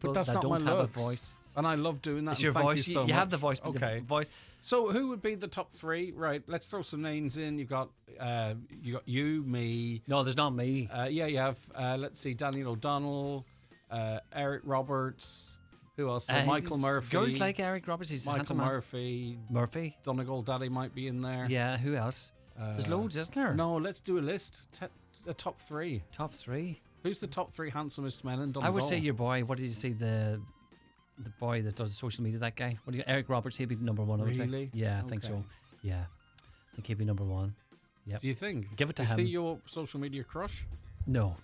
people that's that not don't my have looks. a voice. And I love doing that. It's and your thank voice. You, so you have much. the voice. But Okay. the voice. So who would be the top three? Right. Let's throw some names in. You got you, me. No, there's not me. You have. Let's see, Daniel O'Donnell, Eric Roberts. Who else? Michael Murphy. Girls like Eric Roberts. He's Michael handsome man. Murphy. Donegal Daddy might be in there. Yeah. Who else? There's loads, isn't there? No, let's do a list. The top three. Top three. Who's the top three handsomest men in Donegal? I would say your boy. What did you say? The boy that does social media. That guy. What do you? Eric Roberts. He'd be number one. I would say. Really? Yeah, I think so. Yeah, I think he'd be number one. Yep. Do you think? Give it to him. him. Is he your social media crush? No.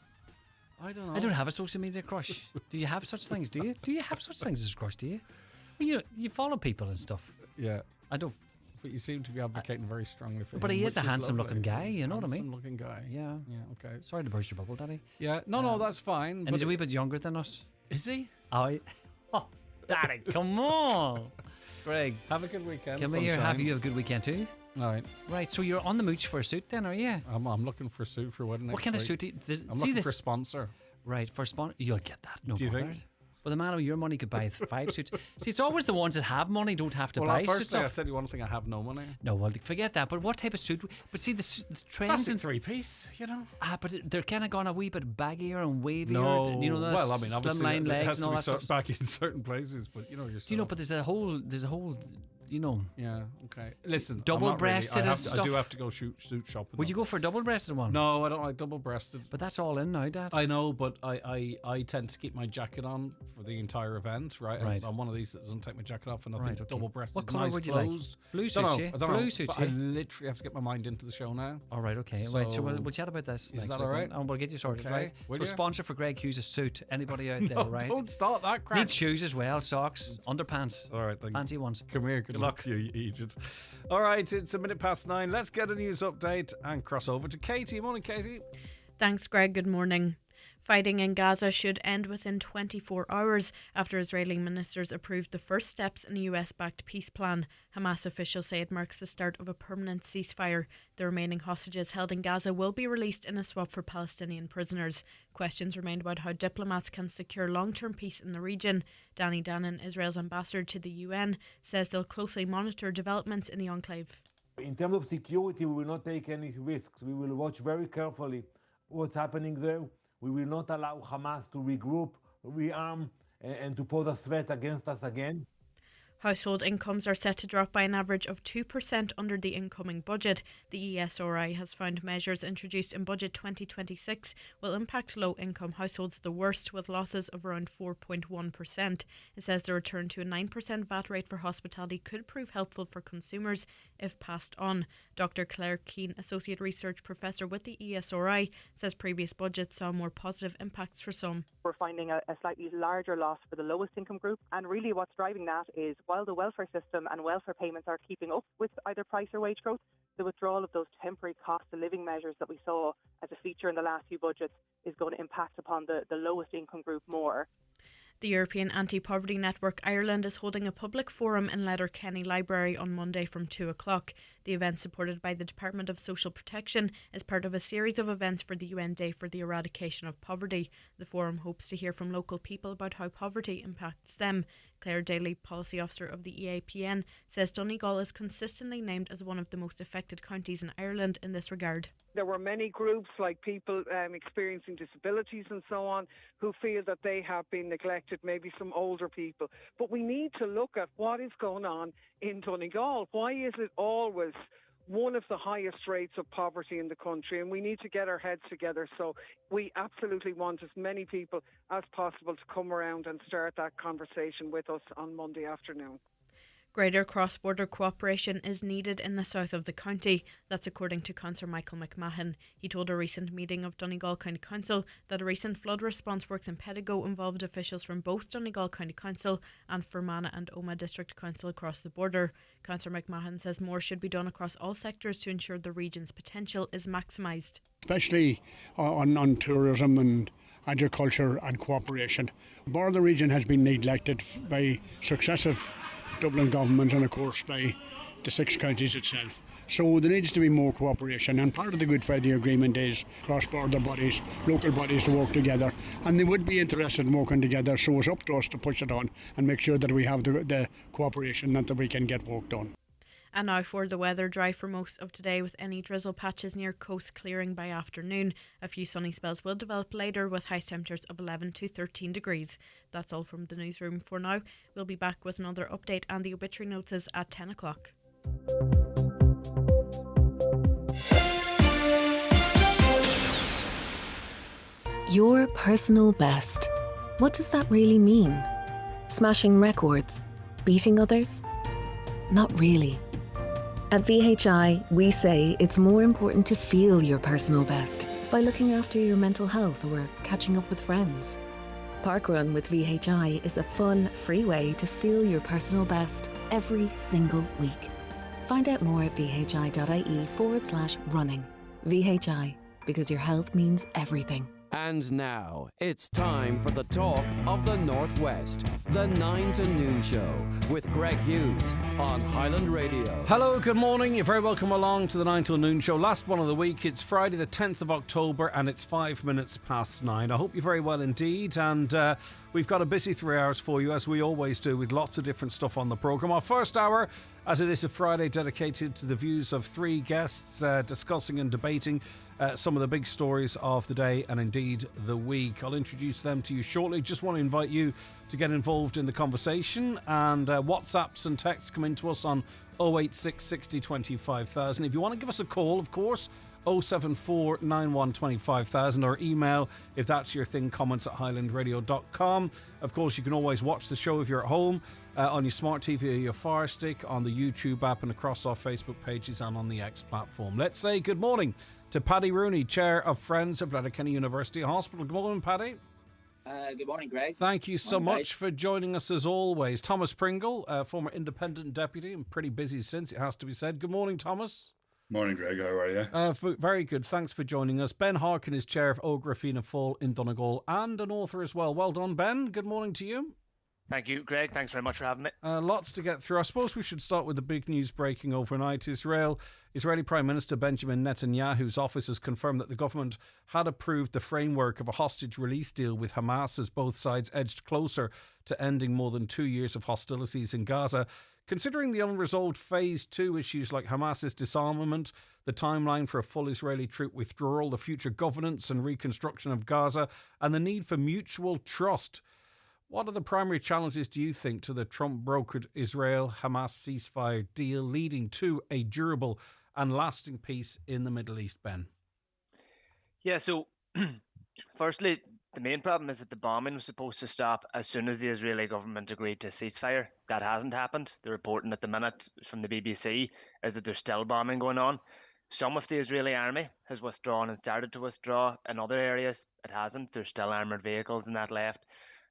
I don't know. I don't have a social media crush. Do you have such things? Do you? Do you have such things as a crush? Do you? Well, you follow people and stuff. Yeah. I don't. But you seem to be advocating very strongly for him. But he is a handsome-looking guy. You know what I mean? Handsome-looking guy. Yeah. Yeah. Okay. Sorry to burst your bubble, Daddy. Yeah. No, that's fine. And he's a wee bit younger than us. Is he? Oh, Daddy, come on, Greg. Have a good weekend. Come here. Have you a good weekend too? All right. Right. So you're on the mooch for a suit then, are you? I'm looking for a suit for wedding. What kind of suit? I'm looking for a sponsor. Right, for sponsor, you'll get that. No Do you bother. think? Well, the man with your money could buy 5 suits. See, it's always the ones that have money don't have to buy suits. I'll tell you one thing: I have no money. No, well, forget that. But what type of suit? But see, the trends in 3-piece, you know. But they're kind of gone a wee bit baggier and wavier. No, you know, well, I mean, obviously, slimline it legs has and to all be that stuff. baggy in certain places, but you know yourself. Do you know? But there's a whole. You know. Yeah. Okay. Listen. Double-breasted and stuff. I do have to go suit shopping. Would you go for a double-breasted one? No, I don't like double-breasted. But that's all in now, Dad. I know, but I tend to keep my jacket on for the entire event, right? Right. I'm one of these that doesn't take my jacket off and nothing. Right, okay. Double-breasted. What colour nice would you clothes. like? Blue Don't suits, know, yeah? I don't Blue know, suits, but I yeah? literally have to get my mind into the show now. All right, okay. So, right, so we'll chat about this. Is next that week all right? then, and we'll get you sorted, Okay, right? will So you? sponsor for Greg Hughes a suit. Anybody out there, No, right? don't start that crap. Need shoes as well, socks, underpants. All right, thank Fancy ones. Come here. Good luck to you, Egypt. All right, it's 9:01. Let's get a news update and cross over to Katie. Morning, Katie. Thanks, Greg. Good morning. Fighting in Gaza should end within 24 hours after Israeli ministers approved the first steps in a US-backed peace plan. Hamas officials say it marks the start of a permanent ceasefire. The remaining hostages held in Gaza will be released in a swap for Palestinian prisoners. Questions remain about how diplomats can secure long-term peace in the region. Danny Danon, Israel's ambassador to the UN, says they'll closely monitor developments in the enclave. In terms of security, we will not take any risks. We will watch very carefully what's happening there. We will not allow Hamas to regroup, rearm, and to pose a threat against us again. Household incomes are set to drop by an average of 2% under the incoming budget. The ESRI has found measures introduced in Budget 2026 will impact low-income households the worst, with losses of around 4.1%. It says the return to a 9% VAT rate for hospitality could prove helpful for consumers if passed on. Dr. Claire Keane, Associate Research Professor with the ESRI, says previous budgets saw more positive impacts for some. We're finding a slightly larger loss for the lowest income group, and really what's driving that is while the welfare system and welfare payments are keeping up with either price or wage growth, the withdrawal of those temporary cost of living measures that we saw as a feature in the last few budgets is going to impact upon the lowest income group more. The European Anti-Poverty Network Ireland is holding a public forum in Letterkenny Library on Monday from 2 o'clock. The event, supported by the Department of Social Protection, is part of a series of events for the UN Day for the Eradication of Poverty. The forum hopes to hear from local people about how poverty impacts them. Claire Daly, Policy Officer of the EAPN, says Donegal is consistently named as one of the most affected counties in Ireland in this regard. There were many groups like people experiencing disabilities and so on who feel that they have been neglected, maybe some older people. But we need to look at what is going on in Donegal. Why is it always one of the highest rates of poverty in the country? And we need to get our heads together. So we absolutely want as many people as possible to come around and start that conversation with us on Monday afternoon. Greater cross-border cooperation is needed in the south of the county. That's according to Councillor Michael McMahon. He told a recent meeting of Donegal County Council that a recent flood response works in Pedigo involved officials from both Donegal County Council and Fermanagh and Omagh District Council across the border. Councillor McMahon says more should be done across all sectors to ensure the region's potential is maximised. Especially on tourism and agriculture and cooperation. The border region has been neglected by successive Dublin government and of course by the 6 counties itself. So there needs to be more cooperation, and part of the Good Friday Agreement is cross-border bodies, local bodies to work together, and they would be interested in working together, so it's up to us to push it on and make sure that we have the cooperation and that we can get work done. And now for the weather. Dry for most of today with any drizzle patches near coast clearing by afternoon. A few sunny spells will develop later with high temperatures of 11 to 13 degrees. That's all from the newsroom for now. We'll be back with another update and the obituary notices at 10 o'clock. Your personal best. What does that really mean? Smashing records? Beating others? Not really. At VHI, we say it's more important to feel your personal best by looking after your mental health or catching up with friends. Parkrun with VHI is a fun, free way to feel your personal best every single week. Find out more at vhi.ie/running. VHI, because your health means everything. And now, it's time for the talk of the Northwest, the 9 to Noon Show with Greg Hughes on Highland Radio. Hello, good morning. You're very welcome along to the 9 till noon show. Last one of the week. It's Friday the 10th of October and it's 5 minutes past 9. I hope you're very well indeed, and we've got a busy 3 hours for you, as we always do, with lots of different stuff on the programme. Our first hour, as it is a Friday, dedicated to the views of 3 guests discussing and debating some of the big stories of the day and indeed the week. I'll introduce them to you shortly. Just want to invite you to get involved in the conversation, and WhatsApps and texts come into us on 086 60 25,000. If you want to give us a call, of course, 074 91 25,000, or email, if that's your thing, comments@highlandradio.com. Of course, you can always watch the show if you're at home on your smart TV or your Fire Stick, on the YouTube app and across our Facebook pages and on the X platform. Let's say good morning to Paddy Rooney, Chair of Friends of Letterkenny University Hospital. Good morning, Paddy. Good morning, Greg. Thank you so Morning, much guys. for joining us as always. Thomas Pringle, former independent deputy, and pretty busy since, it has to be said. Good morning, Thomas. Morning, Greg. How are you? Very good. Thanks for joining us. Ben Harkin is Chair of Ógra Fianna Fáil in Donegal and an author as well. Well done, Ben. Good morning to you. Thank you, Greg. Thanks very much for having me. Lots to get through. I suppose we should start with the big news breaking overnight. Israeli Prime Minister Benjamin Netanyahu's office has confirmed that the government had approved the framework of a hostage release deal with Hamas as both sides edged closer to ending more than 2 years of hostilities in Gaza. Considering the unresolved Phase 2 issues like Hamas's disarmament, the timeline for a full Israeli troop withdrawal, the future governance and reconstruction of Gaza, and the need for mutual trust, what are the primary challenges, do you think, to the Trump-brokered Israel-Hamas ceasefire deal leading to a durable and lasting peace in the Middle East, Ben? Yeah, so firstly, the main problem is that the bombing was supposed to stop as soon as the Israeli government agreed to a ceasefire. That hasn't happened. The reporting at the minute from the BBC is that there's still bombing going on. Some of the Israeli army has withdrawn and started to withdraw. In other areas, it hasn't. There's still armoured vehicles and that left.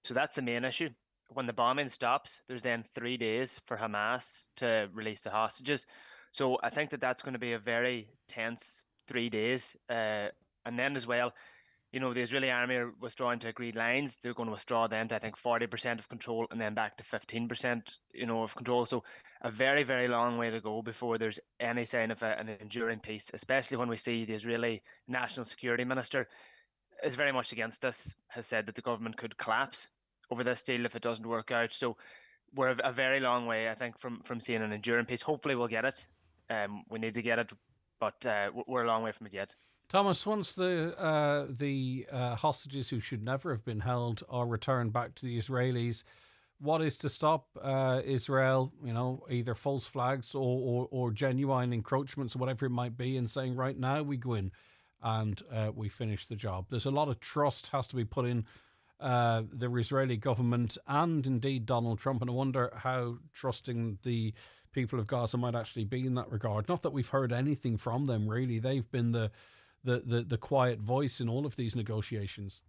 So that's the main issue. When the bombing stops, there's then 3 days for Hamas to release the hostages. So I think that that's going to be a very tense 3 days. And then as well, you know, the Israeli army are withdrawing to agreed lines. They're going to withdraw then to, I think, 40% of control and then back to 15%, you know, of control. So a very, very long way to go before there's any sign of an enduring peace, especially when we see the Israeli National Security Minister is very much against this, has said that the government could collapse over this deal if it doesn't work out. So we're a very long way, I think, from seeing an enduring peace. Hopefully we'll get it. We need to get it, but we're a long way from it yet. Thomas, once the hostages who should never have been held are returned back to the Israelis, what is to stop Israel, you know, either false flags or genuine encroachments or whatever it might be, and saying, right now we go in and we finish the job? There's a lot of trust has to be put in the Israeli government and indeed Donald Trump, and I wonder how trusting the people of Gaza might actually be in that regard. Not that we've heard anything from them, really. They've been the quiet voice in all of these negotiations.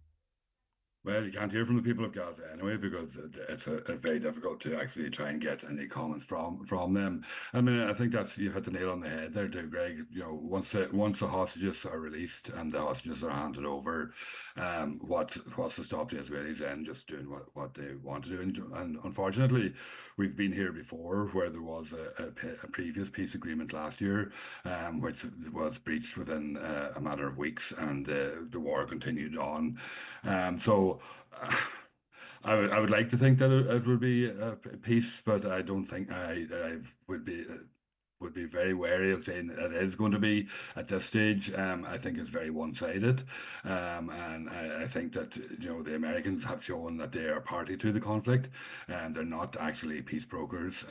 Well, you can't hear from the people of Gaza anyway because it's very difficult to actually try and get any comments from them. I mean, I think that's you hit the nail on the head there, too, Greg. You know, once the hostages are released and the hostages are handed over, what's to stop the Israelis then just doing what they want to do? And unfortunately, we've been here before where there was a previous peace agreement last year, which was breached within a matter of weeks, and the war continued on. So I would like to think that it would be peace, but I don't think I would be very wary of saying it is going to be at this stage. I think it's very one-sided, and I think that the Americans have shown that they are party to the conflict, and they're not actually peace brokers.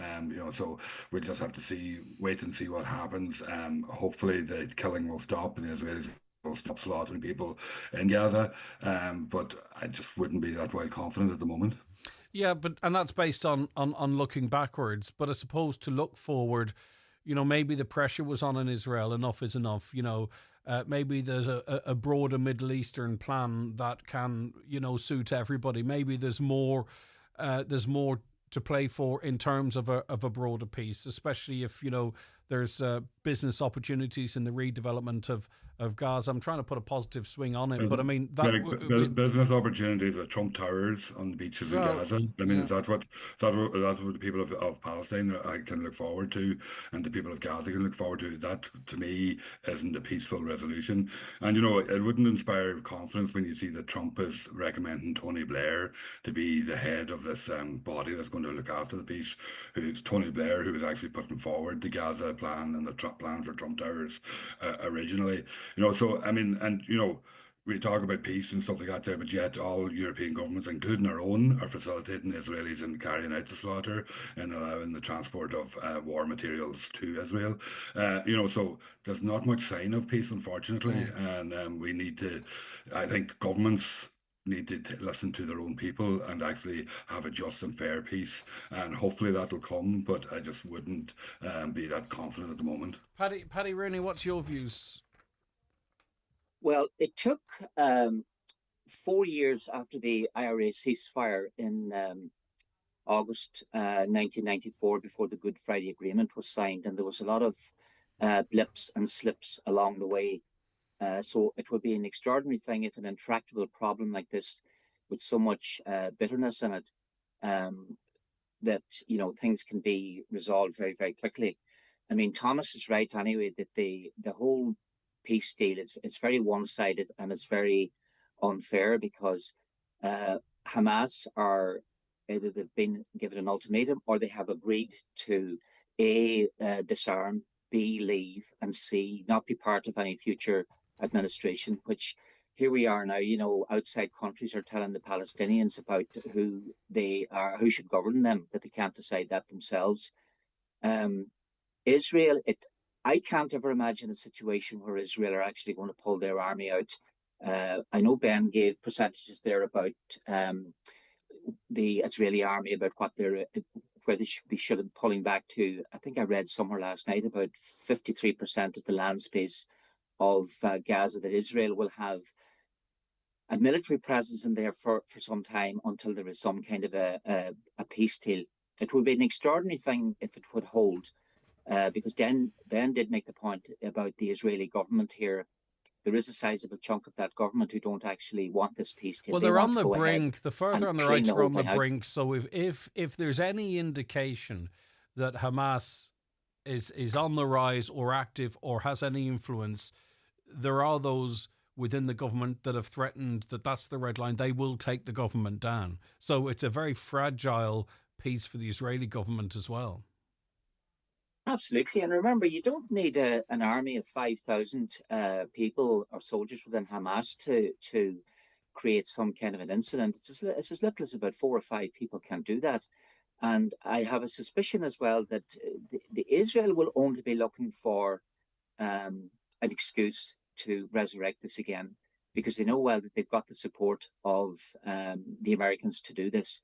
So we'll just have to wait and see what happens. Hopefully, the killing will stop, and the Israelis will stop slaughtering people in Gaza. But I just wouldn't be that well confident at the moment. Yeah, and that's based on looking backwards. But I suppose to look forward, maybe the pressure was on in Israel. Enough is enough. Maybe there's a broader Middle Eastern plan that can, suit everybody. Maybe there's more to play for in terms of a broader peace, especially if there's business opportunities in the redevelopment of Gaza. I'm trying to put a positive swing on it, but I mean business opportunities at Trump Towers on the beaches of Gaza. I mean, that's what the people of Palestine can look forward to, and the people of Gaza can look forward to. That, to me, isn't a peaceful resolution. And it wouldn't inspire confidence when you see that Trump is recommending Tony Blair to be the head of this body that's going to look after the peace. Who's Tony Blair, who was actually putting forward the Gaza plan and the plan for Trump Towers originally. So I mean, and we talk about peace and stuff like that there, but yet all European governments, including our own, are facilitating the Israelis in carrying out the slaughter and allowing the transport of war materials to Israel. So there's not much sign of peace, unfortunately, and we need to. I think governments need to listen to their own people and actually have a just and fair peace, and hopefully that'll come, but I just wouldn't be that confident at the moment. Paddy Rooney, what's your views? Well, it took 4 years after the IRA ceasefire in August 1994 before the Good Friday Agreement was signed, and there was a lot of blips and slips along the way. So it would be an extraordinary thing if an intractable problem like this, with so much bitterness in it, that things can be resolved very, very quickly. I mean, Thomas is right anyway that the whole peace deal it's very one-sided and it's very unfair because Hamas are either they've been given an ultimatum or they have agreed to A, disarm, B, leave, and C, not be part of any future administration, which here we are now, outside countries are telling the Palestinians about who they are, who should govern them, that they can't decide that themselves. Israel, I can't ever imagine a situation where Israel are actually going to pull their army out. I know Ben gave percentages there about the Israeli army, about where they should be pulling back to. I think I read somewhere last night about 53% of the land space of Gaza that Israel will have a military presence in there for some time until there is some kind of a peace deal. It would be an extraordinary thing if it would hold. Because Ben did make the point about the Israeli government here. There is a sizable chunk of that government who don't actually want this peace deal. Well, they're on the brink. The further on the right are on the brink. So if there's any indication that Hamas is on the rise or active or has any influence, there are those within the government that have threatened that that's the red line. They will take the government down. So it's a very fragile piece for the Israeli government as well. Absolutely. And remember, you don't need an army of 5,000 people or soldiers within Hamas to create some kind of an incident. It's as little as about 4 or 5 people can do that. And I have a suspicion as well that the Israel will only be looking for an excuse to resurrect this again, because they know well that they've got the support of the Americans to do this.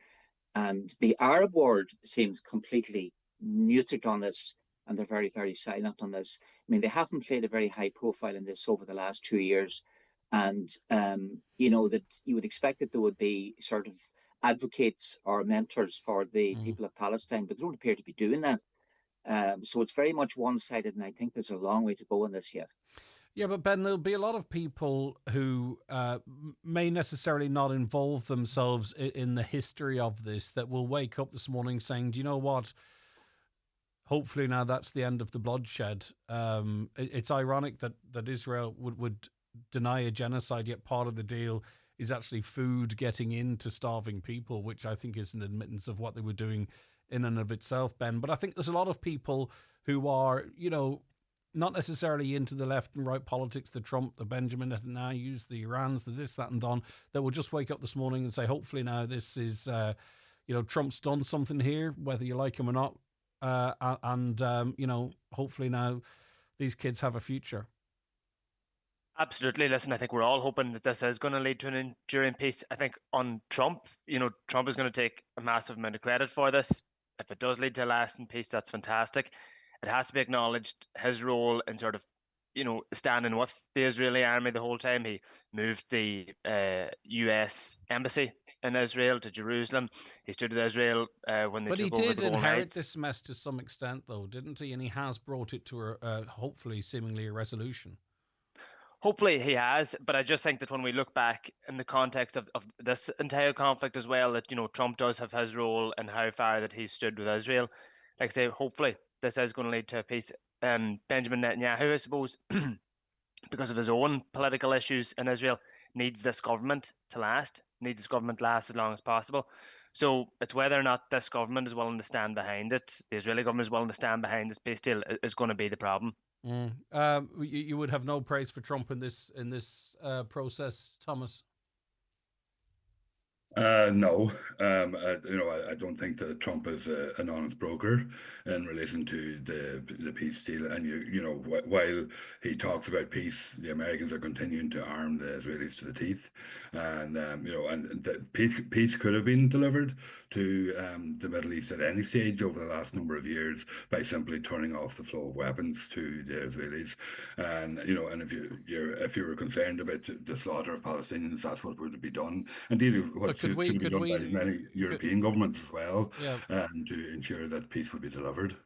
And the Arab world seems completely neutered on this, and they're very, very silent on this. I mean, they haven't played a very high profile in this over the last 2 years. and that you would expect that there would be sort of advocates or mentors for the people of Palestine, but they don't appear to be doing that. So it's very much one-sided, and I think there's a long way to go in this yet. Yeah, but Ben, there'll be a lot of people who may necessarily not involve themselves in the history of this that will wake up this morning saying, do you know what? Hopefully now that's the end of the bloodshed. It's ironic that Israel would deny a genocide, yet part of the deal is actually food getting into starving people, which I think is an admittance of what they were doing in and of itself, Ben. But I think there's a lot of people who are, not necessarily into the left and right politics, the Trump, the Benjamin Netanyahu's, the Irans, the this, that and Don, that will just wake up this morning and say, hopefully now this is, Trump's done something here, whether you like him or not. Hopefully now these kids have a future. Absolutely. Listen, I think we're all hoping that this is going to lead to an enduring peace. I think on Trump, Trump is going to take a massive amount of credit for this. If it does lead to a lasting peace, that's fantastic. It has to be acknowledged, his role in sort of, standing with the Israeli army the whole time. He moved the US embassy in Israel to Jerusalem. He stood with Israel when they but took he over did the inherit this mess to some extent, though, didn't he? And he has brought it to hopefully, seemingly a resolution. Hopefully he has, but I just think that when we look back in the context of this entire conflict as well, that, Trump does have his role in how far that he stood with Israel. Like I say, hopefully this is going to lead to a peace. Benjamin Netanyahu, I suppose, because of his own political issues in Israel, needs this government to last, as long as possible. So it's whether or not this government is willing to stand behind it, the Israeli government is willing to stand behind this peace deal, is going to be the problem. You would have no praise for Trump in this process, Thomas? No, I don't think that Trump is an honest broker in relation to the peace deal. And while he talks about peace, the Americans are continuing to arm the Israelis to the teeth. And and the peace could have been delivered to the Middle East at any stage over the last number of years by simply turning off the flow of weapons to the Israelis. And and if you were concerned about the slaughter of Palestinians, that's what would be done. Indeed, what should be done by many European governments as well, to ensure that peace would be delivered.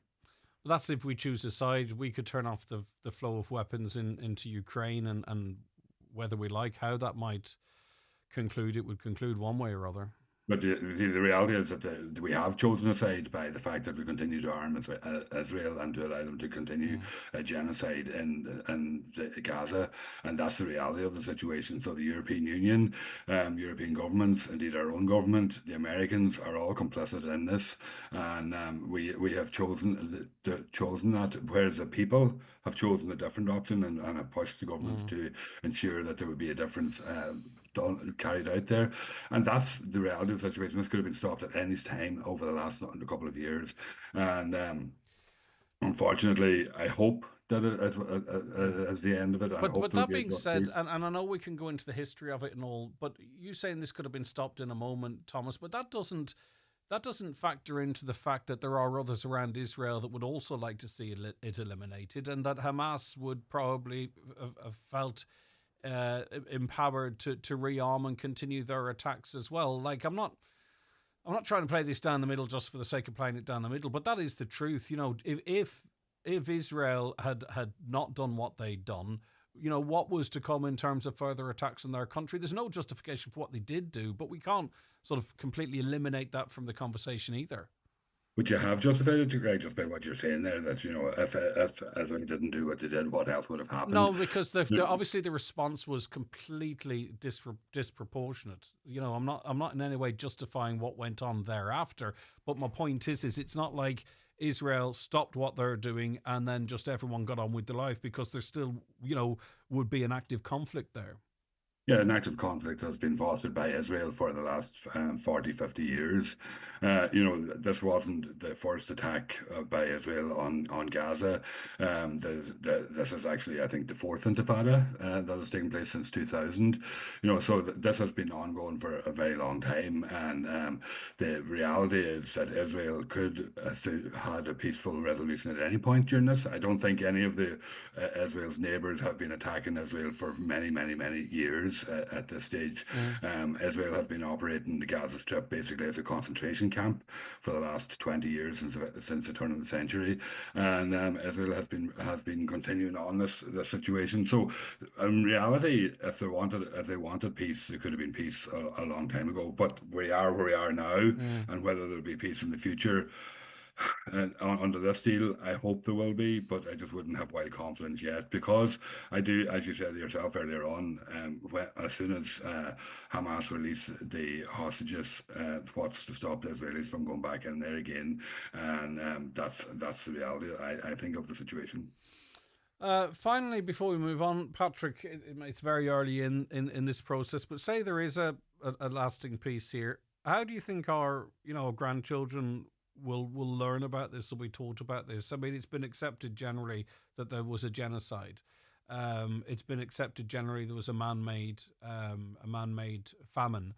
Well, that's if we choose a side. We could turn off the flow of weapons into Ukraine, and whether we like how that might conclude, it would conclude one way or other. But the reality is that we have chosen a side by the fact that we continue to arm Israel and to allow them to continue a genocide in Gaza, and that's the reality of the situation. So the European Union, European governments, indeed our own government, the Americans are all complicit in this, and we have chosen that, whereas the people have chosen a different option and have pushed the governments to ensure that there would be a difference carried out there, and that's the reality of the situation. This could have been stopped at any time over the last couple of years, and unfortunately, I hope that at the end of it. But that being said, and I know we can go into the history of it and all, but you saying this could have been stopped in a moment, Thomas, but that doesn't factor into the fact that there are others around Israel that would also like to see it eliminated, and that Hamas would probably have felt empowered to rearm and continue their attacks as well. Like, I'm not trying to play this down the middle just for the sake of playing it down the middle, but that is the truth. If Israel had not done what they'd done, what was to come in terms of further attacks on their country? There's no justification for what they did do, but we can't sort of completely eliminate that from the conversation either. But you have justified it, Greg, just by what you're saying there, that, if Israel didn't do what they did, what else would have happened? No, because obviously the response was completely disproportionate. I'm not in any way justifying what went on thereafter, but my point is it's not like Israel stopped what they're doing and then just everyone got on with their life, because there still, would be an active conflict there. Yeah, an active conflict has been fostered by Israel for the last 40, 50 years. This wasn't the first attack by Israel on Gaza. This is actually, I think, the fourth intifada that has taken place since 2000. So this has been ongoing for a very long time. And the reality is that Israel could have had a peaceful resolution at any point during this. I don't think any of Israel's neighbors have been attacking Israel for many, many, many years at this stage. Israel has been operating the Gaza Strip basically as a concentration camp for the last 20 years since the turn of the century, and Israel has been continuing on this situation. So in reality, if they wanted peace, there could have been peace a long time ago. But we are where we are now, and whether there'll be peace in the future. And under this deal, I hope there will be, but I just wouldn't have wild confidence yet, because I do, as you said yourself earlier on, as soon as Hamas release the hostages, what's to stop the Israelis from going back in there again? And that's the reality, I think, of the situation. Finally, before we move on, Patrick, it's very early in this process, but say there is a lasting peace here. How do you think our grandchildren will learn about this, will be taught about this? I mean, it's been accepted generally that there was a genocide. It's been accepted generally there was a man-made famine,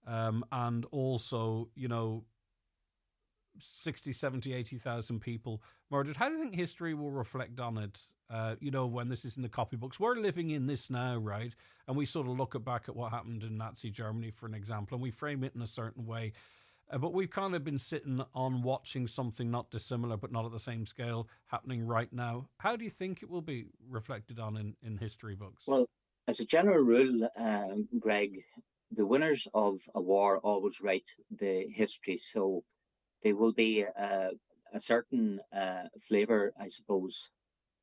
and also 60, 70, 80,000 people murdered. How do you think history will reflect on it? When this is in the copybooks, we're living in this now, right? And we sort of look back at what happened in Nazi Germany, for an example, and we frame it in a certain way. But we've kind of been sitting on watching something not dissimilar, but not at the same scale, happening right now. How do you think it will be reflected on in history books? Well, as a general rule, Greg, the winners of a war always write the history. So there will be a certain flavour, I suppose.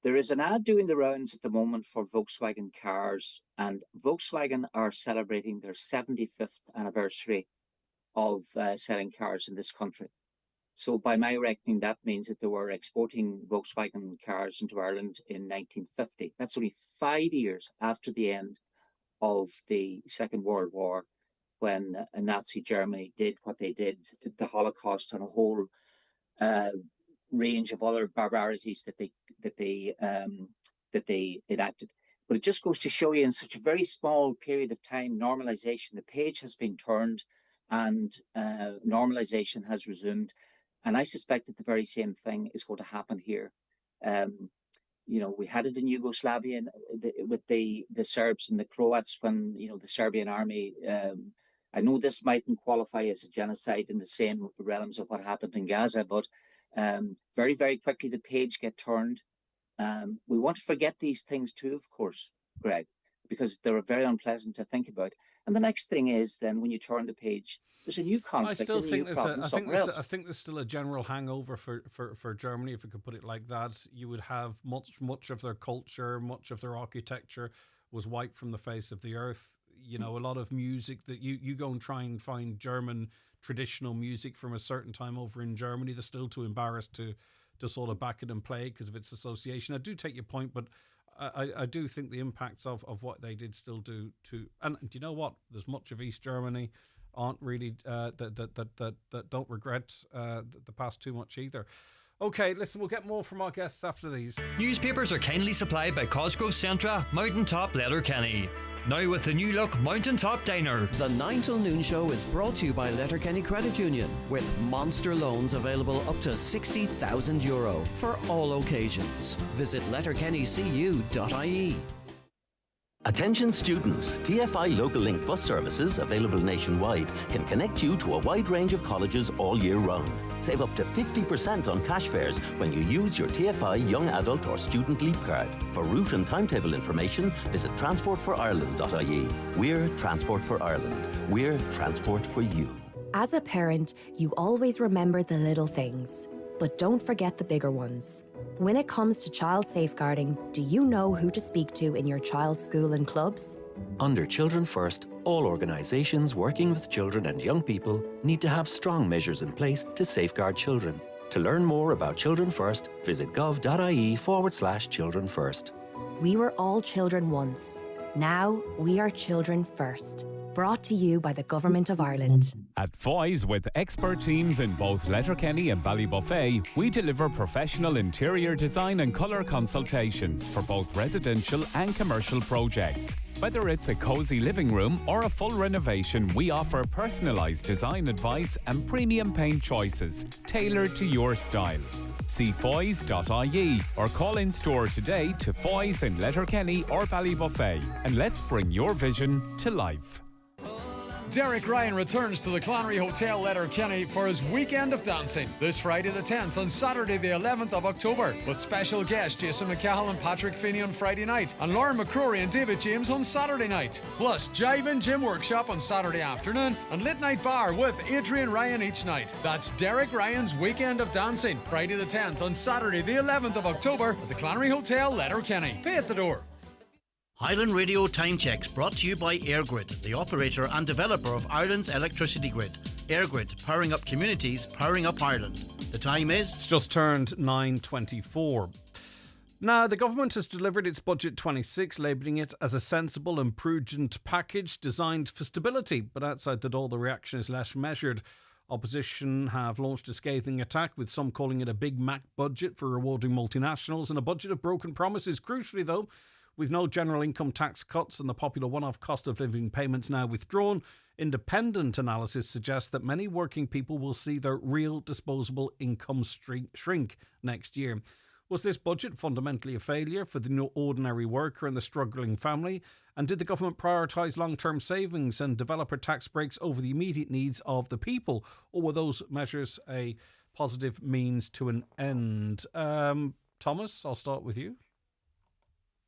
There is an ad doing the rounds at the moment for Volkswagen cars, and Volkswagen are celebrating their 75th anniversary of selling cars in this country. So by my reckoning, that means that they were exporting Volkswagen cars into Ireland in 1950. That's only 5 years after the end of the Second World War, when Nazi Germany did what they did, the Holocaust, and a whole range of other barbarities that they enacted. But it just goes to show you, in such a very small period of time, normalization, the page has been turned, and normalization has resumed. And I suspect that the very same thing is going to happen here. We had it in Yugoslavia with the Serbs and the Croats when, the Serbian army, I know this mightn't qualify as a genocide in the same realms of what happened in Gaza, but very, very quickly the page get turned. We want to forget these things too, of course, Greg, because they're very unpleasant to think about. And the next thing is then when you turn the page, there's a new conflict. I still think I think there's still a general hangover for Germany, if we could put it like that. You would have much of their culture, much of their architecture was wiped from the face of the earth. A lot of music that you go and try and find German traditional music from a certain time over in Germany, they're still too embarrassed to sort of back it and play because of its association. I do take your point, but I do think the impacts of what they did still do to, and do you know what? There's much of East Germany aren't really that don't regret the past too much either. Okay, listen, we'll get more from our guests after these. Newspapers are kindly supplied by Cosgrove Centra, Mountaintop Letterkenny. Now with the new look Mountaintop Diner. The 9 till noon show is brought to you by Letterkenny Credit Union, with monster loans available up to €60,000 for all occasions. Visit letterkennycu.ie. Attention students, TFI Local Link bus services, available nationwide, can connect you to a wide range of colleges all year round. Save up to 50% on cash fares when you use your TFI Young Adult or Student Leap Card. For route and timetable information, visit transportforireland.ie. We're Transport for Ireland. We're transport for you. As a parent, you always remember the little things, but don't forget the bigger ones. When it comes to child safeguarding, do you know who to speak to in your child's school and clubs? Under Children First, all organisations working with children and young people need to have strong measures in place to safeguard children. To learn more about Children First, visit gov.ie/Children First. We were all children once. Now, we are children first. Brought to you by the Government of Ireland. At Foy's, with expert teams in both Letterkenny and Ballybuffet, we deliver professional interior design and colour consultations for both residential and commercial projects. Whether it's a cosy living room or a full renovation, we offer personalised design advice and premium paint choices tailored to your style. See foys.ie or call in store today to Foy's in Letterkenny or Ballybuffet, and let's bring your vision to life. Derek Ryan returns to the Clannery Hotel Letterkenny for his weekend of dancing this Friday the 10th and Saturday the 11th of October, with special guests Jason McCahill and Patrick Finney on Friday night and Lauren McCrory and David James on Saturday night. Plus Jive and Gym Workshop on Saturday afternoon and Late Night Bar with Adrian Ryan each night. That's Derek Ryan's weekend of dancing, Friday the 10th and Saturday the 11th of October at the Clannery Hotel Letterkenny. Pay at the door. Highland Radio Time Checks brought to you by EirGrid, the operator and developer of Ireland's electricity grid. EirGrid, powering up communities, powering up Ireland. The time is... It's just turned 9:24. Now, the government has delivered its Budget 26, labelling it as a sensible and prudent package designed for stability. But outside the door, the reaction is less measured. Opposition have launched a scathing attack, with some calling it a Big Mac budget for rewarding multinationals and a budget of broken promises. Crucially, though, with no general income tax cuts and the popular one-off cost of living payments now withdrawn, independent analysis suggests that many working people will see their real disposable income shrink next year. Was this budget fundamentally a failure for the ordinary worker and the struggling family? And did the government prioritise long-term savings and developer tax breaks over the immediate needs of the people? Or were those measures a positive means to an end? Thomas, I'll start with you.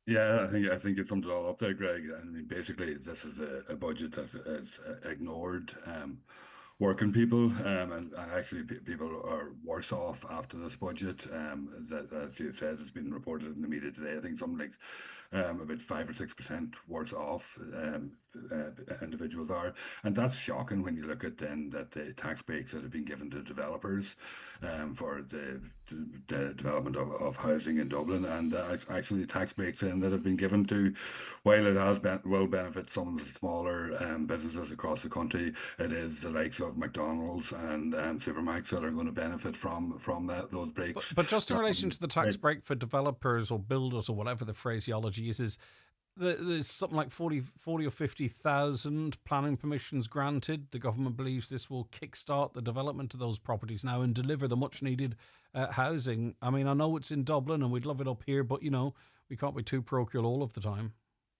Yeah, I think you summed it all up there, Greg. I mean, basically, this is a budget that has ignored working people, and actually people are worse off after this budget. That, as you said, it's been reported in the media today. I think something like about 5 or 6% worse off individuals are, and that's shocking when you look at then that the tax breaks that have been given to developers for the development of housing in Dublin, and actually tax breaks then that have been given to, while it will benefit some of the smaller businesses across the country, it is the likes of McDonald's and Supermacs that are going to benefit from those breaks. But just in relation to the tax break for developers or builders or whatever the phraseology is there's something like 40 or 50,000 planning permissions granted. The government believes this will kickstart the development of those properties now and deliver the much needed housing. I mean, I know it's in Dublin and we'd love it up here, but, you know, we can't be too parochial all of the time.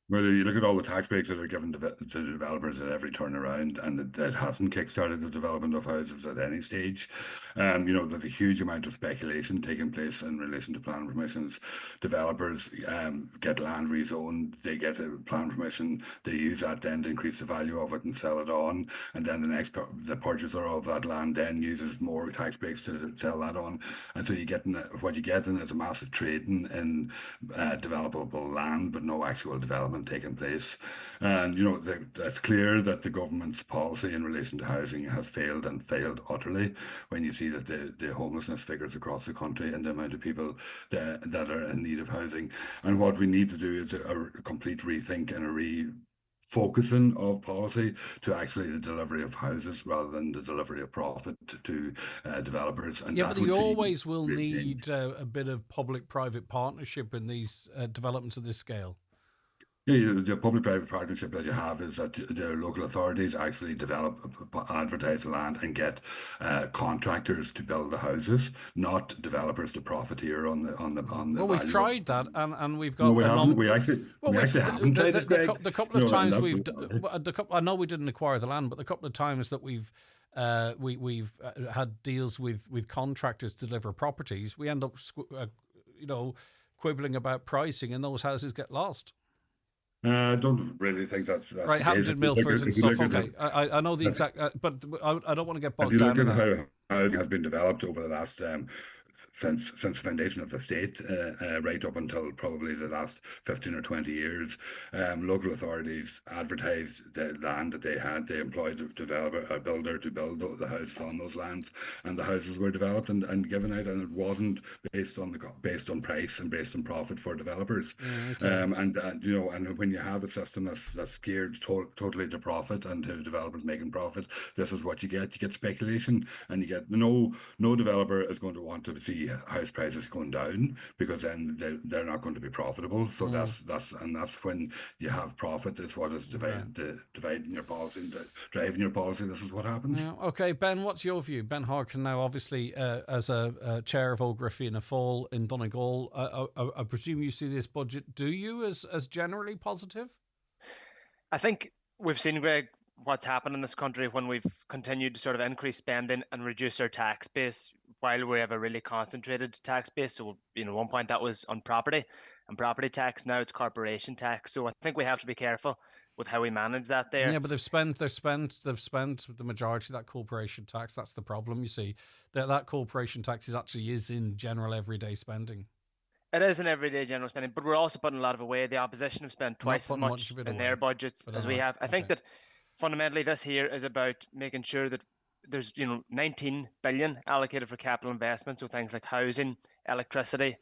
Well, you look at all the tax breaks that are given to developers at every turnaround, and that hasn't kickstarted the development of houses at any stage. You know, there's a huge amount of speculation taking place in relation to planning permissions. Developers get land rezoned, they get a planning permission, they use that then to increase the value of it and sell it on, and then the purchaser of that land then uses more tax breaks to sell that on, and so what you get is a massive trading in developable land, but no actual development taking place. And you know, it's clear that the government's policy in relation to housing has failed and failed utterly, when you see that the homelessness figures across the country and the amount of people that are in need of housing. And what we need to do is a complete rethink and a focusing of policy to actually the delivery of houses rather than the delivery of profit to developers. And yeah, but you always will need a bit of public-private partnership in these developments of this scale. Yeah, the public-private partnership that you have is that the local authorities actually advertise the land and get contractors to build the houses, not developers to profiteer on the. Well, we've tried that, and we've got. No, we haven't. We actually haven't tried it, Greg. The couple of times I know we didn't acquire the land, but the couple of times that we've had deals with contractors to deliver properties, we end up quibbling about pricing, and those houses get lost. I don't really think that's right. Hampton in Milford and stuff. Okay, I know the exact, but I don't want to get bogged down. If you look at how housing has been developed over the last since the foundation of the state, right up until probably the last 15 or 20 years. Local authorities advertised the land that they had. They employed a developer, a builder, to build the houses on those lands, and the houses were developed and given out, and it wasn't based on price and based on profit for developers. And when you have a system that's geared totally to profit and to developers making profit, this is what you get. You get speculation, and you get no developer is going to want to see house prices going down, because then they're not going to be profitable. So that's when you have profit is what is dividing your policy and driving your policy. This is what happens. Yeah. Okay, Ben, what's your view? Ben Harkin now, obviously, as a chair of Ógra Fianna Fáil in Donegal, I presume you see this budget, do you, as generally positive? I think we've seen, Greg, what's happened in this country when we've continued to sort of increase spending and reduce our tax base while we have a really concentrated tax base. So, one point that was on property and property tax. Now it's corporation tax. So I think we have to be careful with how we manage that there. Yeah, but they've spent the majority of that corporation tax. That's the problem, you see. That corporation tax is in general everyday spending. It is an everyday general spending, but we're also putting a lot of away. The opposition have spent twice as much in their budgets as we have. I think that fundamentally this here is about making sure that there's 19 billion allocated for capital investment, so things like housing, electricity,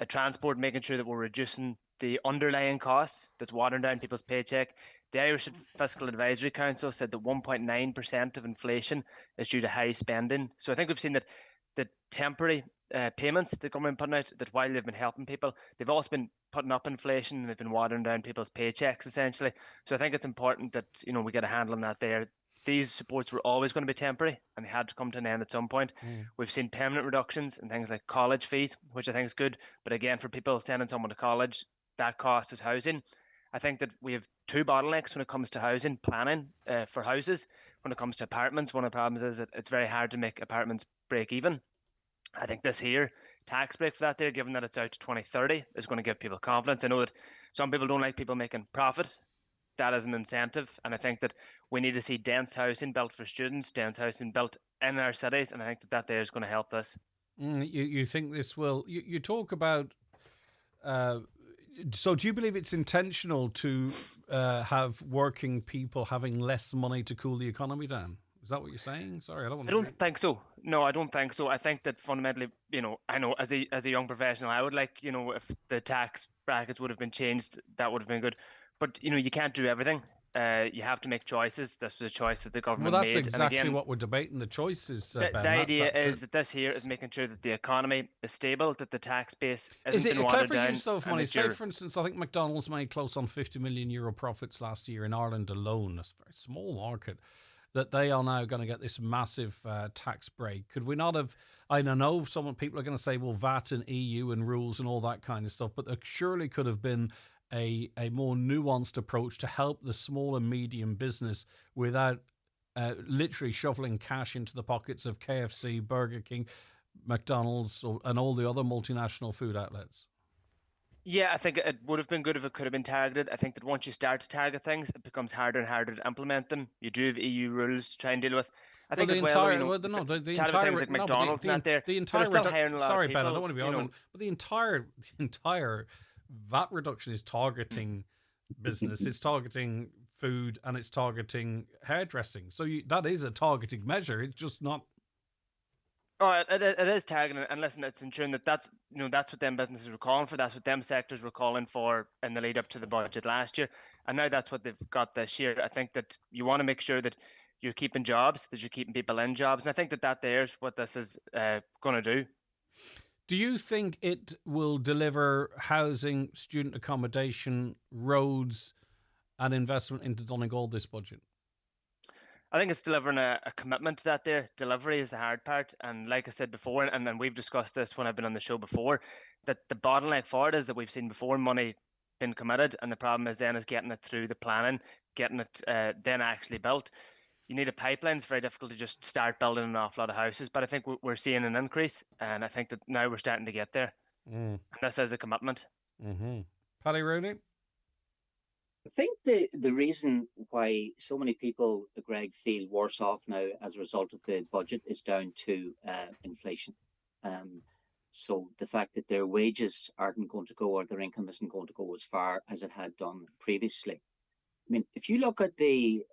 transport, making sure that we're reducing the underlying costs that's watering down people's paycheck. The Irish Fiscal Advisory Council said that 1.9% of inflation is due to high spending. So I think we've seen that the temporary payments the government putting out, that while they've been helping people, they've also been putting up inflation and they've been watering down people's paychecks essentially. So I think it's important that we get a handle on that there. These supports were always going to be temporary and they had to come to an end at some point. We've seen permanent reductions in things like college fees, which I think is good. But again, for people sending someone to college, that cost is housing. I think that we have two bottlenecks when it comes to housing planning for houses. When it comes to apartments, one of the problems is that it's very hard to make apartments break even. I think this here tax break for that there, given that it's out to 2030, is going to give people confidence. I know that some people don't like people making profit. That is an incentive, and I think that we need to see dense housing built for students, dense housing built in our cities, and I think that there is going to help us. You think this will? You talk about. So do you believe it's intentional to have working people having less money to cool the economy down? Is that what you're saying? Sorry, I don't think so. No, I don't think so. I think that fundamentally, I know as a young professional, I would like, if the tax brackets would have been changed, that would have been good. But, you can't do everything. You have to make choices. This was a choice that the government made. Well, that's exactly what we're debating, the choices, Ben. The idea is that this here is making sure that the economy is stable, that the tax base isn't been watered down. Is it a clever use of money? Say, for instance, I think McDonald's made close on €50 million profits last year in Ireland alone. It's a very small market. That they are now going to get this massive tax break. Could we not have? I know people are going to say, well, VAT and EU and rules and all that kind of stuff, but there surely could have been a more nuanced approach to help the small and medium business without literally shoveling cash into the pockets of KFC, Burger King, McDonald's, and all the other multinational food outlets. Yeah, I think it would have been good if it could have been targeted. I think that once you start to target things, it becomes harder and harder to implement them. You do have EU rules to try and deal with. I think things like McDonald's not there. The entire still hiring a lot sorry, of people, Ben, I don't want to be arguing, but the entire VAT reduction is targeting business. It's targeting food and it's targeting hairdressing. So that is a targeting measure. It's just not. Oh, it is targeting, and listen, it's ensuring that that's what them businesses were calling for. That's what them sectors were calling for in the lead up to the budget last year, and now that's what they've got this year. I think that you want to make sure that you're keeping jobs, that you're keeping people in jobs, and I think that there's what this is going to do. Do you think it will deliver housing, student accommodation, roads, and investment into Donegal this budget? I think it's delivering a commitment to that there. Delivery is the hard part. And like I said before, and we've discussed this when I've been on the show before, that the bottleneck for it is that we've seen before money been committed. And the problem is getting it through the planning, getting it then actually built. You need a pipeline. It's very difficult to just start building an awful lot of houses. But I think we're seeing an increase. And I think that now we're starting to get there. And this is a commitment. Mm-hmm. Paddy Rooney? I think the reason why so many people, Greg, feel worse off now as a result of the budget is down to inflation. So the fact that their wages aren't going to go or their income isn't going to go as far as it had done previously. I mean, if you look at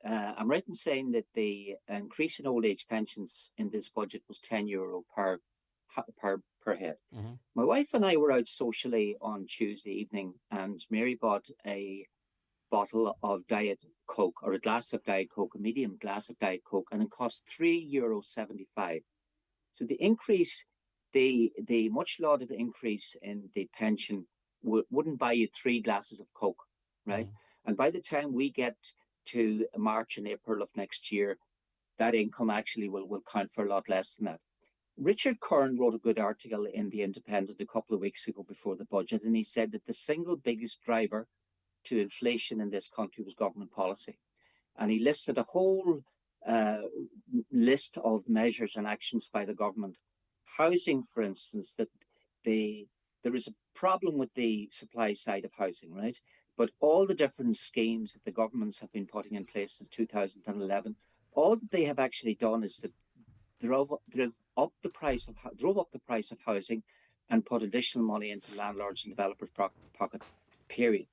I'm right in saying that the increase in old age pensions in this budget was €10 per head. Mm-hmm. My wife and I were out socially on Tuesday evening, and Mary bought a bottle of Diet Coke, or a glass of Diet Coke, a medium glass of Diet Coke, and it cost €3.75. So the increase, the much lauded increase in the pension wouldn't buy you 3 glasses of Coke, right? And by the time we get to March and April of next year, that income actually will count for a lot less than that. Richard Kern wrote a good article in The Independent a couple of weeks ago before the budget, and he said that the single biggest driver to inflation in this country was government policy. And he listed a whole list of measures and actions by the government. Housing, for instance, that there is a problem with the supply side of housing, right? But all the different schemes that the governments have been putting in place since 2011, all that they have actually done is that drove up the price of housing and put additional money into landlords and developers' pockets, period.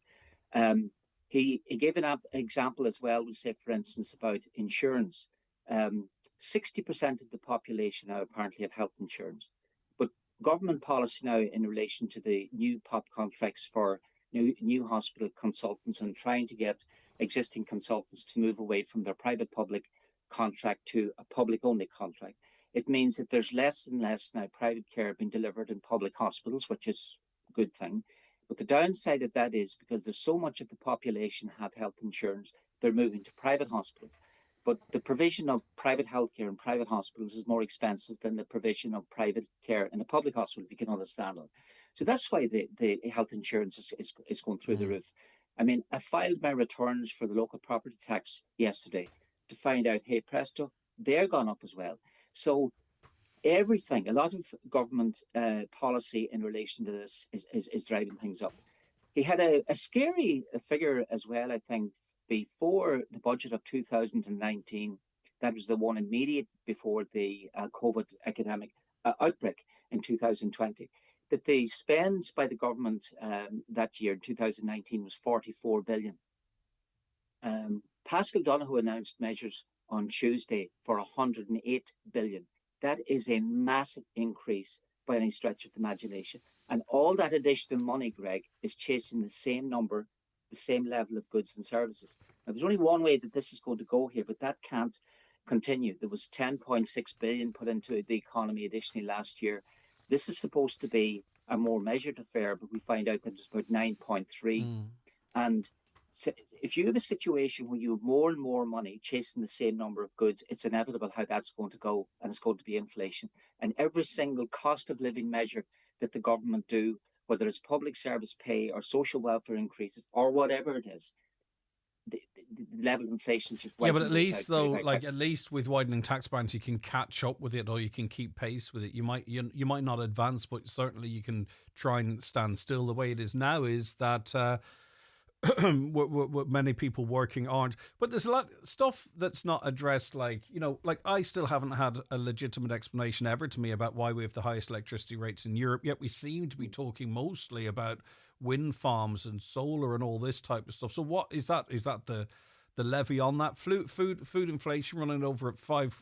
He gave an example as well, we say, for instance, about insurance. 60% of the population now apparently have health insurance. But government policy now in relation to the new POP contracts for new hospital consultants and trying to get existing consultants to move away from their private-public contract to a public-only contract. It means that there's less and less now private care being delivered in public hospitals, which is a good thing. But the downside of that is because there's so much of the population have health insurance, they're moving to private hospitals. But the provision of private healthcare in private hospitals is more expensive than the provision of private care in a public hospital, if you can understand it. So that's why the health insurance is going through the roof. I mean, I filed my returns for the local property tax yesterday to find out, hey, presto, they're gone up as well. So everything, a lot of government policy in relation to this is driving things up. He had a scary figure as well, I think, before the budget of 2019. That was the one immediate before the COVID epidemic outbreak in 2020. That the spend by the government that year, 2019, was 44 billion. Pascal Donohoe announced measures on Tuesday for 108 billion. That is a massive increase by any stretch of the imagination. And all that additional money, Greg, is chasing the same number, the same level of goods and services. Now, there's only one way that this is going to go here, but that can't continue. There was 10.6 billion put into the economy additionally last year. This is supposed to be a more measured affair, but we find out that it's about 9.3. And so if you have a situation where you have more and more money chasing the same number of goods, it's inevitable how that's going to go, and it's going to be inflation. And every single cost of living measure that the government do, whether it's public service pay or social welfare increases or whatever it is, the level of inflation is just but at least though, at least with widening tax bands, you can catch up with it, or you can keep pace with it. You might not advance, but certainly you can try and stand still. The way it is now is that what many people working aren't. But there's a lot of stuff that's not addressed. Like I still haven't had a legitimate explanation ever to me about why we have the highest electricity rates in Europe. Yet we seem to be talking mostly about wind farms and solar and all this type of stuff. So what is that? Is that the levy on that food inflation running over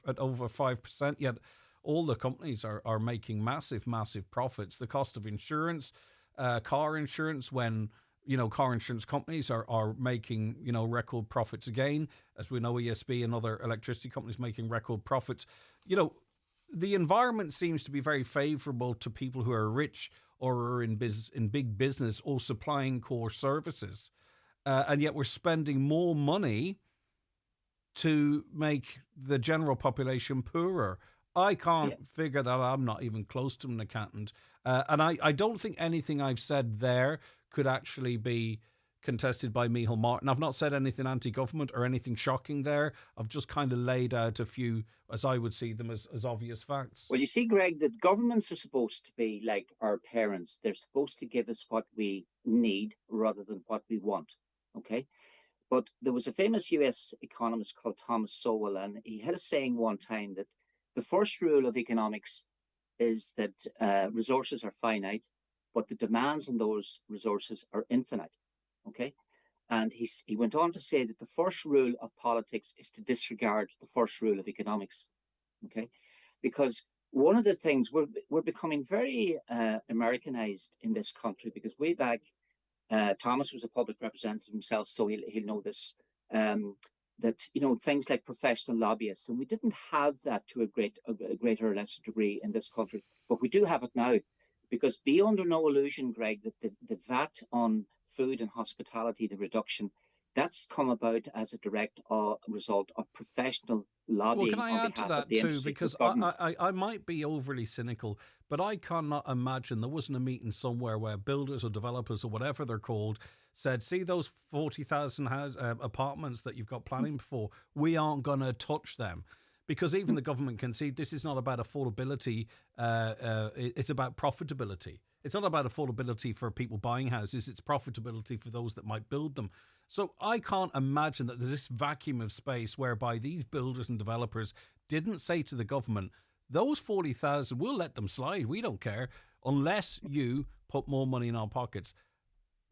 at over 5%? Yet all the companies are making massive profits. The cost of insurance, car insurance, when car insurance companies are making record profits again, as we know, ESB and other electricity companies making record profits. The environment seems to be very favourable to people who are rich or are in big business or supplying core services. And yet we're spending more money to make the general population poorer. I can't figure that. I'm not even close to an accountant. And I don't think anything I've said there could actually be contested by Micheál Martin. I've not said anything anti-government or anything shocking there. I've just kind of laid out a few, as I would see them, as obvious facts. Well, you see, Greg, that governments are supposed to be like our parents. They're supposed to give us what we need rather than what we want, okay? But there was a famous US economist called Thomas Sowell, and he had a saying one time that the first rule of economics is that resources are finite, but the demands on those resources are infinite. Okay. And he went on to say that the first rule of politics is to disregard the first rule of economics. Okay. Because one of the things we're becoming very Americanized in this country, because way back, Thomas was a public representative himself, so he'll know this, that, you know, things like professional lobbyists, and we didn't have that to a greater or lesser degree in this country, but we do have it now. Because be under no illusion, Greg, that the VAT on food and hospitality, the reduction, that's come about as a direct result of professional lobbying. Well, can I add to that too? Because I might be overly cynical, but I cannot imagine there wasn't a meeting somewhere where builders or developers or whatever they're called said, see those 40,000 apartments that you've got planning for, we aren't going to touch them. Because even the government can see this is not about affordability, it's about profitability. It's not about affordability for people buying houses, it's profitability for those that might build them. So I can't imagine that there's this vacuum of space whereby these builders and developers didn't say to the government, those 40,000, we'll let them slide, we don't care, unless you put more money in our pockets.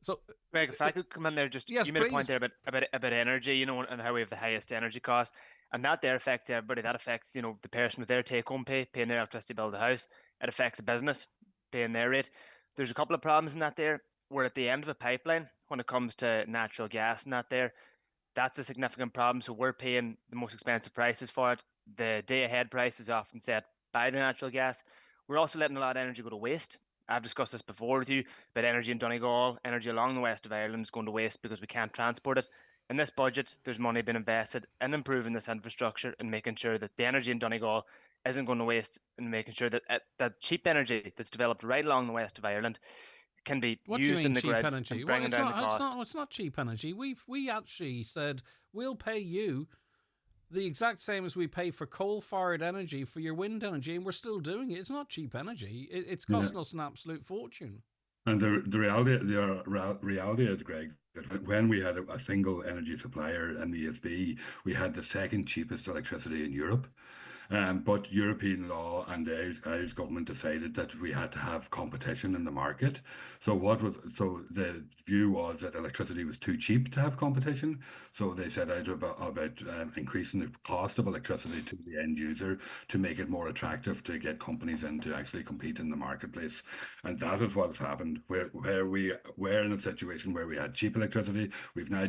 So, Greg, if I could come in there, just yes, you made please. a point there about energy, you know, and how we have the highest energy costs, and that there affects everybody. That affects, you know, the person with their take-home pay, paying their electricity bill, the house. It affects the business, paying their rate. There's a couple of problems in that there. We're at the end of a pipeline when it comes to natural gas, and that there, that's a significant problem. So we're paying the most expensive prices for it. The day-ahead price is often set by the natural gas. We're also letting a lot of energy go to waste. I've discussed this before with you, but energy in Donegal, energy along the west of Ireland is going to waste because we can't transport it. In this budget, there's money being invested in improving this infrastructure and making sure that the energy in Donegal isn't going to waste, and making sure that that cheap energy that's developed right along the west of Ireland can be used in the grid and bringing down the cost. It's not cheap energy. We actually said we'll pay you the exact same as we pay for coal-fired energy for your wind energy, and we're still doing it. It's not cheap energy. It's costing us an absolute fortune. And the reality is, Greg, that when we had a single energy supplier in the ESB, we had the second cheapest electricity in Europe. But European law and the Irish government decided that we had to have competition in the market. So the view was that electricity was too cheap to have competition. So they set out about increasing the cost of electricity to the end user to make it more attractive to get companies in to actually compete in the marketplace. And that is what has happened. Where we were in a situation where we had cheap electricity, we've now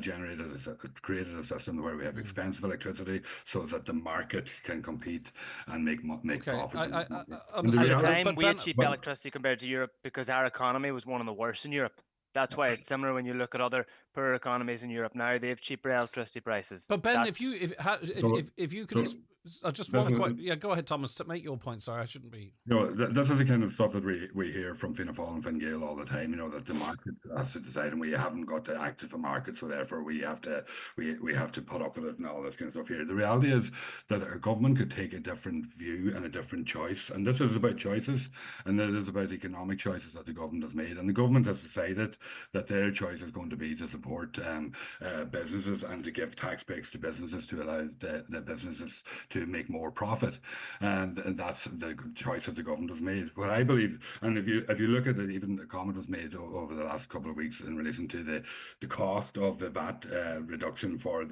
created a system where we have expensive electricity so that the market can compete and make profits. At the time, we had cheap electricity compared to Europe because our economy was one of the worst in Europe. That's why it's similar when you look at other poorer economies in Europe now. They have cheaper electricity prices. But Ben, if you could, I just want to go ahead, Thomas, to make your point. Sorry, I shouldn't be. This is the kind of stuff that we hear from Fianna Fáil and Fine Gael all the time. You know, that the market has to decide, and we haven't got to act as a market, so therefore we have to put up with it and all this kind of stuff here. The reality is that our government could take a different view and a different choice, and this is about choices, and it is about economic choices that the government has made, and the government has decided that their choice is going to be to support businesses and to give tax breaks to businesses to allow the businesses to make more profit, and that's the choice that the government has made. What I believe, and if you look at it, even the comment was made over the last couple of weeks in relation to the cost of the VAT reduction for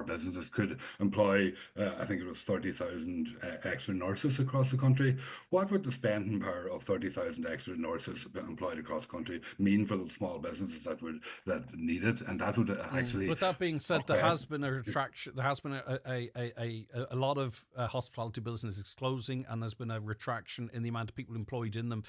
businesses could employ, I think it was 30,000 extra nurses across the country. What would the spending power of 30,000 extra nurses employed across the country mean for those small businesses that need it? And that would actually. With that being said, there has been a retraction. There has been a lot of hospitality businesses closing, and there's been a retraction in the amount of people employed in them.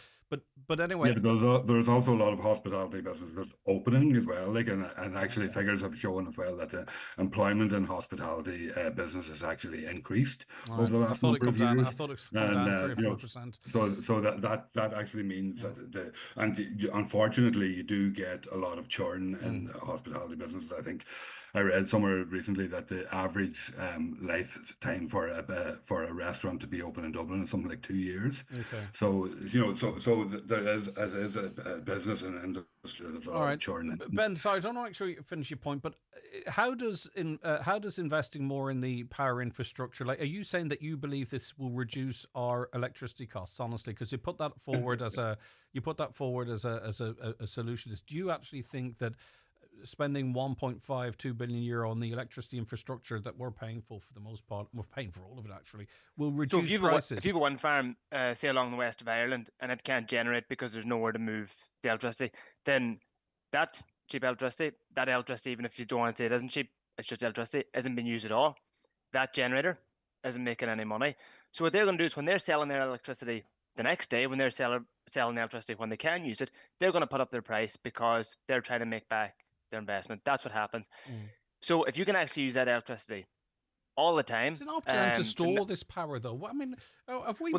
But anyway, but there's also a lot of hospitality businesses opening as well. And actually figures have shown as well that employment in hospitality business has actually increased over the last number of years. I thought it come down 3 or 4%. So that actually means that unfortunately you do get a lot of churn in hospitality businesses. I think I read somewhere recently that the average lifetime for a restaurant to be open in Dublin is something like 2 years. Okay. So there is a business and industry that is a lot of churn. Ben, sorry, I don't want to actually finish your point, but how does investing more in the power infrastructure, like, are you saying that you believe this will reduce our electricity costs? Honestly, because you put that forward as a solution. Do you actually think that spending 1.52 billion euro on the electricity infrastructure that we're paying for the most part, we're paying for all of it actually, will reduce prices? If you have one farm, say along the west of Ireland, and it can't generate because there's nowhere to move the electricity, then that cheap electricity, even if you don't want to say it isn't cheap, it's just electricity, isn't being used at all. That generator isn't making any money. So what they're going to do is when they're selling their electricity the next day, when they're selling the electricity when they can use it, they're going to put up their price because they're trying to make back their investment. That's what happens. So if you can actually use that electricity all the time, it's an option to store this power, though. I mean, have we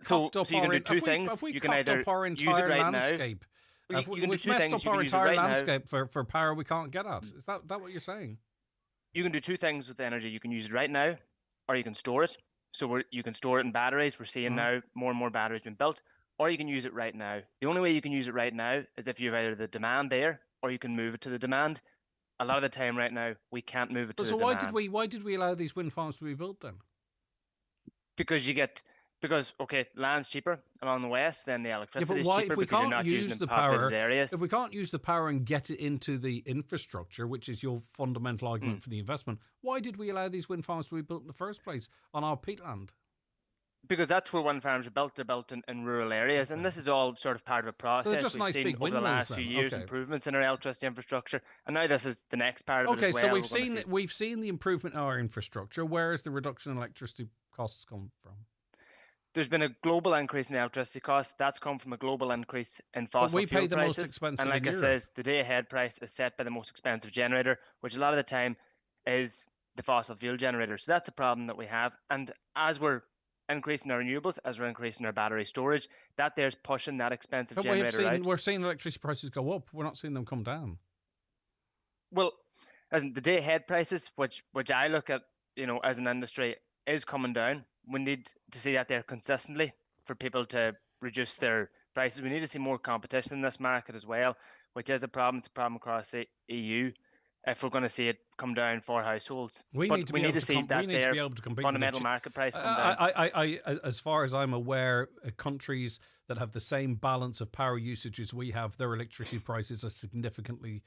so you can do two things. You can either our entire use it right landscape. now. We've messed up our entire landscape for power we can't get at. Is that what you're saying? You can do two things with energy. You can use it right now, or you can store it. So you can store it in batteries. We're seeing now more and more batteries being built, or you can use it right now. The only way you can use it right now is if you have either the demand there, or you can move it to the demand. A lot of the time right now, we can't move it to the demand. So why did we allow these wind farms to be built then? Because land's cheaper along the west than the electricity is cheaper if we because you're can't not use using the it in populated power, areas. if we can't use the power and get it into the infrastructure, which is your fundamental argument for the investment, why did we allow these wind farms to be built in the first place on our peatland? Because that's where wind farms are built. They're built in rural areas, and this is all sort of part of a process. So they're just We've nice seen big over the windmills last few then. years Okay. improvements in our electricity infrastructure, and now this is the next part of it as well. Okay, so we've seen the improvement in our infrastructure. Where is the reduction in electricity costs come from? There's been a global increase in electricity costs. That's come from a global increase in fossil fuel prices. But we pay the most expensive and like in I Europe. says, the day-ahead price is set by the most expensive generator, which a lot of the time is the fossil fuel generator. So that's a problem that we have. And as we're increasing our renewables, as we're increasing our battery storage, that there's pushing that expensive generator out. We're seeing electricity prices go up. We're not seeing them come down. Well, as in the day-ahead prices, which I look at, as an industry, is coming down. We need to see that there consistently for people to reduce their prices. We need to see more competition in this market as well, which is a problem. It's a problem across the EU. If we're going to see it come down for households, we need to see that their fundamental market price come down. As far as I'm aware, countries that have the same balance of power usage as we have, their electricity prices are significantly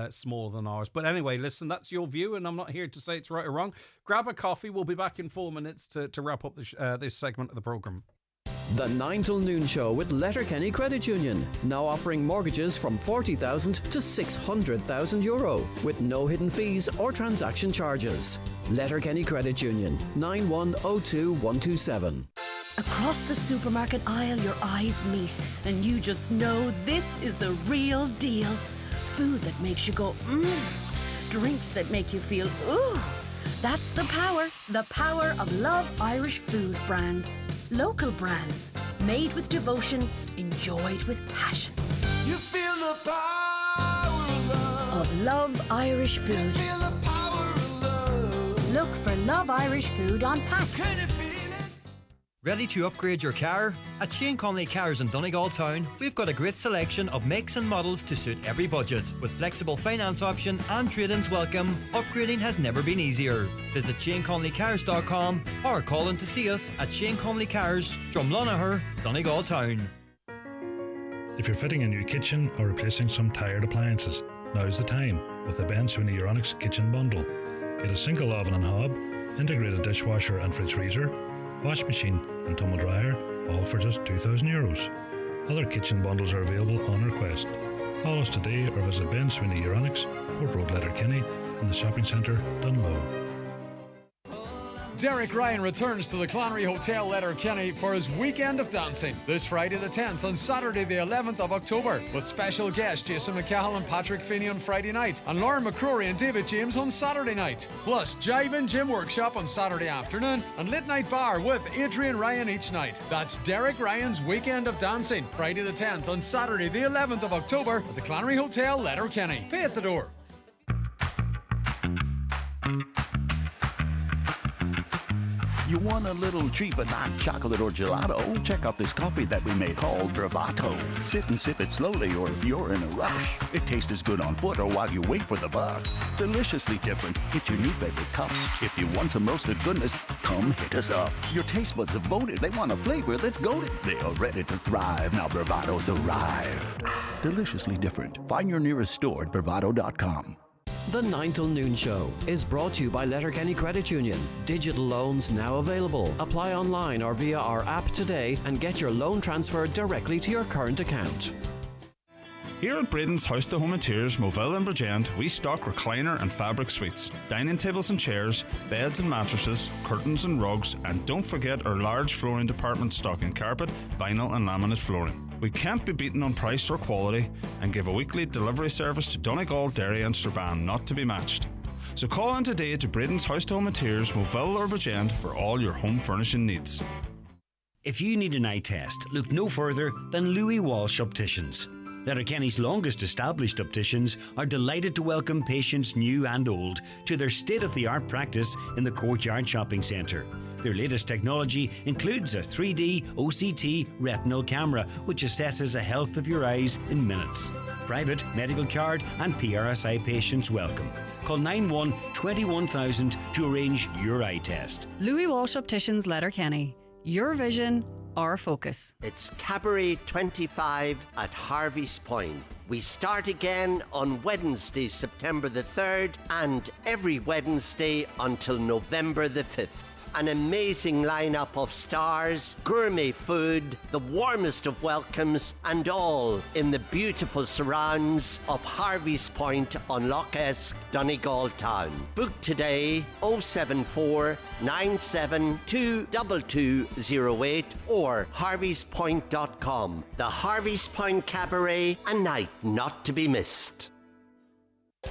smaller than ours. But anyway, listen, that's your view, and I'm not here to say it's right or wrong. Grab a coffee. We'll be back in 4 minutes to wrap up this segment of the programme. The 9 till noon show with Letterkenny Credit Union, now offering mortgages from 40,000 to 600,000 euro with no hidden fees or transaction charges. Letterkenny Credit Union, 9102127. Across the supermarket aisle, your eyes meet, and you just know this is the real deal. Food that makes you go, mmm. Drinks that make you feel, ooh. That's the power of Love Irish food brands. Local brands, made with devotion, enjoyed with passion. You feel the power of Love Irish food. You feel the power of love. Look for Love Irish food on pack. Can you feel it? Ready to upgrade your car? At Shane Conley Cars in Donegal Town, we've got a great selection of makes and models to suit every budget. With flexible finance option and trade-ins welcome, upgrading has never been easier. Visit ShaneConleyCars.com or call in to see us at Shane Conley Cars, Drumlonagher, Donegal Town. If you're fitting a new kitchen or replacing some tired appliances, now's the time with the Ben Sweeney Euronics Kitchen Bundle. Get a single oven and hob, integrated dishwasher and fridge freezer, wash machine and tumble dryer, all for just €2,000. Other kitchen bundles are available on request. Call us today or visit Ben Sweeney Euronics, Port Road, Letterkenny, in the shopping centre, Dunlow. Derek Ryan returns to the Clanry Hotel Letterkenny for his weekend of dancing this Friday the 10th and Saturday the 11th of October with special guests Jason McCahill and Patrick Finney on Friday night and Lauren McCrory and David James on Saturday night. Plus Jive and Gym Workshop on Saturday afternoon and Late Night Bar with Adrian Ryan each night. That's Derek Ryan's weekend of dancing Friday the 10th and Saturday the 11th of October at the Clanry Hotel Letterkenny. Pay at the door. You want a little treat but not chocolate or gelato? Check out this coffee that we made called Bravato. Sit and sip it slowly, or if you're in a rush, it tastes as good on foot or while you wait for the bus. Deliciously different. Get your new favorite cup. If you want some roasted goodness, come hit us up. Your taste buds have voted. They want a flavor that's goated. They are ready to thrive. Now Bravato's arrived. Deliciously different. Find your nearest store at bravado.com. The 9 till noon show is brought to you by Letterkenny Credit Union. Digital loans now available. Apply online or via our app today and get your loan transferred directly to your current account. Here at Braden's House to Home Interiors, Moville and Bridgend, we stock recliner and fabric suites, dining tables and chairs, beds and mattresses, curtains and rugs, and don't forget our large flooring department stocking carpet, vinyl and laminate flooring. We can't be beaten on price or quality and give a weekly delivery service to Donegal, Derry and Strabane, not to be matched. So call in today to Braden's House to Home Interiors, Moville or Bridgend for all your home furnishing needs. If you need an eye test, look no further than Louis Walsh Opticians. Letterkenny's longest established opticians are delighted to welcome patients new and old to their state-of-the-art practice in the Courtyard Shopping Centre. Their latest technology includes a 3D OCT retinal camera which assesses the health of your eyes in minutes. Private, medical card and PRSI patients welcome. Call 91 21000 to arrange your eye test. Louis Walsh Opticians, Letterkenny. Your vision, our focus. It's Cabaret 25 at Harvey's Point. We start again on Wednesday, September the 3rd, and every Wednesday until November the 5th. An amazing lineup of stars, gourmet food, the warmest of welcomes, and all in the beautiful surrounds of Harvey's Point on Lough Esk, Donegal Town. Book today 074 972 2208 or harveyspoint.com. The Harvey's Point Cabaret, a night not to be missed.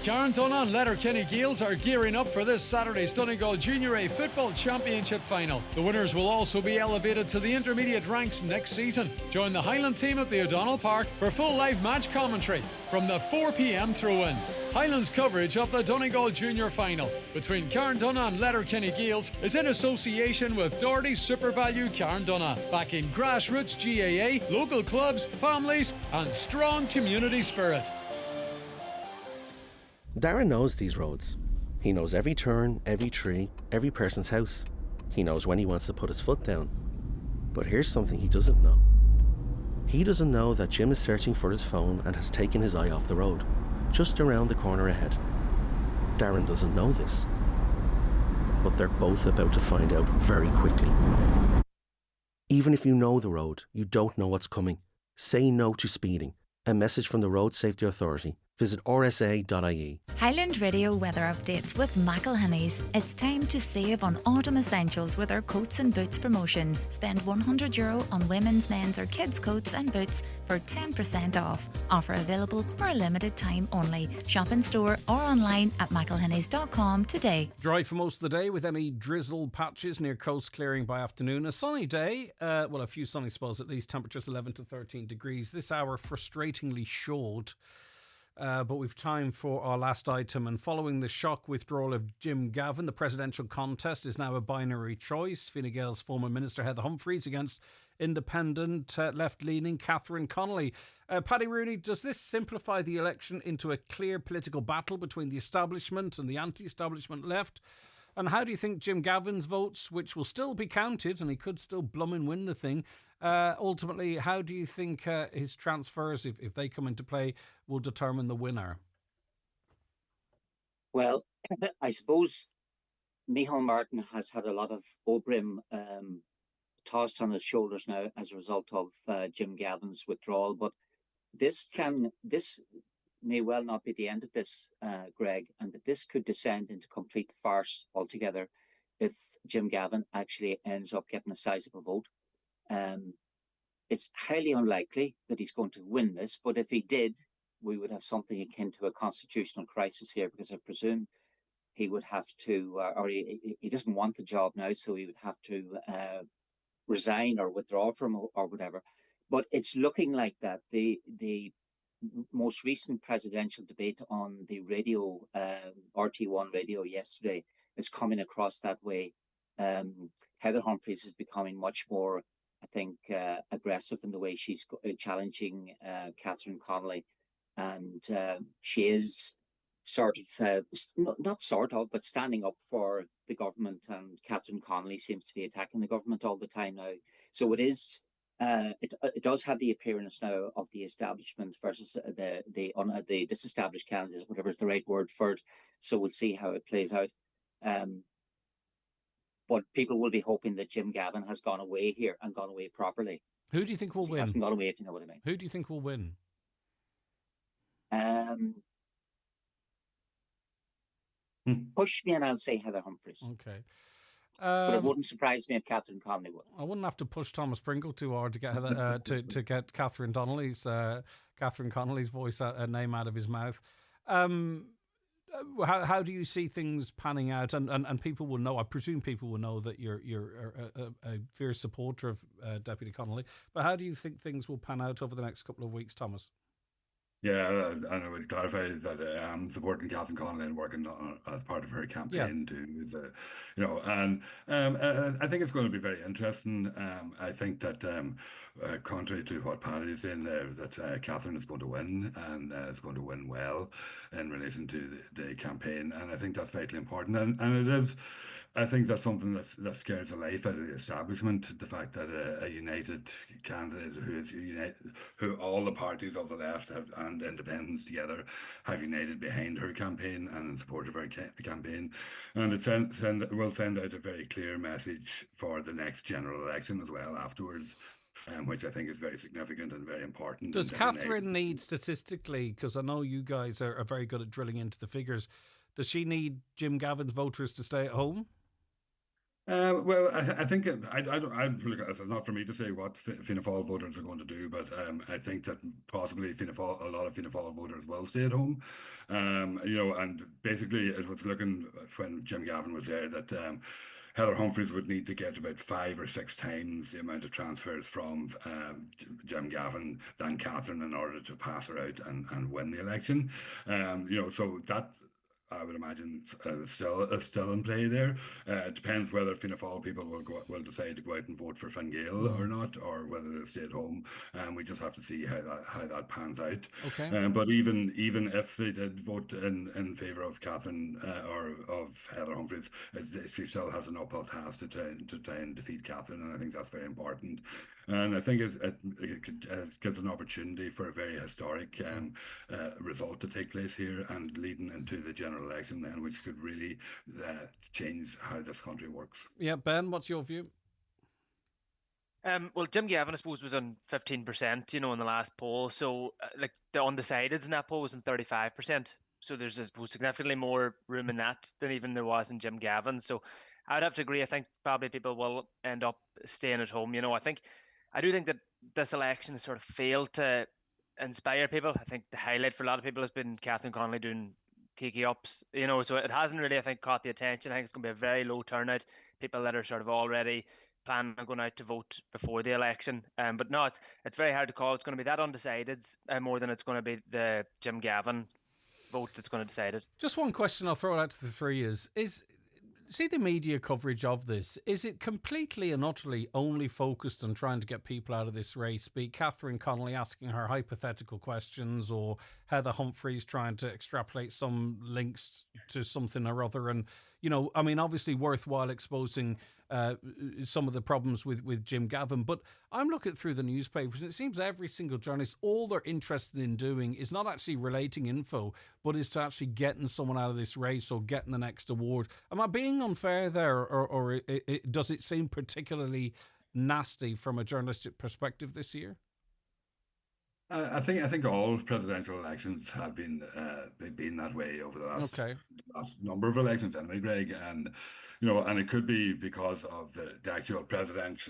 Carndonagh and Letterkenny Gaels are gearing up for this Saturday's Donegal Junior A Football Championship final. The winners will also be elevated to the intermediate ranks next season. Join the Highland team at the O'Donnell Park for full live match commentary from the 4 p.m. throw-in. Highland's coverage of the Donegal Junior Final between Carndonagh and Letterkenny Gaels is in association with Doherty's SuperValue Carndonagh, backing grassroots GAA, local clubs, families and strong community spirit. Darren knows these roads. He knows every turn, every tree, every person's house. He knows when he wants to put his foot down. But here's something he doesn't know. He doesn't know that Jim is searching for his phone and has taken his eye off the road, just around the corner ahead. Darren doesn't know this. But they're both about to find out very quickly. Even if you know the road, you don't know what's coming. Say no to speeding. A message from the Road Safety Authority. Visit rsa.ie. Highland Radio weather updates with McElhinney's. It's time to save on autumn essentials with our coats and boots promotion. Spend €100 on women's, men's or kids' coats and boots for 10% off. Offer available for a limited time only. Shop in store or online at mcelhinneys.com today. Dry for most of the day with any drizzle patches near coast clearing by afternoon. A sunny day, well, a few sunny spells at least. Temperatures 11 to 13 degrees. This hour frustratingly short. But we've time for our last item. And following the shock withdrawal of Jim Gavin, the presidential contest is now a binary choice. Fine Gael's former minister Heather Humphreys against independent left-leaning Catherine Connolly. Paddy Rooney, does this simplify the election into a clear political battle between the establishment and the anti-establishment left? And how do you think Jim Gavin's votes, which will still be counted, and he could still blummin' win the thing, ultimately, how do you think his transfers, if they come into play, will determine the winner? Well, I suppose Micheál Martin has had a lot of OBRIM tossed on his shoulders now as a result of Jim Gavin's withdrawal, but this may well not be the end of this, Greg, and that this could descend into complete farce altogether if Jim Gavin actually ends up getting a sizable vote. It's highly unlikely that he's going to win this, but if he did, we would have something akin to a constitutional crisis here, because I presume he would have to, or he doesn't want the job now, so he would have to resign or withdraw from or whatever. But it's looking like that. The most recent presidential debate on the radio, RT1 radio yesterday, is coming across that way. Heather Humphreys is becoming much more, I think, aggressive in the way she's challenging Catherine Connolly, and she is sort of not sort of, but standing up for the government. And Catherine Connolly seems to be attacking the government all the time now. So it is. It does have the appearance now of the establishment versus the disestablished candidates, whatever is the right word for it. So we'll see how it plays out. But people will be hoping that Jim Gavin has gone away here and gone away properly. Who do you think will win? He hasn't gone away, if you know what I mean. Who do you think will win? Push me and I'll say Heather Humphreys. Okay. But it wouldn't surprise me if Catherine Connolly would. I wouldn't have to push Thomas Pringle too hard to get Heather, to get Catherine Connolly's voice name out of his mouth. How do you see things panning out? And people will know. I presume people will know that you're a fierce supporter of Deputy Connolly. But how do you think things will pan out over the next couple of weeks, Thomas? Yeah, and I would clarify that I'm supporting Catherine Connolly and working as part of her campaign too. And I think it's going to be very interesting. I think that contrary to what Paddy is saying there, that Catherine is going to win and is going to win well in relation to the campaign, and I think that's vitally important. And it is. I think that's something that scares the life out of the establishment. The fact that a united candidate who all the parties of the left and independents together have united behind her campaign and in support of her campaign, and it will send out a very clear message for the next general election as well afterwards. Which I think is very significant and very important. Does Catherine need statistically, because I know you guys are very good at drilling into the figures, does she need Jim Gavin's voters to stay at home? Well, I think I don't look. It's not for me to say what Fianna Fáil voters are going to do, but I think that possibly a lot of Fianna Fáil voters will stay at home. And basically it was looking when Jim Gavin was there that Heather Humphreys would need to get about 5 or 6 times the amount of transfers from Jim Gavin than Catherine in order to pass her out and win the election. So that, I would imagine, still in play there. It depends whether Fianna Fáil people will decide to go out and vote for Fine Gael or not, or whether they'll stay at home. We just have to see how that pans out. Okay. But even if they did vote in favour of Catherine or of Heather Humphreys, she still has an uphill task to try and defeat Catherine, and I think that's very important. And I think it gives an opportunity for a very historic result to take place here and leading into the general election, and which could really change how this country works. Yeah, Ben, what's your view? Well, Jim Gavin, I suppose, was on 15%, in the last poll. So, the undecideds in that poll was on 35%. So there's, I suppose, significantly more room in that than even there was in Jim Gavin. So I'd have to agree. I think probably people will end up staying at home. I do think that this election has sort of failed to inspire people. I think the highlight for a lot of people has been Catherine Connolly doing Kiki ups, so it hasn't really, I think, caught the attention. I think it's going to be a very low turnout. People that are sort of already planning on going out to vote before the election. But no, it's very hard to call. It's going to be that undecided more than it's going to be the Jim Gavin vote that's going to decide it. Just one question I'll throw out to the three is see the media coverage of this. Is it completely and utterly only focused on trying to get people out of this race, be Catherine Connolly asking her hypothetical questions or Heather Humphreys trying to extrapolate some links to something or other? And, obviously worthwhile exposing some of the problems with Jim Gavin. But I'm looking through the newspapers and it seems every single journalist, all they're interested in doing is not actually relating info, but is to actually getting someone out of this race or getting the next award. Am I being unfair there, or does it seem particularly nasty from a journalistic perspective this year? I think all presidential elections have been that way over the last number of elections, anyway, Greg, and it could be because of the actual president's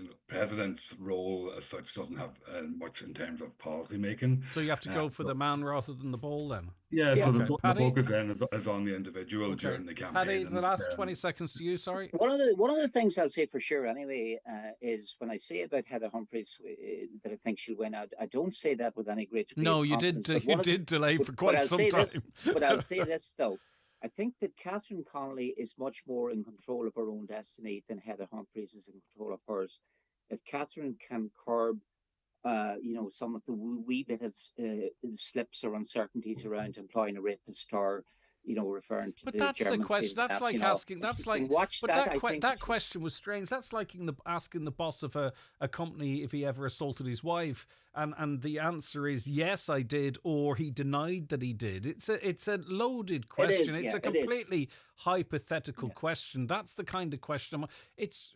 role as such doesn't have much in terms of policy making. So you have to go for the man rather than the ball, then. Yeah. So the focus then is on the individual during the campaign. Paddy, the last 20 seconds to you. Sorry. One of the things I'll say for sure, anyway, is when I say about Heather Humphreys that I think she'll win out. I don't say that with any great degree. No, of you did. confidence, You did delay for quite some time. But I'll say this though. I think that Catherine Connolly is much more in control of her own destiny than Heather Humphreys is in control of hers. If Catherine can curb, some of the wee bit of slips or uncertainties around employing a rapist or, referring to But the that's the Germans question. being That's cats, like asking. if That's she like. can watch But that. that question was strange. That's like asking the boss of a company if he ever assaulted his wife, and the answer is yes, I did, or he denied that he did. It's a loaded question. It's a completely hypothetical question. That's the kind of question. It's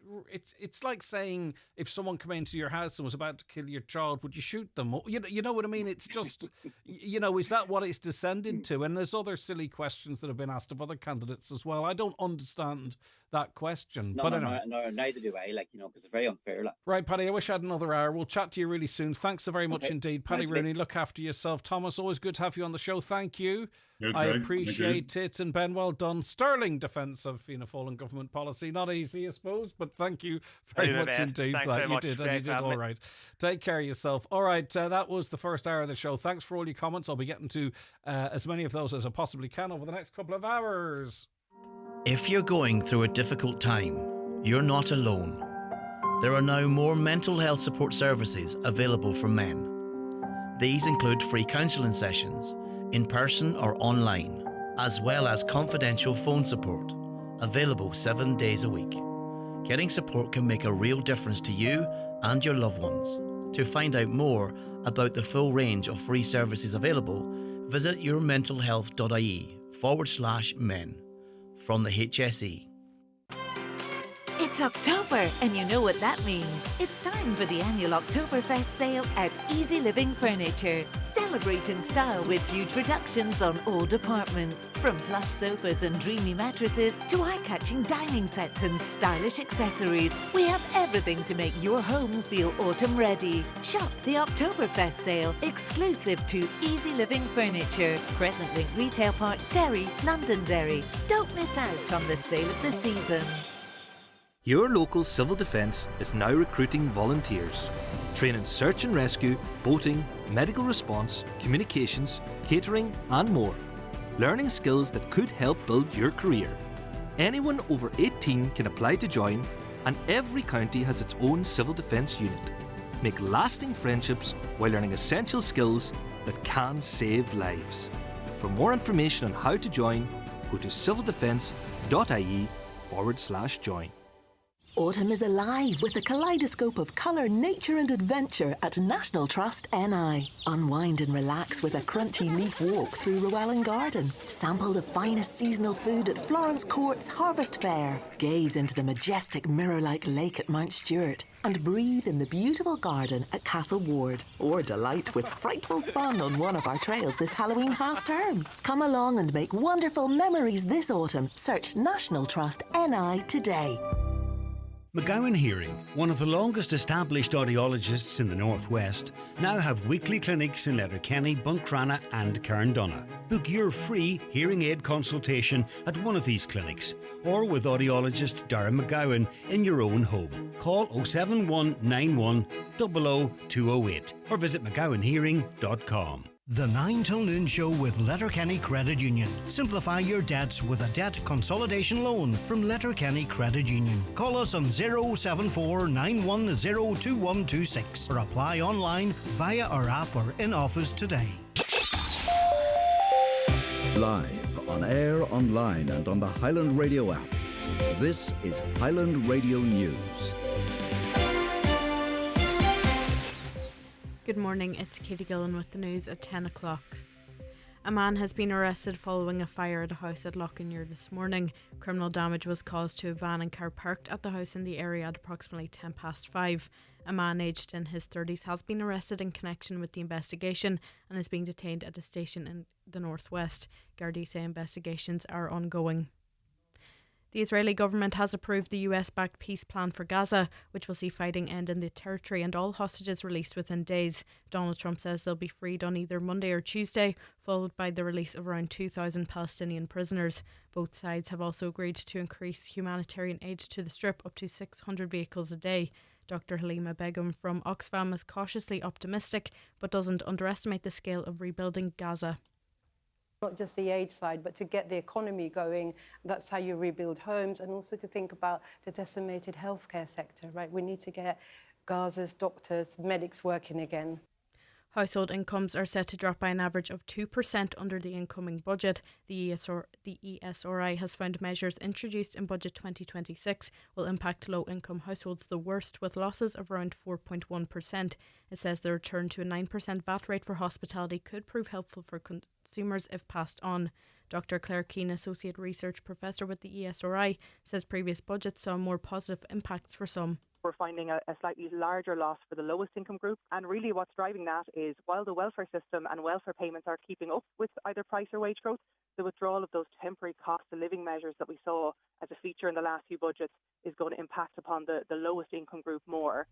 like saying if someone came into your house and was about to kill your child, would you shoot them? You know what I mean? It's just is that what it's descended to? And there's other silly questions that have been asked of other candidates as well. I don't understand that question. No, but no, anyway. no, neither do I. Because it's very unfair. Right, Paddy, I wish I had another hour. We'll chat to you really soon. Thanks so very much Okay. indeed. Paddy Thanks, Rooney, look after yourself. Thomas, always good to have you on the show. Thank you. Good, I Greg. appreciate it. And Ben, well done. Sterling defence of Fianna Fáil government policy. Not easy, I suppose, but thank you very I do my much best. indeed. Thanks for that. very You much. did, and Great you to did have all me. right. Take care of yourself. All right, that was the first hour of the show. Thanks for all your comments. I'll be getting to as many of those as I possibly can over the next couple of hours. If you're going through a difficult time, you're not alone. There are now more mental health support services available for men. These include free counselling sessions, in person or online, as well as confidential phone support, available 7 days a week. Getting support can make a real difference to you and your loved ones. To find out more about the full range of free services available, visit yourmentalhealth.ie/men. From the HSE. It's October, and you know what that means. It's time for the annual Oktoberfest sale at Easy Living Furniture. Celebrate in style with huge reductions on old apartments. From plush sofas and dreamy mattresses to eye-catching dining sets and stylish accessories. We have everything to make your home feel autumn ready. Shop the Oktoberfest sale, exclusive to Easy Living Furniture. Crescent Link Retail Park, Derry, Londonderry. Don't miss out on the sale of the season. Your local civil defence is now recruiting volunteers. Train in search and rescue, boating, medical response, communications, catering and more. Learning skills that could help build your career. Anyone over 18 can apply to join, and every county has its own civil defence unit. Make lasting friendships while learning essential skills that can save lives. For more information on how to join, go to civildefence.ie/join. Autumn is alive with a kaleidoscope of colour, nature and adventure at National Trust NI. Unwind and relax with a crunchy leaf walk through Rowellan Garden. Sample the finest seasonal food at Florence Court's Harvest Fair. Gaze into the majestic mirror-like lake at Mount Stewart. And breathe in the beautiful garden at Castle Ward. Or delight with frightful fun on one of our trails this Halloween half-term. Come along and make wonderful memories this autumn. Search National Trust NI today. McGowan Hearing, one of the longest established audiologists in the Northwest, now have weekly clinics in Letterkenny, Buncrana and Carndonagh. Book your free hearing aid consultation at one of these clinics or with audiologist Darren McGowan in your own home. Call 07191 00208 or visit mcgowanhearing.com. The 9 till noon show with Letterkenny Credit Union. Simplify your debts with a debt consolidation loan from Letterkenny Credit Union. Call us on 074 910 2126 or apply online via our app or in office today. Live, on air, online and on the Highland Radio app. This is Highland Radio News. Good morning, it's Katie Gillen with the news at 10 o'clock. A man has been arrested following a fire at a house at Loughnmuir this morning. Criminal damage was caused to a van and car parked at the house in the area at approximately 5:10. A man aged in his 30s has been arrested in connection with the investigation and is being detained at a station in the northwest. Gardaí say investigations are ongoing. The Israeli government has approved the US-backed peace plan for Gaza, which will see fighting end in the territory and all hostages released within days. Donald Trump says they'll be freed on either Monday or Tuesday, followed by the release of around 2,000 Palestinian prisoners. Both sides have also agreed to increase humanitarian aid to the Strip up to 600 vehicles a day. Dr. Halima Begum from Oxfam is cautiously optimistic, but doesn't underestimate the scale of rebuilding Gaza. Not just the aid side, but to get the economy going. That's how you rebuild homes, and also to think about the decimated healthcare sector, right? We need to get gazas, doctors, medics working again. Household incomes are set to drop by an average of 2% under the incoming budget. The ESRI has found measures introduced in Budget 2026 will impact low-income households the worst, with losses of around 4.1%. It says the return to a 9% VAT rate for hospitality could prove helpful for consumers if passed on. Dr. Claire Keane, Associate Research Professor with the ESRI, says previous budgets saw more positive impacts for some. We're finding a slightly larger loss for the lowest income group, and really what's driving that is while the welfare system and welfare payments are keeping up with either price or wage growth, the withdrawal of those temporary cost of living measures that we saw as a feature in the last few budgets is going to impact upon the lowest income group more.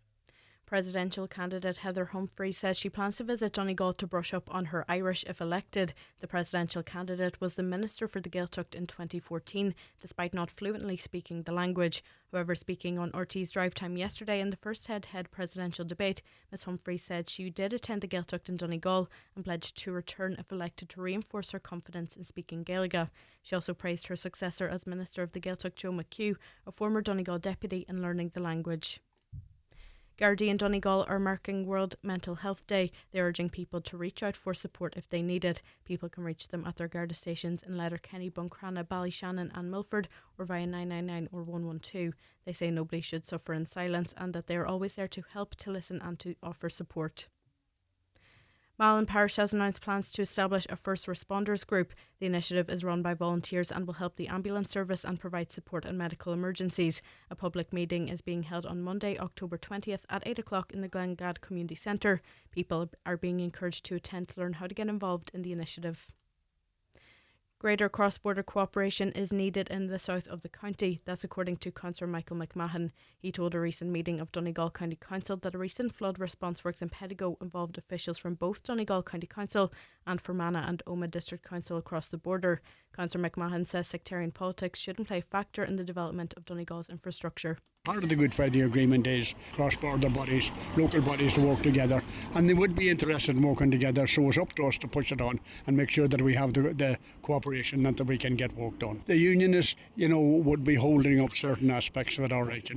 Presidential candidate Heather Humphreys says she plans to visit Donegal to brush up on her Irish if elected. The presidential candidate was the Minister for the Gaeltacht in 2014, despite not fluently speaking the language. However, speaking on RT's Drive Time yesterday in the first head-to-head presidential debate, Ms Humphreys said she did attend the Gaeltacht in Donegal and pledged to return if elected to reinforce her confidence in speaking Gaeilge. She also praised her successor as Minister of the Gaeltacht, Joe McHugh, a former Donegal deputy, in learning the language. Gardaí in Donegal are marking World Mental Health Day. They're urging people to reach out for support if they need it. People can reach them at their Garda stations in Letterkenny, Buncrana, Ballyshannon and Milford, or via 999 or 112. They say nobody should suffer in silence and that they are always there to help, to listen and to offer support. Malin Parish has announced plans to establish a first responders group. The initiative is run by volunteers and will help the ambulance service and provide support in medical emergencies. A public meeting is being held on Monday, October 20th at 8 o'clock in the Glengad Community Centre. People are being encouraged to attend to learn how to get involved in the initiative. Greater cross-border cooperation is needed in the south of the county. That's according to Councillor Michael McMahon. He told a recent meeting of Donegal County Council that a recent flood response works in Pedigo involved officials from both Donegal County Council and Fermanagh and Omagh District Council across the border. Councillor McMahon says sectarian politics shouldn't play a factor in the development of Donegal's infrastructure. Part of the Good Friday Agreement is cross-border bodies, local bodies to work together, and they would be interested in working together, so it's up to us to push it on and make sure that we have the cooperation and that we can get work done. The unionists, would be holding up certain aspects of it, all right,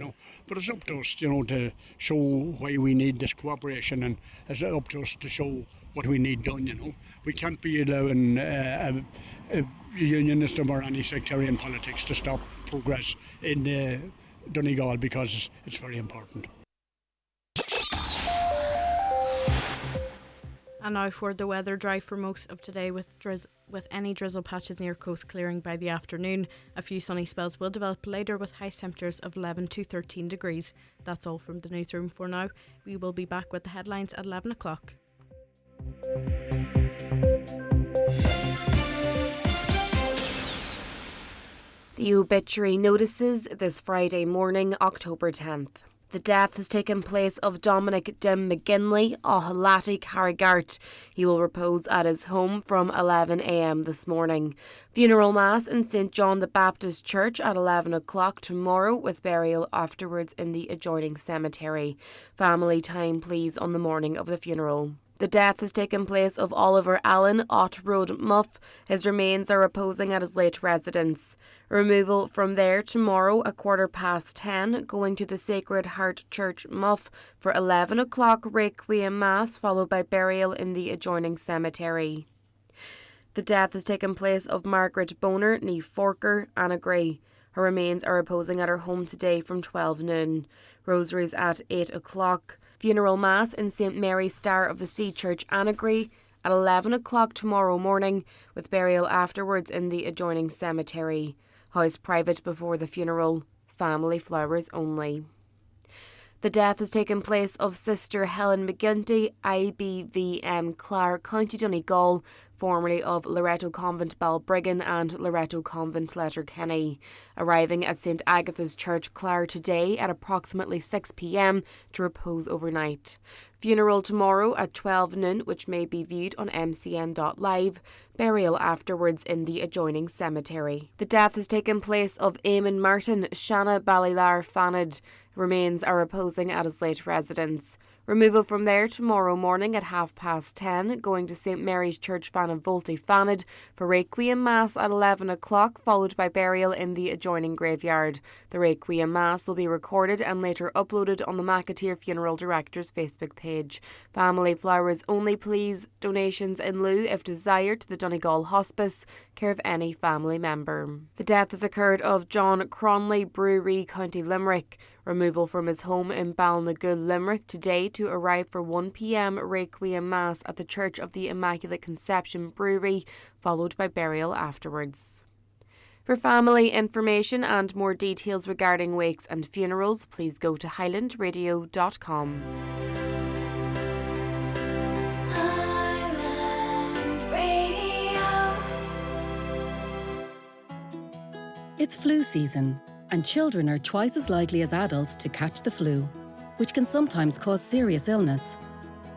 but it's up to us, to show why we need this cooperation, and it's up to us to show what we need done, We can't be allowing unionism or any sectarian politics to stop progress in Donegal, because it's very important. And now for the weather. Dry for most of today with any drizzle patches near coast clearing by the afternoon. A few sunny spells will develop later with high temperatures of 11 to 13 degrees. That's all from the newsroom for now. We will be back with the headlines at 11 o'clock. The obituary notices this Friday morning, October 10th. The death has taken place of Dominic Dim McGinley, Ohalati, Carrigart. He will repose at his home from 11 a.m. this morning. Funeral Mass in St John the Baptist Church at 11 o'clock tomorrow, with burial afterwards in the adjoining cemetery. Family time, please, on the morning of the funeral. The death has taken place of Oliver Allen, Ott Road, Muff. His remains are reposing at his late residence. Removal from there tomorrow at 10:15, going to the Sacred Heart Church, Muff, for 11 o'clock Requiem Mass, followed by burial in the adjoining cemetery. The death has taken place of Margaret Boner, née Forker, Anna Gray. Her remains are reposing at her home today from 12 noon. Rosaries at 8 o'clock. Funeral Mass in St Mary's Star of the Sea Church, Annagry, at 11 o'clock tomorrow morning, with burial afterwards in the adjoining cemetery. House private before the funeral. Family flowers only. The death has taken place of Sister Helen McGinty, IBVM Clare, County Donegal, formerly of Loreto Convent Balbriggan and Loreto Convent Letterkenny, arriving at St Agatha's Church, Clare, today at approximately 6 p.m. to repose overnight. Funeral tomorrow at 12 noon, which may be viewed on mcn.live. Burial afterwards in the adjoining cemetery. The death has taken place of Eamon Martin, Shanna Ballylar Fanad. Remains are reposing at his late residence. Removal from there tomorrow morning at 10:30, going to St Mary's Church Fan and Volty Fanad for Requiem Mass at 11 o'clock, followed by burial in the adjoining graveyard. The Requiem Mass will be recorded and later uploaded on the McAteer Funeral Director's Facebook page. Family flowers only please, donations in lieu if desired to the Donegal Hospice, care of any family member. The death has occurred of John Cronley, Brewery, County Limerick. Removal from his home in Balnagool, Limerick today to arrive for 1 p.m. Requiem Mass at the Church of the Immaculate Conception Brewery, followed by burial afterwards. For family information and more details regarding wakes and funerals, please go to highlandradio.com. It's flu season, and children are twice as likely as adults to catch the flu, which can sometimes cause serious illness.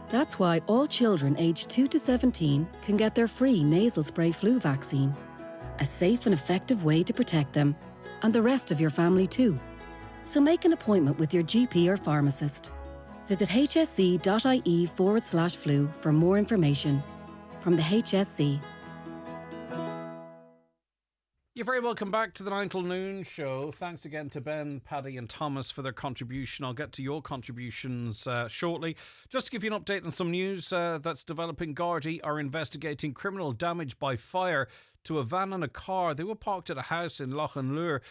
That's why all children aged 2 to 17 can get their free nasal spray flu vaccine, a safe and effective way to protect them, and the rest of your family too. So make an appointment with your GP or pharmacist. Visit hsc.ie/flu for more information. From the HSC. You're very welcome back to the 9 till noon show. Thanks again to Ben, Paddy and Thomas for their contribution. I'll get to your contributions shortly. Just to give you an update on some news that's developing, Gardaí are investigating criminal damage by fire to a van and a car. They were parked at a house in Lochanlure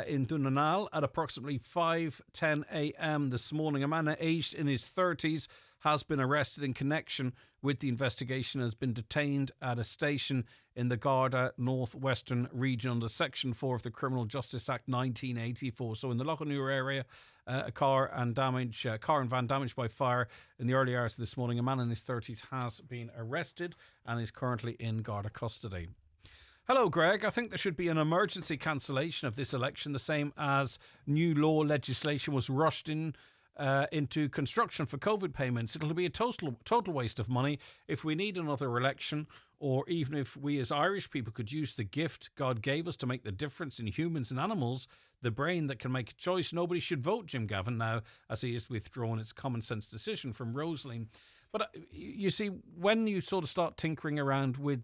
in Dunanal at approximately 5:10 a.m. this morning. A man aged in his 30s has been arrested in connection with the investigation, has been detained at a station in the Garda Northwestern region under Section 4 of the Criminal Justice Act 1984. So in the Lochanlure area, a car and van damaged by fire in the early hours of this morning. A man in his 30s has been arrested and is currently in Garda custody. Hello, Greg. I think there should be an emergency cancellation of this election, the same as new law legislation was rushed into construction for COVID payments. It'll be a total waste of money if we need another election, or even if we as Irish people could use the gift God gave us to make the difference in humans and animals, the brain that can make a choice. Nobody should vote Jim Gavin now, as he has withdrawn. It's a common sense decision from Rosaleen. But you see, when you sort of start tinkering around with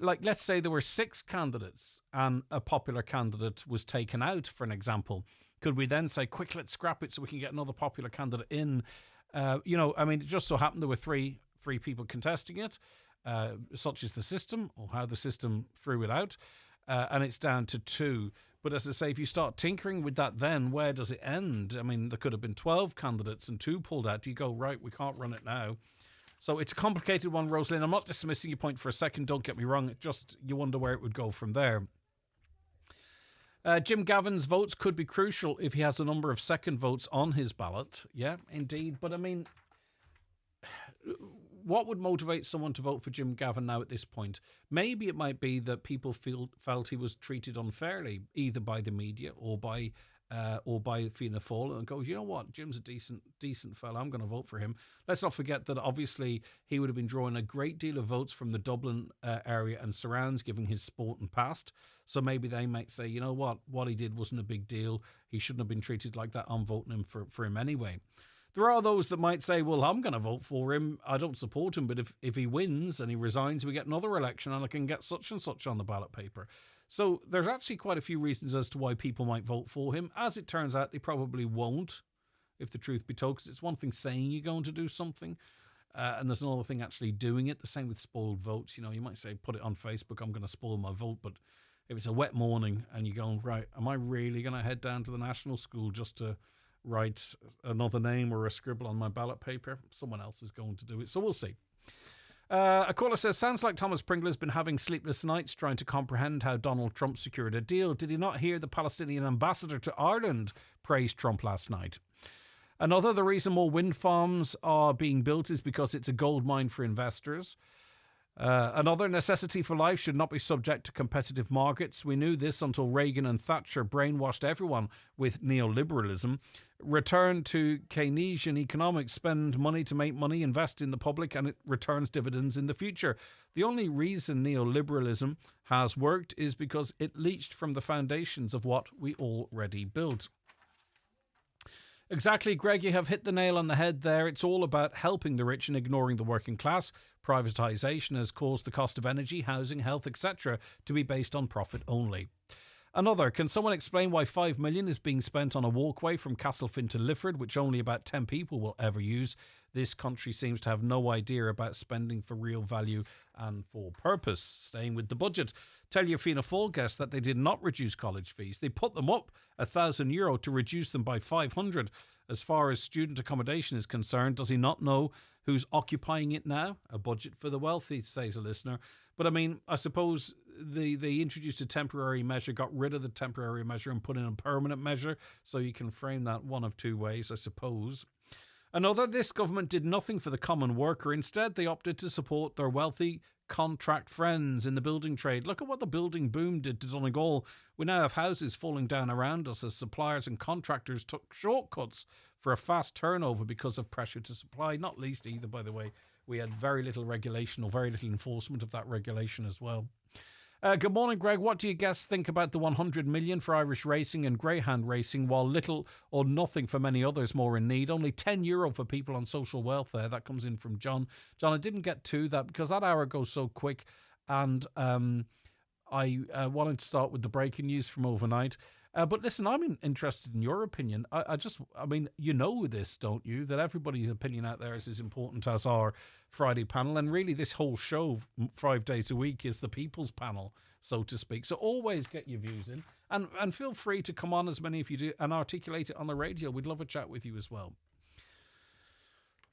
let's say there were 6 candidates and a popular candidate was taken out, for an example. Could we then say, quick, let's scrap it so we can get another popular candidate in? It just so happened there were three people contesting it, such is the system, or how the system threw it out, and it's down to 2. But as I say, if you start tinkering with that, then where does it end? I mean, there could have been 12 candidates and 2 pulled out. You go, right, we can't run it now. So it's a complicated one, Rosaleen. I'm not dismissing your point for a second, don't get me wrong. Just you wonder where it would go from there. Jim Gavin's votes could be crucial if he has a number of second votes on his ballot. Yeah, indeed. But I mean, what would motivate someone to vote for Jim Gavin now at this point? Maybe it might be that people felt he was treated unfairly, either by the media or by Fianna Fáil, and go, you know what, Jim's a decent fella, I'm going to vote for him. Let's not forget that obviously he would have been drawing a great deal of votes from the Dublin area and surrounds, given his sport and past. So maybe they might say, you know what he did wasn't a big deal. He shouldn't have been treated like that. I'm voting him for him anyway. There are those that might say, well, I'm going to vote for him. I don't support him, but if he wins and he resigns, we get another election and I can get such and such on the ballot paper. So there's actually quite a few reasons as to why people might vote for him. As it turns out, they probably won't, if the truth be told, because it's one thing saying you're going to do something, and there's another thing actually doing it. The same with spoiled votes. You know, you might say, put it on Facebook, I'm going to spoil my vote, but if it's a wet morning and you're going, right, am I really going to head down to the National School just to write another name or a scribble on my ballot paper? Someone else is going to do it. So we'll see. A caller says, sounds like Thomas Pringle has been having sleepless nights trying to comprehend how Donald Trump secured a deal. Did he not hear the Palestinian ambassador to Ireland praise Trump last night? The reason more wind farms are being built is because it's a gold mine for investors. Another, necessity for life should not be subject to competitive markets. We knew this until Reagan and Thatcher brainwashed everyone with neoliberalism. Return to Keynesian economics, spend money to make money, invest in the public, and it returns dividends in the future. The only reason neoliberalism has worked is because it leached from the foundations of what we already built. Exactly, Greg, you have hit the nail on the head there. It's all about helping the rich and ignoring the working class. Privatisation has caused the cost of energy, housing, health, etc. to be based on profit only. Another, can someone explain why 5 million is being spent on a walkway from Castlefin to Lifford, which only about 10 people will ever use? This country seems to have no idea about spending for real value and for purpose. Staying with the budget, tell your Fianna Fáil guests that they did not reduce college fees. They put them up €1,000 to reduce them by 500. As far as student accommodation is concerned, does he not know who's occupying it now? A budget for the wealthy, says a listener. But I mean, I suppose they introduced a temporary measure, got rid of the temporary measure and put in a permanent measure. So you can frame that one of two ways, I suppose. Another, this government did nothing for the common worker. Instead, they opted to support their wealthy contract friends in the building trade. Look at what the building boom did to Donegal. We now have houses falling down around us as suppliers and contractors took shortcuts for a fast turnover because of pressure to supply. Not least either, by the way, we had very little regulation or very little enforcement of that regulation as well. Good morning, Greg. What do you guys think about the 100 million for Irish racing and greyhound racing, while little or nothing for many others more in need? Only €10 for people on social welfare. That comes in from John. John, I didn't get to that because that hour goes so quick, and I wanted to start with the breaking news from overnight. But listen, I'm interested in your opinion. I mean, you know this, don't you? That everybody's opinion out there is as important as our Friday panel. And really, this whole show, 5 days a week, is the people's panel, so to speak. So always get your views in. And feel free to come on, as many of you do, and articulate it on the radio. We'd love a chat with you as well.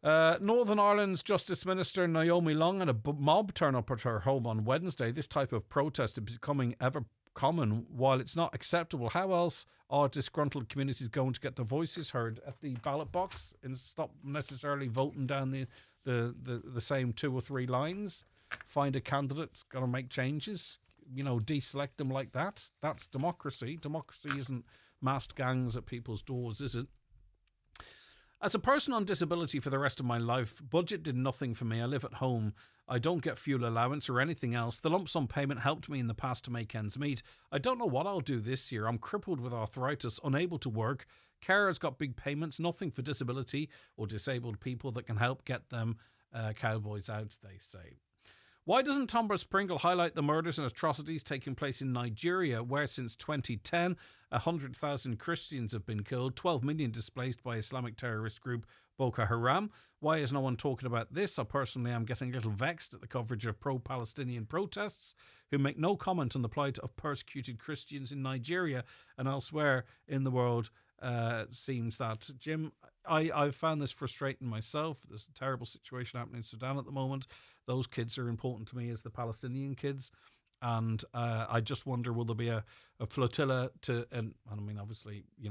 Northern Ireland's Justice Minister Naomi Long had a mob turn up at her home on Wednesday. This type of protest is becoming ever common. While it's not acceptable, how else are disgruntled communities going to get their voices heard at the ballot box and stop necessarily voting down the same 2 or 3 lines? Find a candidate that's going to make changes, deselect them like that. That's democracy. Democracy isn't massed gangs at people's doors, is it? As a person on disability for the rest of my life, budget did nothing for me. I live at home. I don't get fuel allowance or anything else. The lump sum payment helped me in the past to make ends meet. I don't know what I'll do this year. I'm crippled with arthritis, unable to work. Carers got big payments, nothing for disability or disabled people that can help get them cowboys out, they say. Why doesn't Tom Pringle highlight the murders and atrocities taking place in Nigeria, where since 2010, 100,000 Christians have been killed, 12 million displaced by Islamic terrorist group Boko Haram? Why is no one talking about this? I personally am getting a little vexed at the coverage of pro-Palestinian protests who make no comment on the plight of persecuted Christians in Nigeria and elsewhere in the world. Seems that, Jim, I've found this frustrating myself. There's a terrible situation happening in Sudan at the moment. Those kids are important to me as the Palestinian kids. And I just wonder, will there be a flotilla and I mean, obviously, I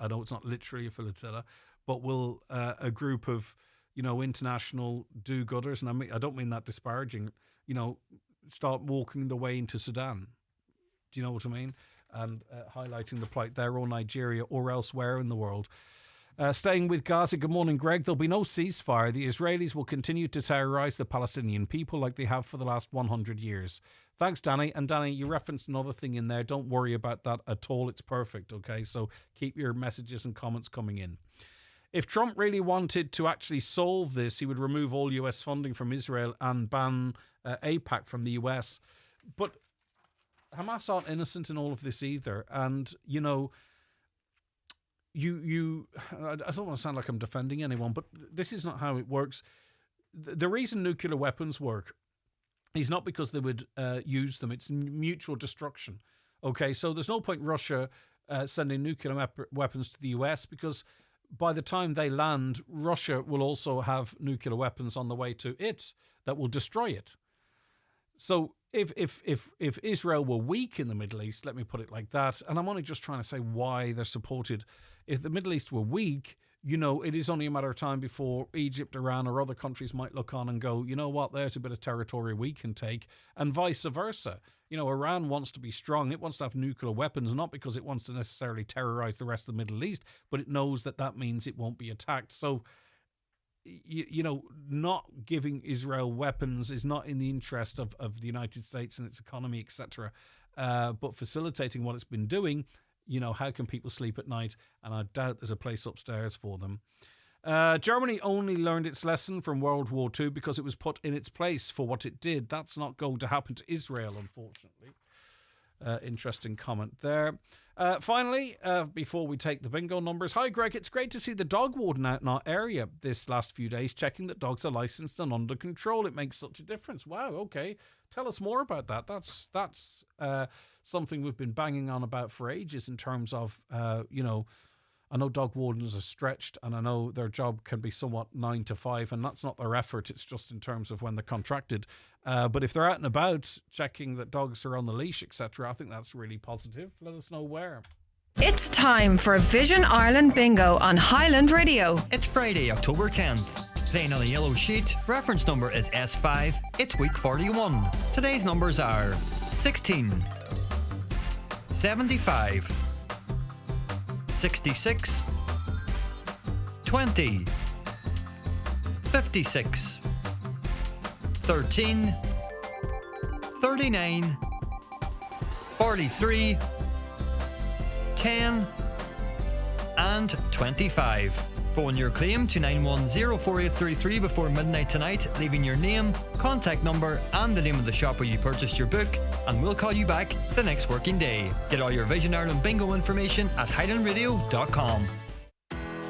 know it's not literally a flotilla, but will a group of, international do-gooders, and I don't mean that disparaging, start walking their way into Sudan? Do you know what I mean? And highlighting the plight there, or Nigeria, or elsewhere in the world. Staying with Gaza, good morning, Greg. There'll be no ceasefire. The Israelis will continue to terrorise the Palestinian people like they have for the last 100 years. Thanks, Danny. And Danny, you referenced another thing in there. Don't worry about that at all. It's perfect, okay? So keep your messages and comments coming in. If Trump really wanted to actually solve this, he would remove all US funding from Israel and ban AIPAC from the US. But Hamas aren't innocent in all of this either. And, I don't want to sound like I'm defending anyone, but this is not how it works. The reason nuclear weapons work is not because they would use them. It's mutual destruction. Okay, so there's no point Russia sending nuclear weapons to the US, because by the time they land, Russia will also have nuclear weapons on the way to it that will destroy it. So if Israel were weak in the Middle East, let me put it like that, and I'm only just trying to say why they're supported. If the Middle East were weak, it is only a matter of time before Egypt, Iran, or other countries might look on and go, you know what, there's a bit of territory we can take, and vice versa. Iran wants to be strong. It wants to have nuclear weapons, not because it wants to necessarily terrorize the rest of the Middle East, but it knows that means it won't be attacked. So, not giving Israel weapons is not in the interest of the United States and its economy, etc. But facilitating what it's been doing, how can people sleep at night? And I doubt there's a place upstairs for them. Germany only learned its lesson from World War II because it was put in its place for what it did. That's not going to happen to Israel, unfortunately. Interesting comment there. Finally, before we take the bingo numbers, hi Greg, it's great to see the dog warden out in our area this last few days checking that dogs are licensed and under control. It makes such a difference. Wow, okay. Tell us more about that. That's something we've been banging on about for ages in terms of, I know dog wardens are stretched, and I know their job can be somewhat 9 to 5, and that's not their effort. It's just in terms of when they're contracted. But if they're out and about checking that dogs are on the leash, etc., I think that's really positive. Let us know where. It's time for Vision Ireland Bingo on Highland Radio. It's Friday, October 10th. Playing on a yellow sheet, reference number is S5. It's week 41. Today's numbers are 16, 75, 66, 20, 56, 13, 39, 43, 10 and 25. Phone your claim to 9104833 before midnight tonight, leaving your name, contact number and the name of the shop where you purchased your book, and we'll call you back the next working day. Get all your Vision Ireland bingo information at highlandradio.com.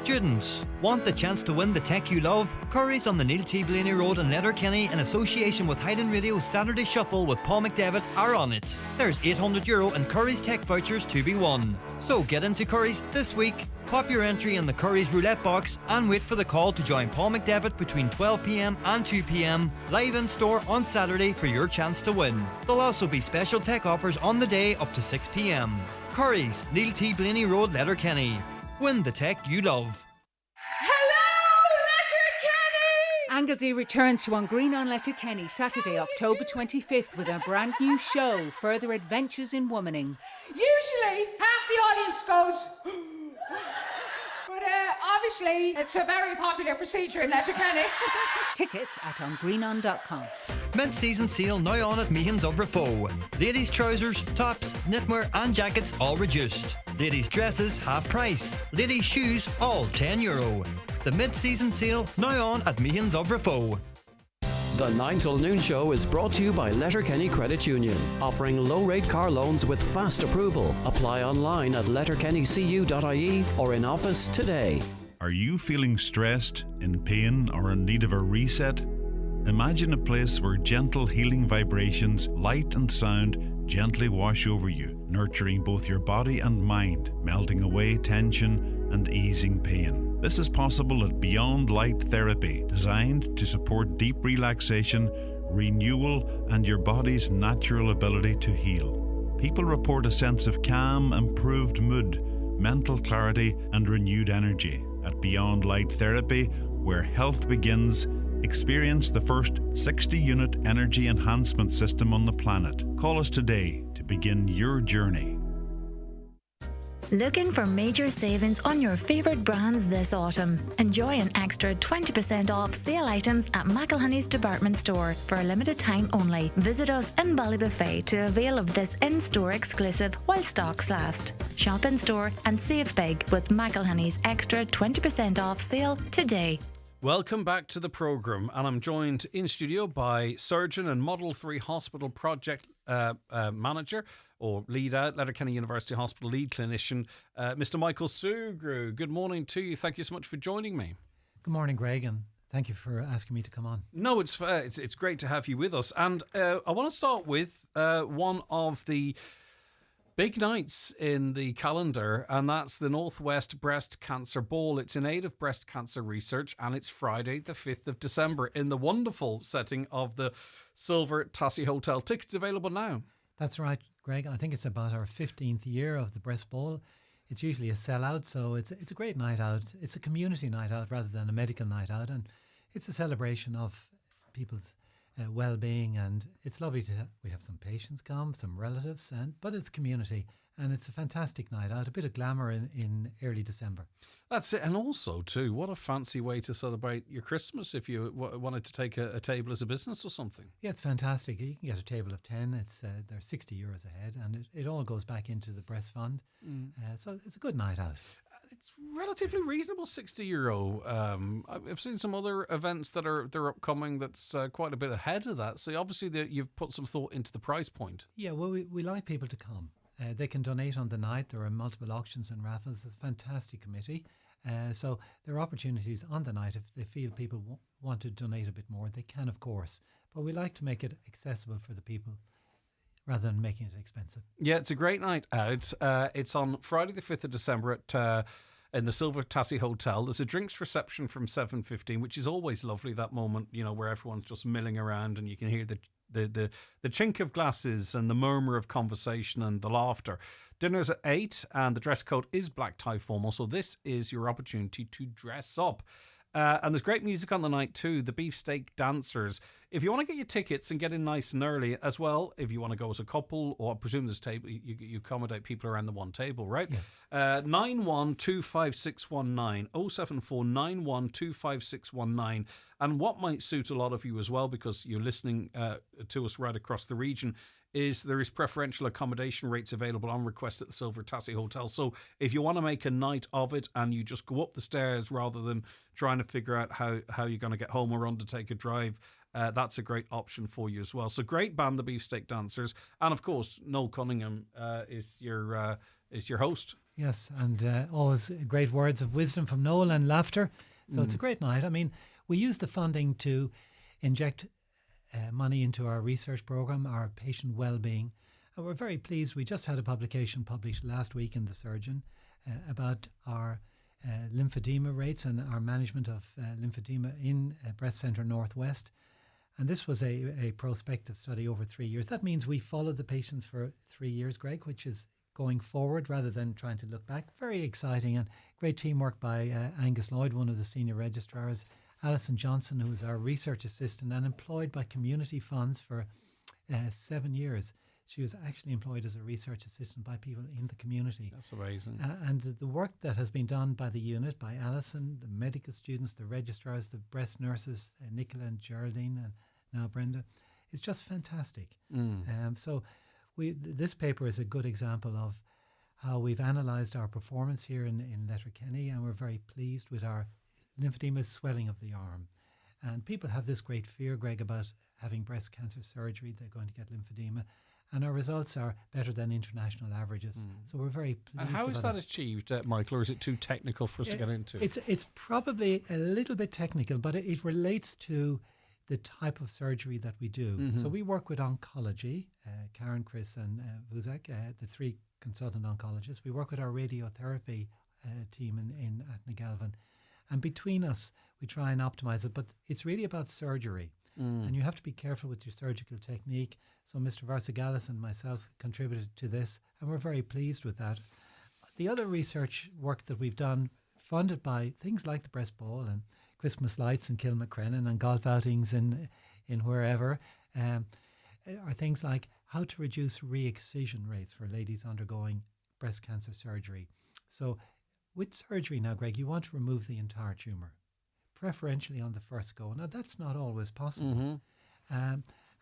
Students, want the chance to win the tech you love? Curry's on the Neil T. Blaney Road in Letterkenny, in association with Highland Radio's Saturday Shuffle with Paul McDevitt, are on it. There's €800 in Curry's tech vouchers to be won. So get into Curry's this week, pop your entry in the Curry's roulette box and wait for the call to join Paul McDevitt between 12 p.m. and 2 p.m. live in store on Saturday for your chance to win. There'll also be special tech offers on the day up to 6 p.m. Curry's, Neil T. Blaney Road, Letterkenny. Win the tech you love. Angledy returns to On Green on Letterkenny Saturday, October 25th with a brand new show, Further Adventures in Womaning. Usually, half the audience goes, but obviously, it's a very popular procedure in Letterkenny. Tickets at ongreenon.com. Mid-season sale now on at Meehan's of Raphoe. Ladies' trousers, tops, knitwear and jackets all reduced. Ladies' dresses half price. Ladies' shoes all €10. The mid-season sale now on at Meehan's of Raphoe. The 9 till noon show is brought to you by Letterkenny Credit Union, offering low-rate car loans with fast approval. Apply online at letterkennycu.ie or in office today. Are you feeling stressed, in pain, or in need of a reset? Imagine a place where gentle healing vibrations, light and sound gently wash over you, nurturing both your body and mind, melting away tension and easing pain. This is possible at Beyond Light Therapy, designed to support deep relaxation, renewal, and your body's natural ability to heal. People report a sense of calm, improved mood, mental clarity, and renewed energy. At Beyond Light Therapy, where health begins, experience the first 60-unit energy enhancement system on the planet. Call us today to begin your journey. Looking for major savings on your favourite brands this autumn? Enjoy an extra 20% off sale items at McElhenney's department store for a limited time only. Visit us in Ballybuffet to avail of this in-store exclusive while stocks last. Shop in store and save big with McElhenney's extra 20% off sale today. Welcome back to the programme, and I'm joined in studio by surgeon and Model 3 Hospital Project Manager, or lead out, Letterkenny University Hospital lead clinician, Mr. Michael Sugrue. Good morning to you. Thank you so much for joining me. Good morning, Greg, and thank you for asking me to come on. No, it's great to have you with us. And I want to start with one of the big nights in the calendar, and that's the Northwest Breast Cancer Ball. It's in aid of breast cancer research, and it's Friday the 5th of December in the wonderful setting of the Silver Tassie Hotel. Tickets available now. That's right, Greg. I think it's about our 15th year of the Breast Ball. It's usually a sellout, so it's a great night out. It's a community night out rather than a medical night out, and it's a celebration of people's well-being, and it's lovely we have some patients come, some relatives, but it's community, and it's a fantastic night out, a bit of glamour in early December. That's it. And also too, what a fancy way to celebrate your Christmas if you wanted to take a table as a business or something. Yeah, it's fantastic. You can get a table of 10. It's they're €60 a head, and it all goes back into the breast fund. So it's a good night out. It's relatively reasonable, €60. I've seen some other events they're upcoming that's quite a bit ahead of that. So obviously you've put some thought into the price point. Yeah, well, we like people to come. They can donate on the night. There are multiple auctions and raffles. It's a fantastic committee. So there are opportunities on the night. If they feel people want to donate a bit more, they can, of course. But we like to make it accessible for the people rather than making it expensive. Yeah, it's a great night out. It's on Friday the 5th of December in the Silver Tassie Hotel. There's a drinks reception from 7:15, which is always lovely, that moment, where everyone's just milling around and you can hear the chink of glasses and the murmur of conversation and the laughter. Dinner's at 8 and the dress code is black tie formal, so this is your opportunity to dress up. And there's great music on the night too, the Beefsteak Dancers. If you want to get your tickets and get in nice and early as well, if you want to go as a couple, or I presume this table, you accommodate people around the one table, right? Yes. 91256190, 07491256190. And what might suit a lot of you as well, because you're listening to us right across the region, is there is preferential accommodation rates available on request at the Silver Tassie Hotel. So if you want to make a night of it and you just go up the stairs rather than trying to figure out how you're going to get home or undertake a drive, that's a great option for you as well. So great band, the Beefsteak Dancers. And of course, Noel Cunningham is your host. Yes, and always great words of wisdom from Noel and laughter. So it's a great night. I mean, we use the funding to inject money into our research program, our patient well-being. And we're very pleased. We just had a publication published last week in The Surgeon about our lymphedema rates and our management of lymphedema in Breast Centre Northwest. And this was a prospective study over 3 years. That means we followed the patients for 3 years, Greg, which is going forward rather than trying to look back. Very exciting, and great teamwork by Angus Lloyd, one of the senior registrars, Alison Johnson, who is our research assistant and employed by community funds for 7 years. She was actually employed as a research assistant by people in the community. That's amazing. And the work that has been done by the unit, by Alison, the medical students, the registrars, the breast nurses, Nicola and Geraldine, and now Brenda, is just fantastic. So this paper is a good example of how we've analysed our performance here in Letterkenny, and we're very pleased with our lymphedema, swelling of the arm. And people have this great fear, Greg, about having breast cancer surgery. They're going to get lymphedema. And our results are better than international averages. So we're very pleased. And how is that achieved, Michael, or is it too technical for us to get into? It's probably a little bit technical, but it relates to the type of surgery that we do. So we work with oncology, Karen, Chris and Vuzak, the three consultant oncologists. We work with our radiotherapy team in at Nagalvin. And between us, we try and optimize it. But it's really about surgery. And you have to be careful with your surgical technique. So Mr. Varsigalis and myself contributed to this, and we're very pleased with that. The other research work that we've done, funded by things like the Breast Ball and Christmas lights in Kilmacrennan and golf outings in wherever, are things like how to reduce re-excision rates for ladies undergoing breast cancer surgery. So with surgery now, Greg, you want to remove the entire tumour, preferentially on the first go. Now, that's not always possible.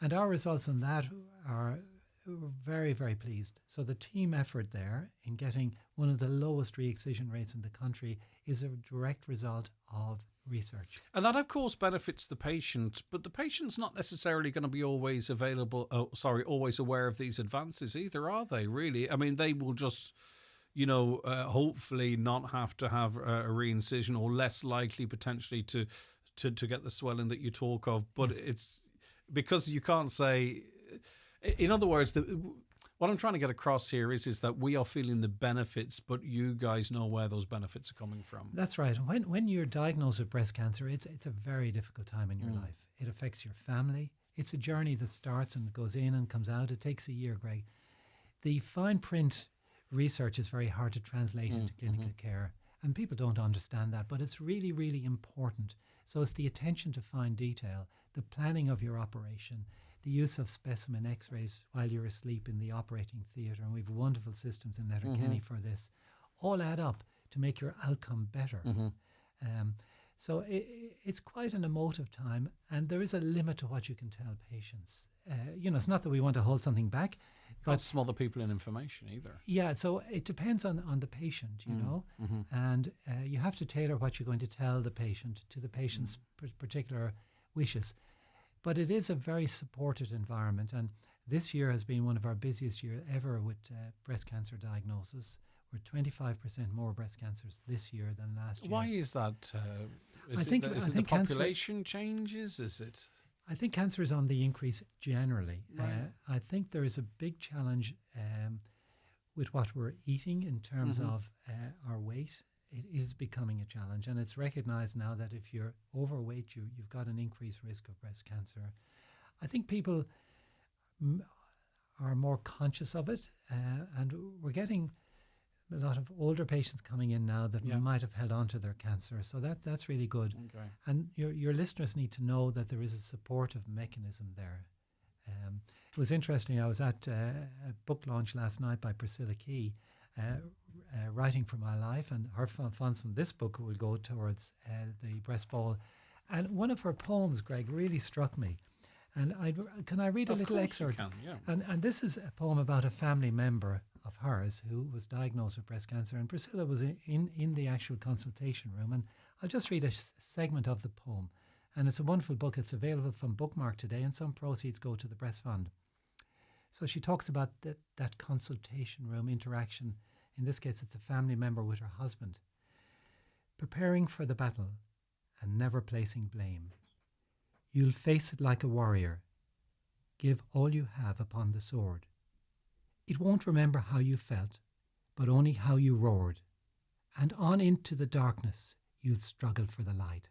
And our results on that are very, very pleased. So the team effort there in getting one of the lowest re-excision rates in the country is a direct result of research. And that, of course, benefits the patient, but the patient's not necessarily going to be always always aware of these advances either, are they, really? I mean, they will just, hopefully not have to have a re-incision, or less likely potentially to get the swelling that you talk of. But it's because you can't say, in other words, what I'm trying to get across here is that we are feeling the benefits, but you guys know where those benefits are coming from. That's right. When you're diagnosed with breast cancer, it's a very difficult time in your life. It affects your family. It's a journey that starts and goes in and comes out. It takes a year, Greg. The fine print research is very hard to translate into clinical care. And people don't understand that, but it's really, really important. So it's the attention to fine detail, the planning of your operation, the use of specimen x-rays while you're asleep in the operating theatre, and we have wonderful systems in Letterkenny for this, all add up to make your outcome better. So it's quite an emotive time, and there is a limit to what you can tell patients. It's not that we want to hold something back, but not smother people in information either. Yeah, so it depends on the patient, you know, and you have to tailor what you're going to tell the patient to the patient's particular wishes. But it is a very supported environment, and this year has been one of our busiest years ever with breast cancer diagnosis. We're 25% more breast cancers this year than last year. Why is that? Is I it think the population changes? Is it? I think cancer is on the increase generally. Right. I think there is a big challenge with what we're eating in terms of our weight. It is becoming a challenge, and it's recognized now that if you're overweight, you've got an increased risk of breast cancer. I think people are more conscious of it, and we're getting a lot of older patients coming in now that might have held on to their cancer. So that's really good. Okay. And your listeners need to know that there is a supportive mechanism there. It was interesting. I was at a book launch last night by Priscilla Key, Writing for My Life, and her funds from this book will go towards the breast ball. And one of her poems, Greg, really struck me. And can I read a little excerpt? Of course you can, yeah. And this is a poem about a family member of hers who was diagnosed with breast cancer. And Priscilla was in the actual consultation room. And I'll just read a segment of the poem. And it's a wonderful book. It's available from Bookmark today, and some proceeds go to the Breast Fund. So she talks about that consultation room interaction. In this case, it's a family member with her husband. Preparing for the battle and never placing blame. You'll face it like a warrior. Give all you have upon the sword. It won't remember how you felt, but only how you roared. And on into the darkness you'll struggle for the light.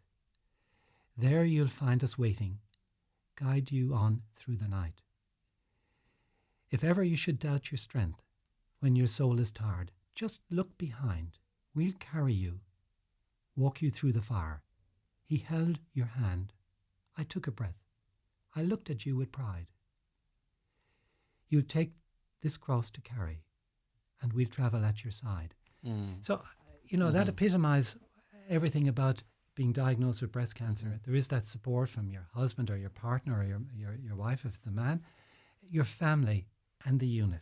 There you'll find us waiting, guide you on through the night. If ever you should doubt your strength, when your soul is tired, just look behind. We'll carry you, walk you through the fire. He held your hand. I took a breath. I looked at you with pride. You'll take this cross to carry, and we'll travel at your side. So, that epitomizes everything about being diagnosed with breast cancer. There is that support from your husband or your partner or your wife if it's a man, your family and the unit.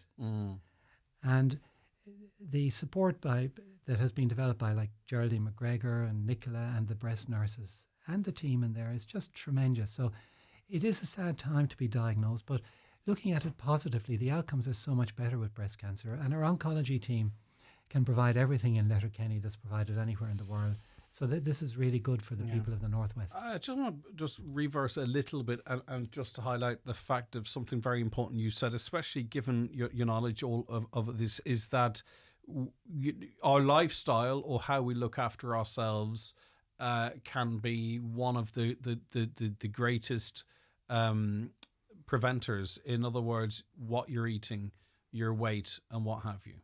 And the support that has been developed by like Geraldine McGregor and Nicola and the breast nurses and the team in there is just tremendous. So it is a sad time to be diagnosed, but looking at it positively, the outcomes are so much better with breast cancer, and our oncology team can provide everything in Letterkenny that's provided anywhere in the world. So this is really good for the people of the Northwest. I just want to just reverse a little bit and just to highlight the fact of something very important you said, especially given your knowledge of this, is that our lifestyle or how we look after ourselves can be one of the greatest preventers. In other words, what you're eating, your weight, and what have you.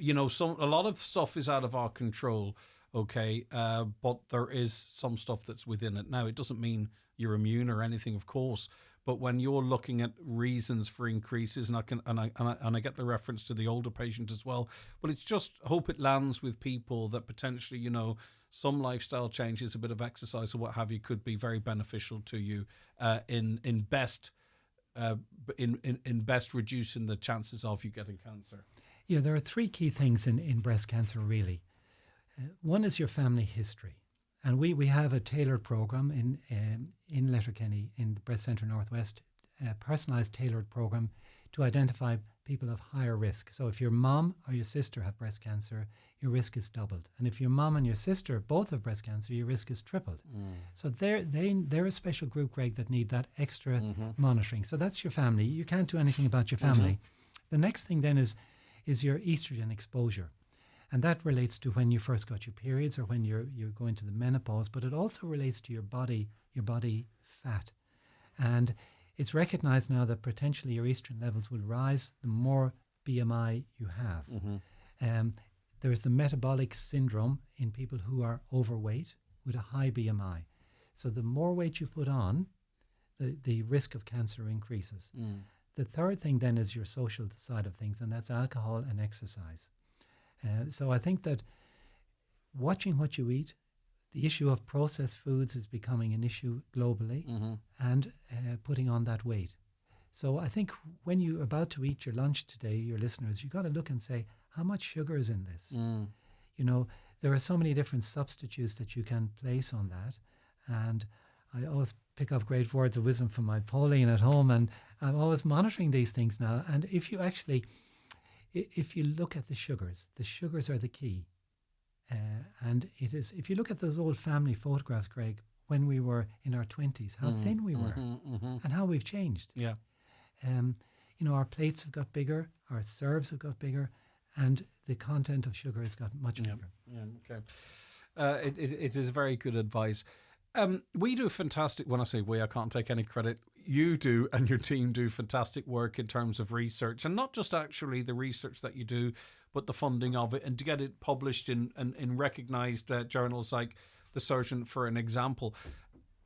A lot of stuff is out of our control. Okay, but there is some stuff that's within it. Now, it doesn't mean you're immune or anything, of course. But when you're looking at reasons for increases, and I get the reference to the older patient as well. But it's just hope it lands with people that potentially, some lifestyle changes, a bit of exercise or what have you, could be very beneficial to you in best reducing the chances of you getting cancer. Yeah, there are three key things in breast cancer, really. One is your family history. And we have a tailored program in Letterkenny, in the Breast Centre Northwest, a personalised tailored program to identify people of higher risk. So if your mom or your sister have breast cancer, your risk is doubled. And if your mom and your sister both have breast cancer, your risk is tripled. So they're a special group, Greg, that need that extra monitoring. So that's your family. You can't do anything about your family. The next thing then is your estrogen exposure. And that relates to when you first got your periods or when you're going to the menopause, but it also relates to your body fat. And it's recognized now that potentially your estrogen levels will rise the more BMI you have. There is the metabolic syndrome in people who are overweight with a high BMI. So the more weight you put on, the risk of cancer increases. The third thing then is your social side of things, and that's alcohol and exercise. So I think that watching what you eat, the issue of processed foods is becoming an issue globally, and putting on that weight. So I think when you're about to eat your lunch today, your listeners, you've got to look and say, how much sugar is in this? You know, there are so many different substitutes that you can place on that. And I always pick up great words of wisdom from my Pauline at home, and I'm always monitoring these things now. And if you look at the sugars are the key. And it is, if you look at those old family photographs, Greg, when we were in our 20s, how thin we were and how we've changed. Yeah. You know, our plates have got bigger, our serves have got bigger, and the content of sugar has got much bigger. Yeah, okay. It is very good advice. We do fantastic, when I say we, I can't take any credit. You do, and your team do fantastic work in terms of research, and not just actually the research that you do, but the funding of it, and to get it published in recognised journals like The Surgeon, for an example.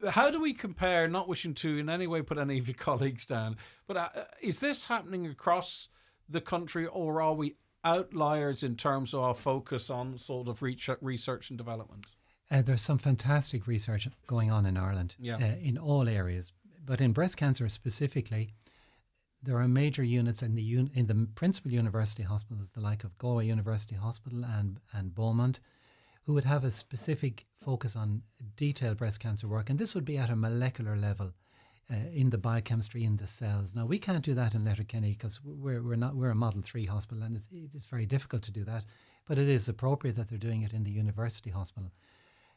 How do we compare, not wishing to in any way put any of your colleagues down, but is this happening across the country, or are we outliers in terms of our focus on sort of research and development? There's some fantastic research going on in Ireland in all areas, but in breast cancer specifically, there are major units in the principal university hospitals, the like of Galway University Hospital and Beaumont, who would have a specific focus on detailed breast cancer work, and this would be at a molecular level in the biochemistry in the cells. Now we can't do that in Letterkenny because we're a Model 3 hospital, and it's very difficult to do that, but it is appropriate that they're doing it in the university hospital.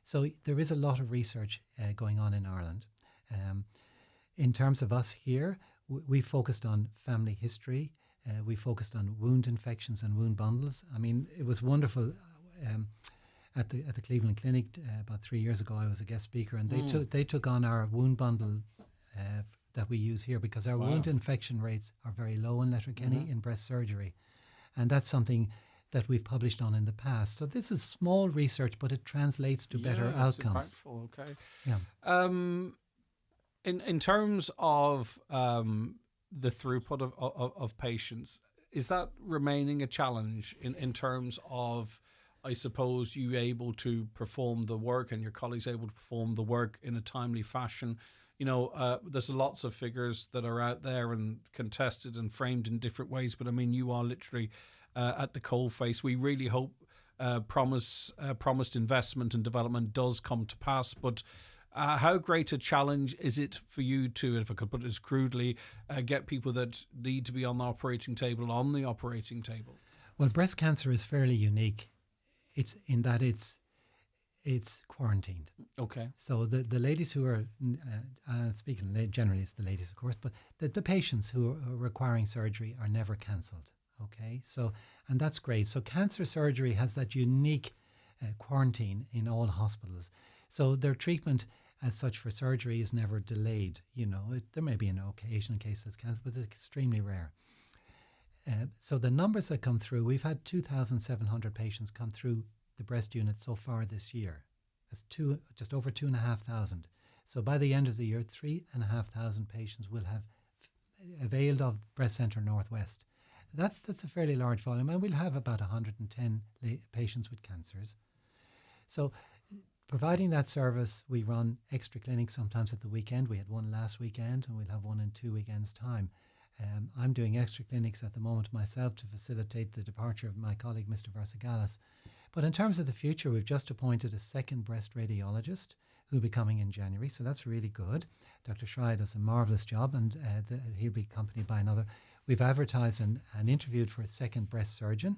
So there is a lot of research going on in Ireland. In terms of us here, we focused on family history. We focused on wound infections and wound bundles. I mean, it was wonderful. At the Cleveland Clinic about 3 years ago, I was a guest speaker, and they took on our wound bundle that we use here, because our wound infection rates are very low in Letterkenny in breast surgery, and that's something that we've published on in the past. So this is small research, but it translates to better outcomes. Okay. Yeah. In terms of the throughput of patients, is that remaining a challenge in terms of, I suppose, you able to perform the work and your colleagues able to perform the work in a timely fashion? You know, there's lots of figures that are out there and contested and framed in different ways, but I mean, you are literally at the coalface. We really hope promised investment and development does come to pass, but how great a challenge is it for you to, if I could put it as crudely, get people that need to be on the operating table on the operating table? Well, breast cancer is fairly unique. It's in that it's quarantined. Okay. So the ladies who are, speaking generally it's the ladies of course, but the patients who are requiring surgery are never cancelled. Okay. So, and that's great. So cancer surgery has that unique quarantine in all hospitals. So their treatment as such for surgery is never delayed. You know, there may be an occasional case that's cancer, but it's extremely rare. So the numbers that come through, we've had 2,700 patients come through the breast unit so far this year. That's just over 2,500. So by the end of the year, 3,500 patients will have availed of Breast Centre Northwest. That's a fairly large volume, and we'll have about 110 patients with cancers. So providing that service, we run extra clinics sometimes at the weekend. We had one last weekend, and we'll have one in 2 weekends' time. I'm doing extra clinics at the moment myself to facilitate the departure of my colleague, Mr. Varsagallis. But in terms of the future, we've just appointed a second breast radiologist who'll be coming in January, so that's really good. Dr. Schreier does a marvellous job, and he'll be accompanied by another. We've advertised and interviewed for a second breast surgeon,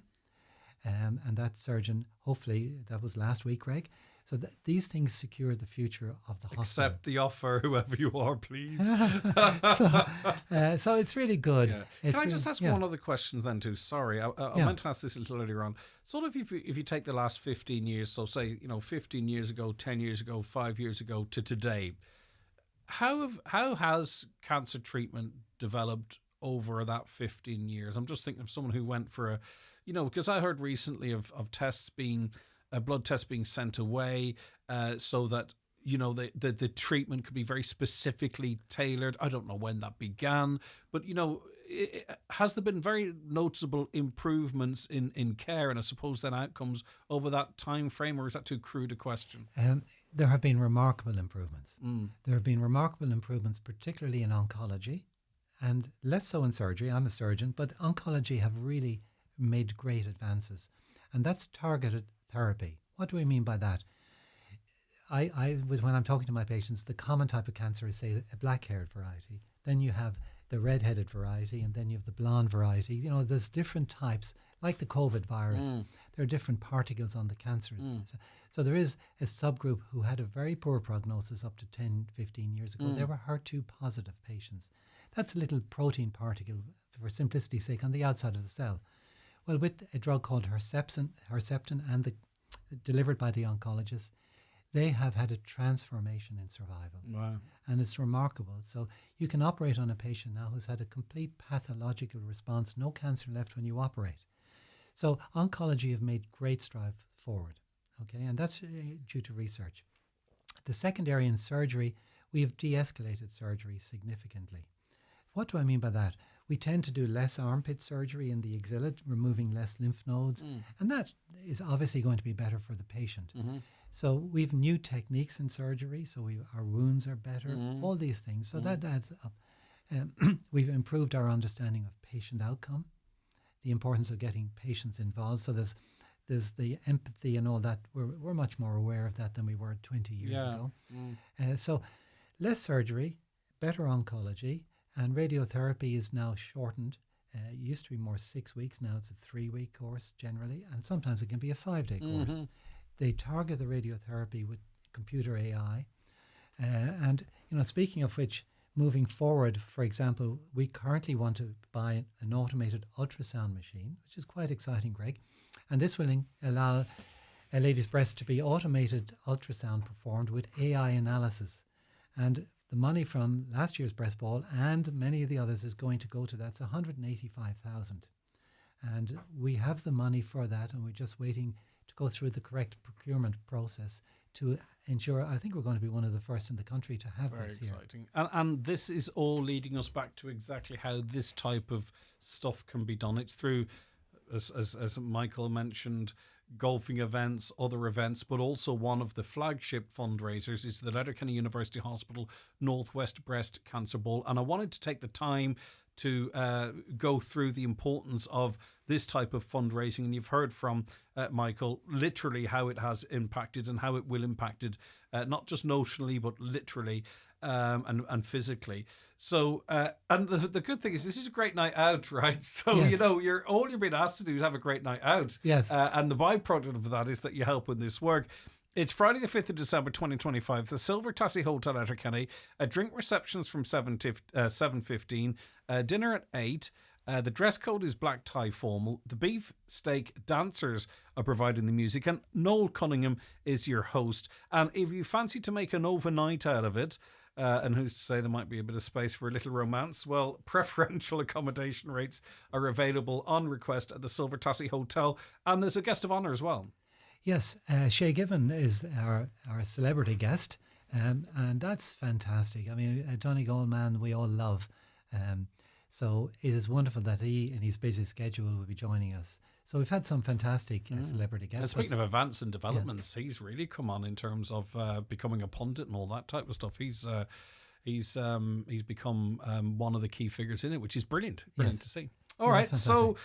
and that surgeon, hopefully, that was last week, Greg. So these things secure the future of the hospital. Accept the offer, whoever you are, please. So it's really good. Yeah. Can I just ask one other question then too? Sorry, I meant to ask this a little earlier on. Sort of if you take the last 15 years, so say, 15 years ago, 10 years ago, 5 years ago to today, how has cancer treatment developed over that 15 years? I'm just thinking of someone who went for because I heard recently of tests being, blood tests being sent away so that, the treatment could be very specifically tailored. I don't know when that began, but, has there been very noticeable improvements in care and I suppose then outcomes over that time frame, or is that too crude a question? There have been remarkable improvements. There have been remarkable improvements, particularly in oncology, and less so in surgery. I'm a surgeon, but oncology have really made great advances, and that's targeted therapy. What do we mean by that? When I'm talking to my patients, the common type of cancer is, say, a black-haired variety. Then you have the red-headed variety, and then you have the blonde variety. There's different types, like the COVID virus. There are different particles on the cancer. So there is a subgroup who had a very poor prognosis up to 10, 15 years ago. They were HER2 positive patients. That's a little protein particle, for simplicity's sake, on the outside of the cell. Well, with a drug called Herceptin and delivered by the oncologist, they have had a transformation in survival. Wow. And it's remarkable. So you can operate on a patient now who's had a complete pathological response, no cancer left when you operate. So oncology have made great strides forward, okay? And that's due to research. The second area in surgery, we have de-escalated surgery significantly. What do I mean by that? We tend to do less armpit surgery in the axilla, removing less lymph nodes, and that is obviously going to be better for the patient. So we've new techniques in surgery, so our wounds are better, all these things. So that adds up. We've improved our understanding of patient outcome, the importance of getting patients involved. So there's the empathy and all that. We're much more aware of that than we were 20 years ago. So less surgery, better oncology, and radiotherapy is now shortened. It used to be more 6 weeks, now it's a 3-week course generally, and sometimes it can be a 5-day course. They target the radiotherapy with computer AI. And, speaking of which, moving forward, for example, we currently want to buy an automated ultrasound machine, which is quite exciting, Greg. And this will allow a lady's breast to be automated ultrasound performed with AI analysis. And the money from last year's breast ball and many of the others is going to go to that. It's 185,000. And we have the money for that, and we're just waiting to go through the correct procurement process to ensure. I think we're going to be one of the first in the country to have Very this here. exciting. And this is all leading us back to exactly how this type of stuff can be done. It's through, as Michael mentioned, golfing events, other events, but also one of the flagship fundraisers is the Letterkenny University Hospital Northwest Breast Cancer Bowl. And I wanted to take the time to go through the importance of this type of fundraising. And you've heard from Michael literally how it has impacted and how it will impact it, not just notionally, but literally and physically. So, and the good thing is this is a great night out, right? So, Yes. All you're being asked to do is have a great night out. Yes. And the byproduct of that is that you help in this work. It's Friday the 5th of December 2025, the Silver Tassie Hotel Letterkenny. Drink receptions from 7:15, dinner at 8. The dress code is black tie formal. The beef steak dancers are providing the music, and Noel Cunningham is your host. And if you fancy to make an overnight out of it, and who's to say there might be a bit of space for a little romance, well, preferential accommodation rates are available on request at the Silver Tassie Hotel, and there's a guest of honour as well. Yes, Shay Given is our celebrity guest, and that's fantastic. I mean, a Donegal man we all love. So it is wonderful that he, in his busy schedule, will be joining us. So we've had some fantastic celebrity guests. And speaking of advance and developments, he's really come on in terms of becoming a pundit and all that type of stuff. He's become one of the key figures in it, which is brilliant to see. All right, so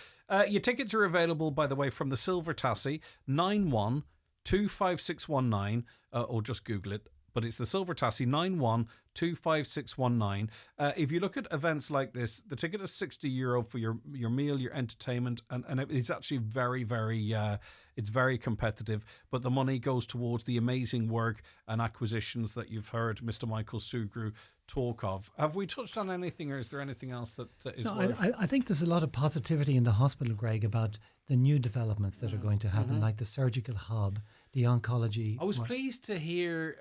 your tickets are available, by the way, from the Silver Tassie, 91-25619, or just Google it. But it's the Silver Tassie, 91-25619. If you look at events like this, the ticket is €60 for your meal, your entertainment, and it's actually very, very, it's very competitive. But the money goes towards the amazing work and acquisitions that you've heard Mr. Michael Sugrue talk of. Have we touched on anything, or is there anything else that is worth? I think there's a lot of positivity in the hospital, Greg, about the new developments that are going to happen, like the surgical hub, the oncology. I was pleased to hear,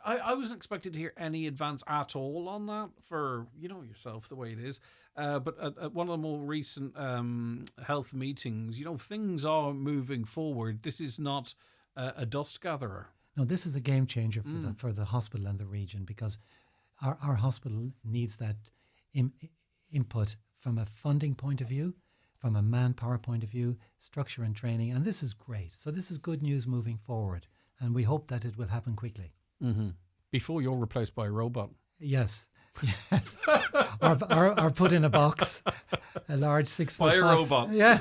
I wasn't expected to hear any advance at all on that for, yourself, the way it is. But at one of the more recent health meetings, things are moving forward. This is not a dust gatherer. No, this is a game changer for the hospital and the region, because our hospital needs that input from a funding point of view, from a manpower point of view, structure and training, and this is great. So this is good news moving forward, and we hope that it will happen quickly. Mm-hmm. Before you're replaced by a robot. Yes. or put in a box, a large 6-foot by a box. robot. Yeah.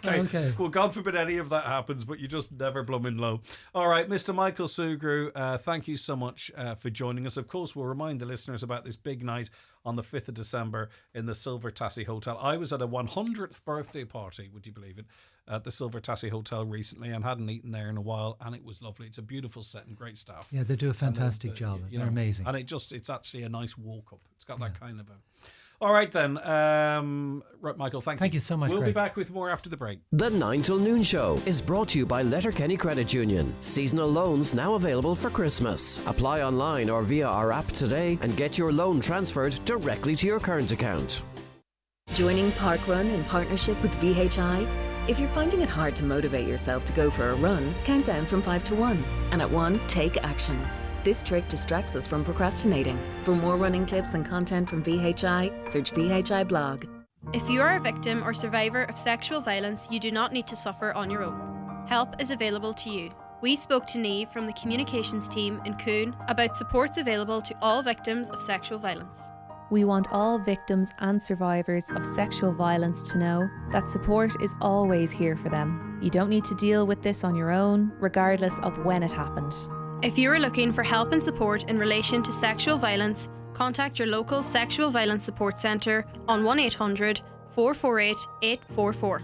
Okay. Well, God forbid any of that happens, but you just never blooming know. All right, Mr. Michael Sugrue, thank you so much for joining us. Of course, we'll remind the listeners about this big night on the 5th of December in the Silver Tassie Hotel. I was at a 100th birthday party, would you believe it, at the Silver Tassie Hotel recently, and hadn't eaten there in a while, and it was lovely. It's a beautiful set and great staff. Yeah, they do a fantastic job. They're amazing. And it's actually a nice walk up. It's got that kind of a... All right then. Right, Michael, thank you. Thank you so much, We'll Greg. be back with more after the break. The 9 till noon show is brought to you by Letterkenny Credit Union. Seasonal loans now available for Christmas. Apply online or via our app today and get your loan transferred directly to your current account. Joining Parkrun in partnership with VHI? If you're finding it hard to motivate yourself to go for a run, count down from 5 to 1. And at 1, take action. This trick distracts us from procrastinating. For more running tips and content from VHI, search VHI blog. If you are a victim or survivor of sexual violence, you do not need to suffer on your own. Help is available to you. We spoke to Niamh from the communications team in Coon about supports available to all victims of sexual violence. We want all victims and survivors of sexual violence to know that support is always here for them. You don't need to deal with this on your own, regardless of when it happened. If you are looking for help and support in relation to sexual violence, contact your local Sexual Violence Support Centre on 1800 448 844.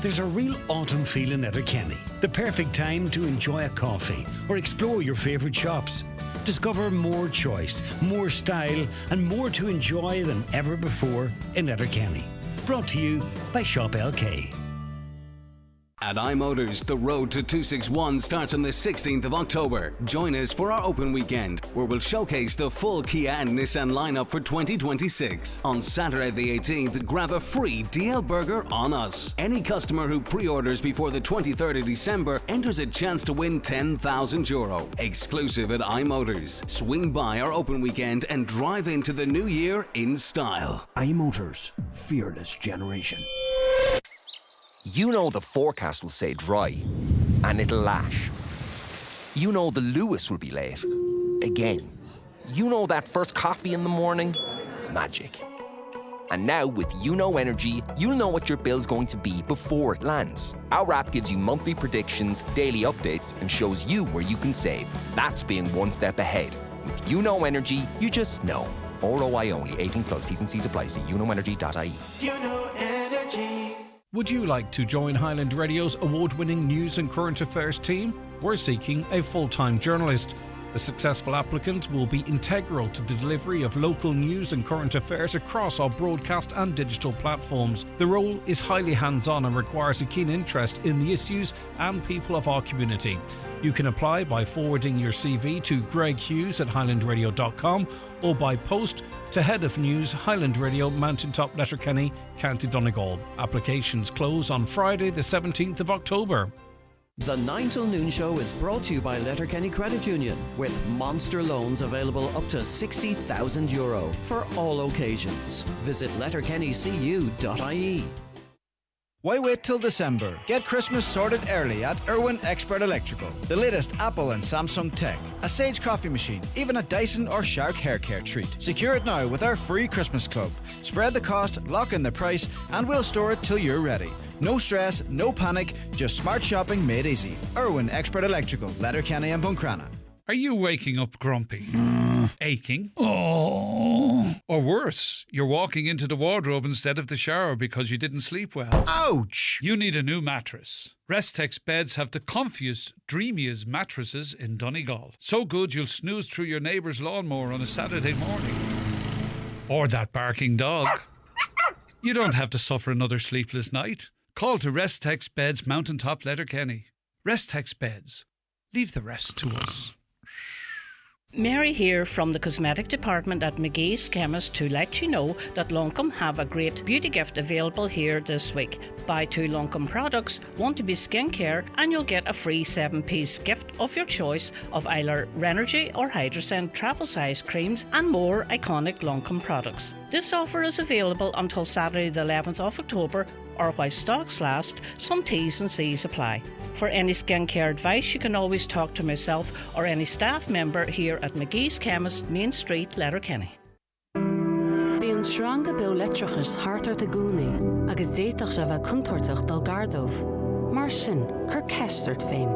There's a real autumn feel in Letterkenny. The perfect time to enjoy a coffee or explore your favourite shops. Discover more choice, more style and more to enjoy than ever before in Letterkenny. Brought to you by Shop LK. At iMotors, the road to 261 starts on the 16th of October. Join us for our open weekend, where we'll showcase the full Kia and Nissan lineup for 2026. On Saturday the 18th, grab a free DL burger on us. Any customer who pre-orders before the 23rd of December enters a chance to win €10,000. Exclusive at iMotors. Swing by our open weekend and drive into the new year in style. iMotors, fearless generation. You know the forecast will say dry, and it'll lash. You know the Lewis will be late. Again. You know that first coffee in the morning? Magic. And now with YouKnow Energy, you'll know what your bill's going to be before it lands. Our app gives you monthly predictions, daily updates, and shows you where you can save. That's being one step ahead. With YouKnow Energy, you just know. ROI only, 18 plus, T's and C's apply. See youknowenergy.ie. YouKnow Energy. Would you like to join Highland Radio's award-winning news and current affairs team? We're seeking a full-time journalist. The successful applicant will be integral to the delivery of local news and current affairs across our broadcast and digital platforms. The role is highly hands-on and requires a keen interest in the issues and people of our community. You can apply by forwarding your CV to Greg Hughes at highlandradio.com or by post to Head of News, Highland Radio, Mountaintop, Letterkenny, County Donegal. Applications close on Friday the 17th of October. The 9 till noon show is brought to you by Letterkenny Credit Union, with monster loans available up to €60,000 for all occasions. Visit letterkennycu.ie. Why wait till December? Get Christmas sorted early at Irwin Expert Electrical. The latest Apple and Samsung tech, a Sage coffee machine, even a Dyson or Shark hair care treat. Secure it now with our free Christmas club. Spread the cost, lock in the price, and we'll store it till you're ready. No stress, no panic, just smart shopping made easy. Irwin Expert Electrical, Letterkenny and Buncrana. Are you waking up grumpy? Aching? Oh. Or worse, you're walking into the wardrobe instead of the shower because you didn't sleep well. Ouch! You need a new mattress. Restex beds have the comfiest, dreamiest mattresses in Donegal. So good you'll snooze through your neighbour's lawnmower on a Saturday morning. Or that barking dog. You don't have to suffer another sleepless night. Call to Restex Beds, Mountaintop, Letterkenny. Restex Beds. leave the rest to us. Mary here from the cosmetic department at McGee's Chemist to let you know that Loncome have a great beauty gift available here this week. Buy 2 Loncome products, want to be skincare, and you'll get a free 7-piece gift of your choice of either Renergy or Hydrocent travel size creams and more iconic Loncome products. This offer is available until Saturday the 11th of October, or while stocks last. Some T's and C's apply. For any skincare advice, you can always talk to myself or any staff member here at McGee's Chemist, Main Street, Letterkenny. Bíonn sranga dó letrachas hartar de gúnaí, agus déitach se bheith contortach dal gardómh. Mar sin, chur ceistart féin.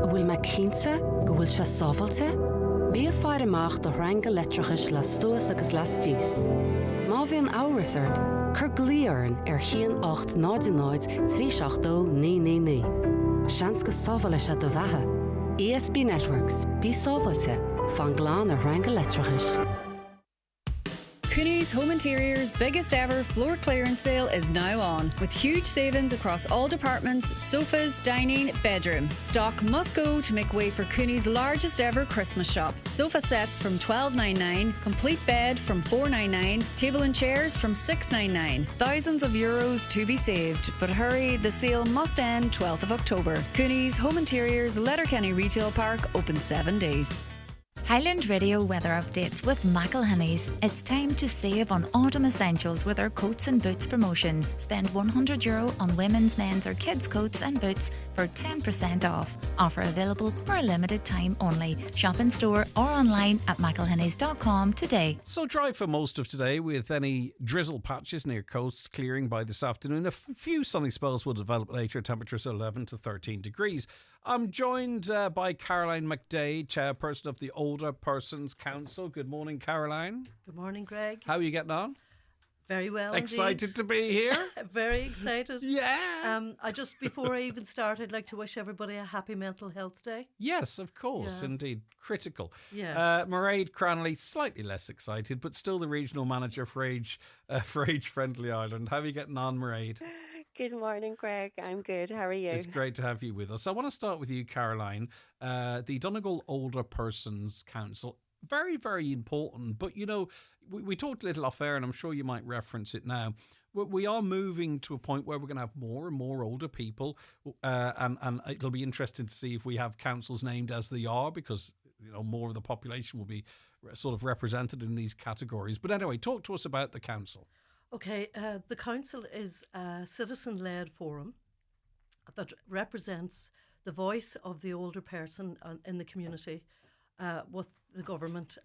Bhfuil me cínte, go bhfuil se sábhailte? Bí a fear amach do ranga letrachas le stúas agus le stíos. Má bhíonn áras chur glíorn chian 8 náid 382 999. Seans go sábhaile se do bheatha. ESB Networks, bí sábhailte, fan gláán a ranga letrachas. Cooney's Home Interior's biggest ever floor clearance sale is now on, with huge savings across all departments, sofas, dining, bedroom. Stock must go to make way for Cooney's largest ever Christmas shop. Sofa sets from $12.99, complete bed from $4.99, table and chairs from $6.99. Thousands of euros to be saved, but hurry, the sale must end 12th of October. Cooney's Home Interior's Letterkenny Retail Park open 7 days. Highland Radio weather updates with McElhinney's. It's time to save on autumn essentials with our coats and boots promotion. Spend €100 on women's, men's or kids' coats and boots for 10% off. Offer available for a limited time only. Shop in store or online at mcelhinney's.com today. So dry for most of today, with any drizzle patches near coasts clearing by this afternoon. A few sunny spells will develop later, temperatures 11 to 13 degrees. I'm joined by Caroline McDade, chairperson of the Older Persons Council. Good morning, Caroline. Good morning, Greg. How are you getting on? Very well. Excited indeed. to be here? Very excited. Yeah. Before I even start, I'd like to wish everybody a happy Mental Health Day. Yes, of course, indeed. Critical. Yeah. Mairead Cranley, slightly less excited, but still the regional manager for Age Friendly Ireland. How are you getting on, Mairead? Good morning, Greg. I'm good. How are you? It's great to have you with us. I want to start with you, Caroline. The Donegal Older Persons Council, very, very important. But, you know, we talked a little off air, and I'm sure you might reference it now. We are moving to a point where we're going to have more and more older people, and it'll be interesting to see if we have councils named as they are, because, you know, more of the population will be sort of represented in these categories. But anyway, talk to us about the council. Okay, the council is a citizen-led forum that represents the voice of the older person in the community with the government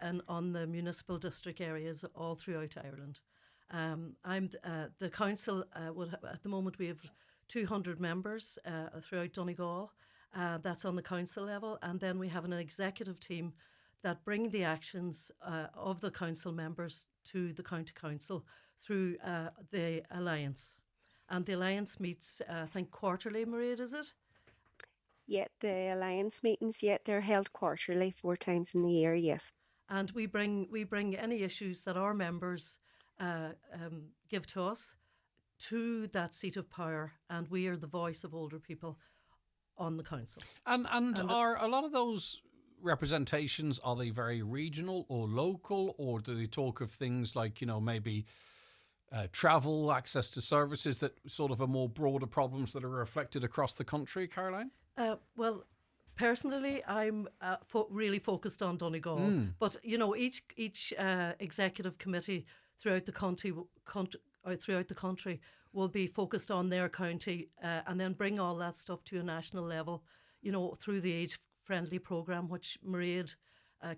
and on the municipal district areas all throughout Ireland. I'm the council. At the moment, we have 200 members throughout Donegal. That's on the council level, and then we have an executive team that bring the actions of the council members to the county council through the Alliance. And the Alliance meets, I think, quarterly, Mairead, is it? Yeah, the Alliance meetings, they're held quarterly, 4 times in the year, yes. And we bring any issues that our members give to us to that seat of power, and we are the voice of older people on the council. And are a lot of those representations, are they very regional or local, or do they talk of things like, you know, maybe travel, access to services that sort of are more broader problems that are reflected across the country, Caroline? Well, personally, I'm really focused on Donegal, but you know, each executive committee throughout the country will be focused on their county, and then bring all that stuff to a national level, you know, through the Age Friendly programme, which Mairead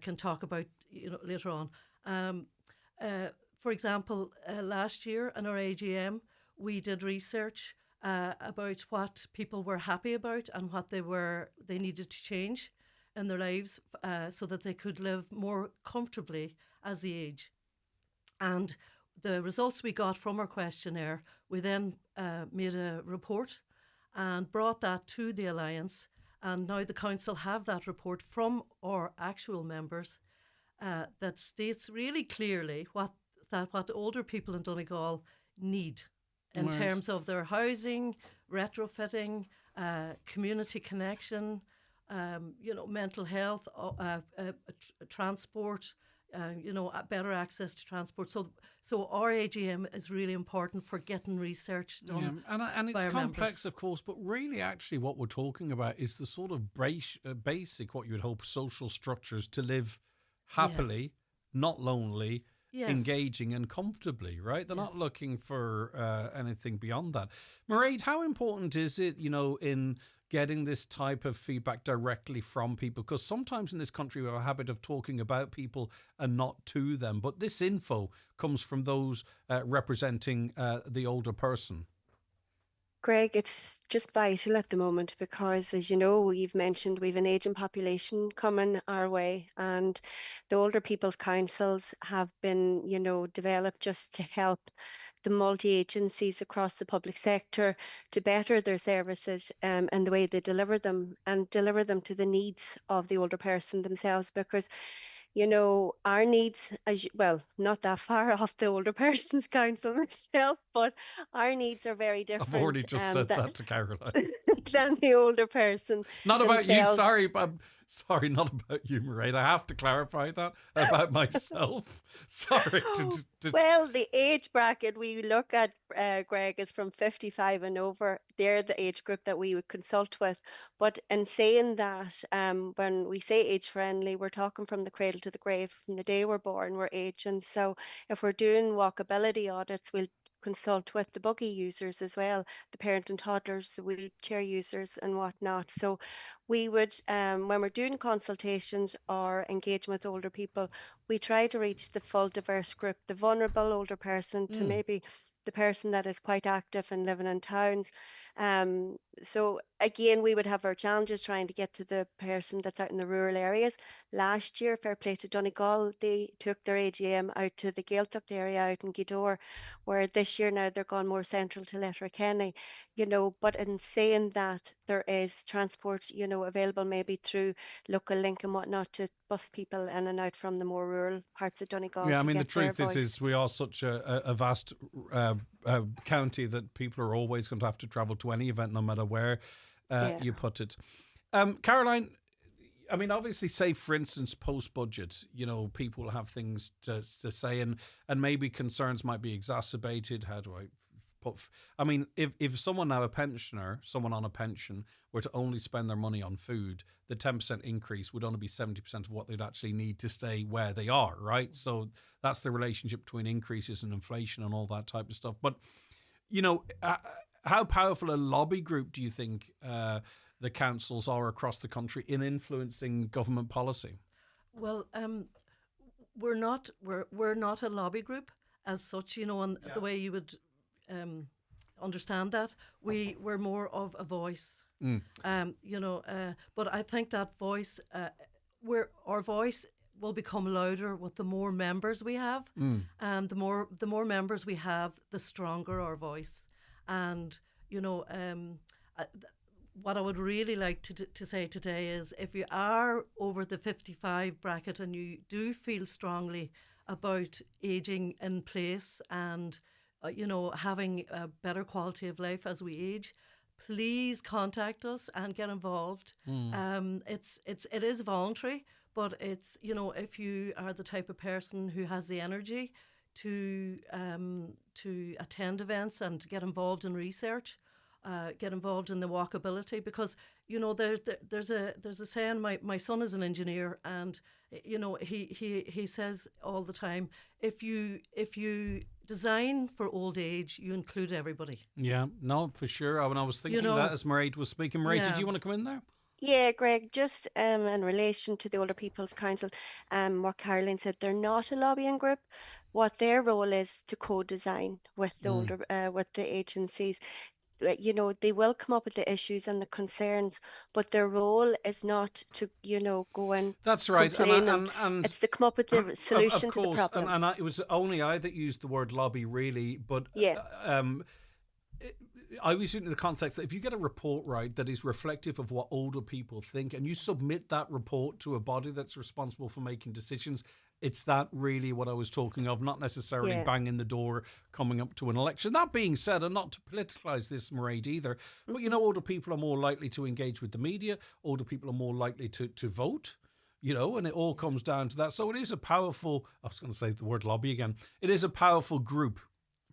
can talk about, you know, later on. For example, last year in our AGM, we did research about what people were happy about and what they needed to change in their lives so that they could live more comfortably as they age. And the results we got from our questionnaire, we then made a report and brought that to the Alliance. And now the council have that report from our actual members that states really clearly what older people in Donegal need in terms of their housing, retrofitting, community connection, mental health, transport, better access to transport. So our AGM is really important for getting research done. And by it's our complex, members. of course, but really, actually, what we're talking about is the sort of basic, what you would hope, social structures to live happily, not lonely, Yes. engaging and comfortably, right? They're not looking for anything beyond that. Mairead, how important is it, in getting this type of feedback directly from people? Because sometimes in this country we have a habit of talking about people and not to them, but this info comes from those representing the older person. Greg, it's just vital at the moment because, as you know, we've mentioned we've an ageing population coming our way, and the older people's councils have been, developed just to help the multi-agencies across the public sector to better their services and the way they deliver them and deliver them to the needs of the older person themselves, because our needs, not that far off the older person's council myself, but our needs are very different. I've already just said that to Caroline. Than the older person. Not about you, themselves. sorry, not about you, Mairead. I have to clarify that about myself. Sorry. Well, the age bracket we look at, Greg, is from 55 and over. They're the age group that we would consult with. But in saying that, when we say age friendly, we're talking from the cradle to the grave. From the day we're born, we're aging. So if we're doing walkability audits, we'll consult with the buggy users as well, the parent and toddlers, the wheelchair users and whatnot. So we would, when we're doing consultations or engaging with older people, we try to reach the full diverse group, the vulnerable older person to maybe the person that is quite active and living in towns. So again, we would have our challenges trying to get to the person that's out in the rural areas. Last year, fair play to Donegal, they took their AGM out to the Gaeltacht area out in Gweedore, where this year now they're gone more central to Letterkenny, but in saying that, there is transport, available maybe through local link and whatnot to bus people in and out from the more rural parts of Donegal. Yeah, I to mean, the get their truth voice. is we are such a vast county that people are always going to have to travel to any event, no matter where you put it. Caroline, I mean, obviously, say, for instance, post-budget, people have things to say and maybe concerns might be exacerbated. How do I put... I mean, if someone now, a pensioner, someone on a pension, were to only spend their money on food, the 10% increase would only be 70% of what they'd actually need to stay where they are, right? So that's the relationship between increases and inflation and all that type of stuff. But, how powerful a lobby group do you think the councils are across the country in influencing government policy? Well, we're not a lobby group as such, and the way you would understand that. We're more of a voice. But I think that voice, our voice will become louder with the more members we have, and the more members we have, the stronger our voice. And what I would really like to say today is, if you are over the 55 bracket and you do feel strongly about ageing in place and having a better quality of life as we age, please contact us and get involved. It is voluntary, but it's if you are the type of person who has the energy to attend events and to get involved in research, get involved in the walkability, because there's a saying. My son is an engineer, and he says all the time, if you design for old age, you include everybody. Yeah, no, for sure. I was thinking that as Mairead was speaking. Mairead, did you want to come in there? Yeah, Greg, just in relation to the Older People's Council, what Caroline said, they're not a lobbying group. What their role is to co-design with the older, with the agencies. They will come up with the issues and the concerns, but their role is not to, go and That's right, and it's to come up with the solution to the problem. And it was only I that used the word lobby, really, but I was in the context that if you get a report right that is reflective of what older people think, and you submit that report to a body that's responsible for making decisions, it's that really what I was talking of, not necessarily Yeah. banging the door coming up to an election. That being said, and not to politicise this, Mairead, either, but older people are more likely to engage with the media, older people are more likely to vote. And it all comes down to that. So it is a powerful, I was going to say the word lobby again, it is a powerful group,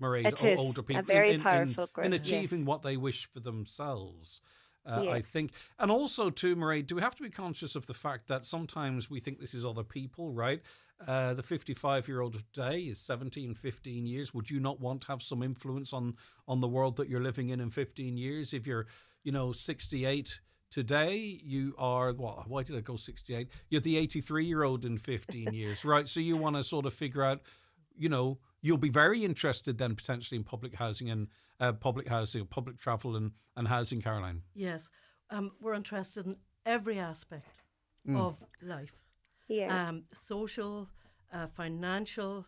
Mairead, It is older people. a very powerful group. In achieving yes. what they wish for themselves. Yeah. I think. And also, too, Mairead, do we have to be conscious of the fact that sometimes we think this is other people, right? The 55-year-old of today is 17, 15 years. Would you not want to have some influence on the world that you're living in 15 years? If you're, 68 today, you are, why did I go 68? You're the 83-year-old in 15 years, right? So you want to sort of figure out, you'll be very interested then potentially in public housing and public travel and housing, Caroline. Yes. We're interested in every aspect of life. Yeah. Social, financial,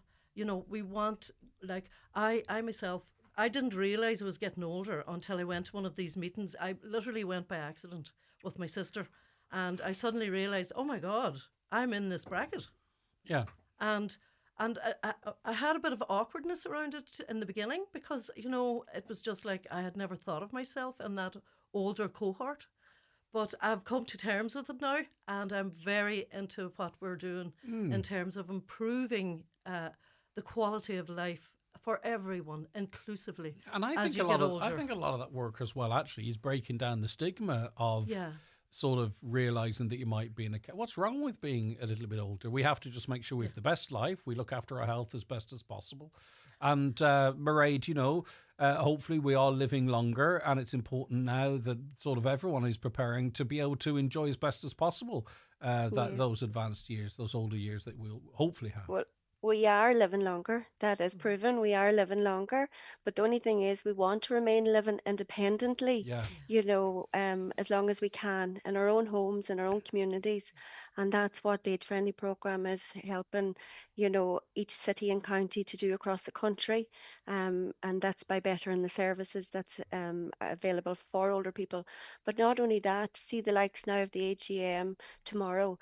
we want, like, I myself, I didn't realise I was getting older until I went to one of these meetings. I literally went by accident with my sister, and I suddenly realised, oh my God, I'm in this bracket. Yeah. And I had a bit of awkwardness around it in the beginning because, it was just like I had never thought of myself in that older cohort. But I've come to terms with it now, and I'm very into what we're doing in terms of improving the quality of life for everyone, inclusively. And I think a lot of that work as well actually is breaking down the stigma of sort of realising that you might be what's wrong with being a little bit older? We have to just make sure we have the best life. We look after our health as best as possible. And Mairead, hopefully we are living longer, and it's important now that sort of everyone is preparing to be able to enjoy as best as possible those advanced years, those older years that we'll hopefully have. Well, we are living longer. That is proven. We are living longer. But the only thing is we want to remain living independently, as long as we can in our own homes, in our own communities. And that's what the Age Friendly programme is helping, each city and county to do across the country. And that's by bettering the services that's available for older people. But not only that, see the likes now of the AGM tomorrow.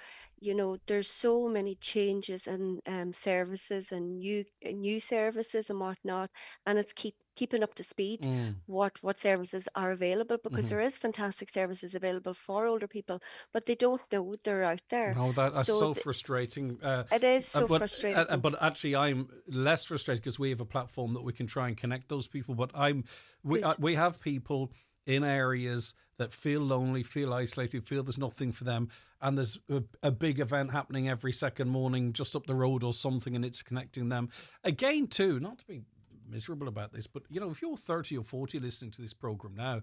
There's so many changes in services and new services and whatnot, and it's keeping up to speed what services are available, because there is fantastic services available for older people, but they don't know they're out there. No, that's so frustrating. It is so frustrating. But actually, I'm less frustrated because we have a platform that we can try and connect those people. But we have people in areas that feel lonely, feel isolated, feel there's nothing for them, and there's a big event happening every second morning just up the road or something, and it's connecting them. Again, too, not to be miserable about this, but if you're 30 or 40 listening to this program now,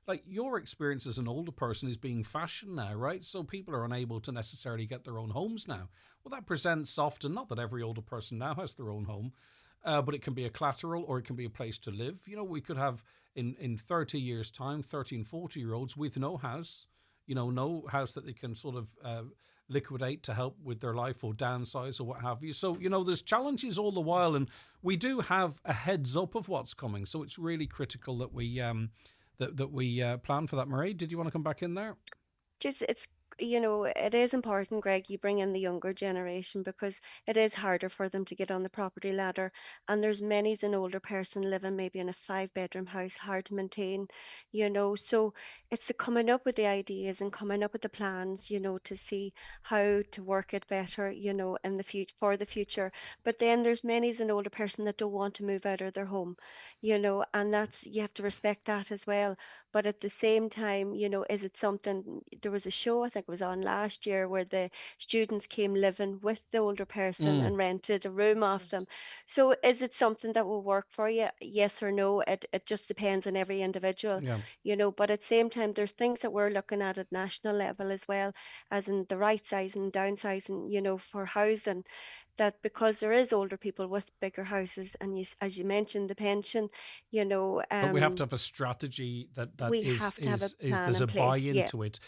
like, your experience as an older person is being fashioned now, right? So people are unable to necessarily get their own homes now. Well, that presents often, not that every older person now has their own home, but it can be a collateral or it can be a place to live. We could have in 30 years' time, 30 and 40-year-olds with no house, no house that they can sort of liquidate to help with their life or downsize or what have you. So, there's challenges all the while, and we do have a heads up of what's coming. So it's really critical that we plan for that. Mairead, did you want to come back in there? It is important, Greg, you bring in the younger generation, because it is harder for them to get on the property ladder. And there's many's an older person living maybe in a 5-bedroom house, hard to maintain, So it's the coming up with the ideas and coming up with the plans, to see how to work it better, in the for the future. But then there's many's an older person that don't want to move out of their home, and that's, you have to respect that as well. But at the same time, is it something, there was a show, I think it was on last year, where the students came living with the older person and rented a room off them. So is it something that will work for you? Yes or no? It just depends on every individual, but at the same time, there's things that we're looking at national level as well, as in the right sizing, downsizing, for housing. That because there is older people with bigger houses, and as you mentioned, the pension, but we have to have a strategy that there's a buy-in to it.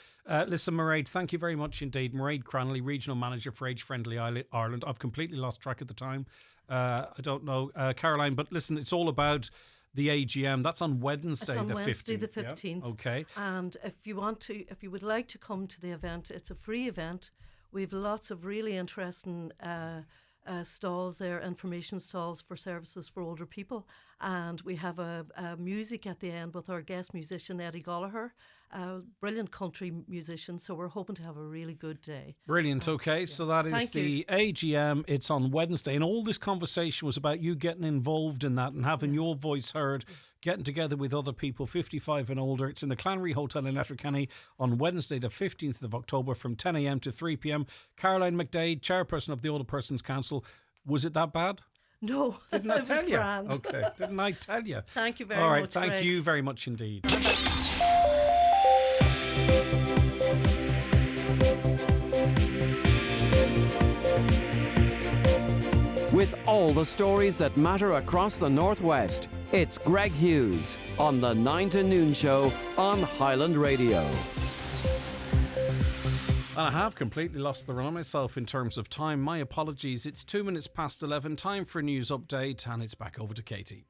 Listen, Mairead, thank you very much indeed. Mairead Cranley, Regional Manager for Age Friendly Ireland. I've completely lost track of the time. I don't know, Caroline, but listen, it's all about the AGM. That's on Wednesday, it's on the 15th. Wednesday the 15th. Yeah? Okay. And if you would like to come to the event, it's a free event. We have lots of really interesting stalls there, information stalls for services for older people. And we have a music at the end with our guest musician, Eddie Gallagher, a brilliant country musician. So we're hoping to have a really good day. Brilliant. Okay, so that is the AGM. It's on Wednesday. And all this conversation was about you getting involved in that and having your voice heard, getting together with other people 55 and older. It's in the Clannery Hotel in Letterkenny on Wednesday, the 15th of October from 10 a.m. to 3 p.m. Caroline McDade, chairperson of the Older Persons Council. Was it that bad? No, didn't I it tell was you? grand. Okay, didn't I tell you? Thank you very much. All right, thank Greg. you very much indeed. With all the stories that matter across the Northwest, it's Greg Hughes on the 9 to Noon Show on Highland Radio. And I have completely lost the run of myself in terms of time. My apologies. It's 2 minutes past 11. Time for a news update, and it's back over to Katie.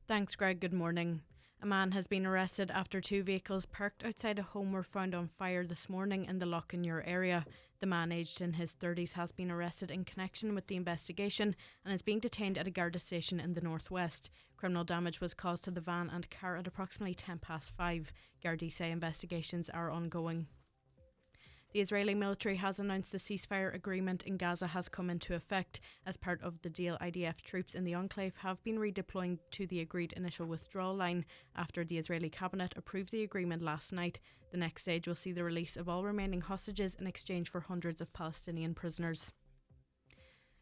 Thanks, Greg. Good morning. A man has been arrested after 2 vehicles parked outside a home were found on fire this morning in the Loughnmuir area. The man, aged in his 30s, has been arrested in connection with the investigation and is being detained at a Garda station in the northwest. Criminal damage was caused to the van and car at approximately 5:10. Gardaí say investigations are ongoing. The Israeli military has announced the ceasefire agreement in Gaza has come into effect. As part of the deal, IDF troops in the enclave have been redeploying to the agreed initial withdrawal line after the Israeli cabinet approved the agreement last night. The next stage will see the release of all remaining hostages in exchange for hundreds of Palestinian prisoners.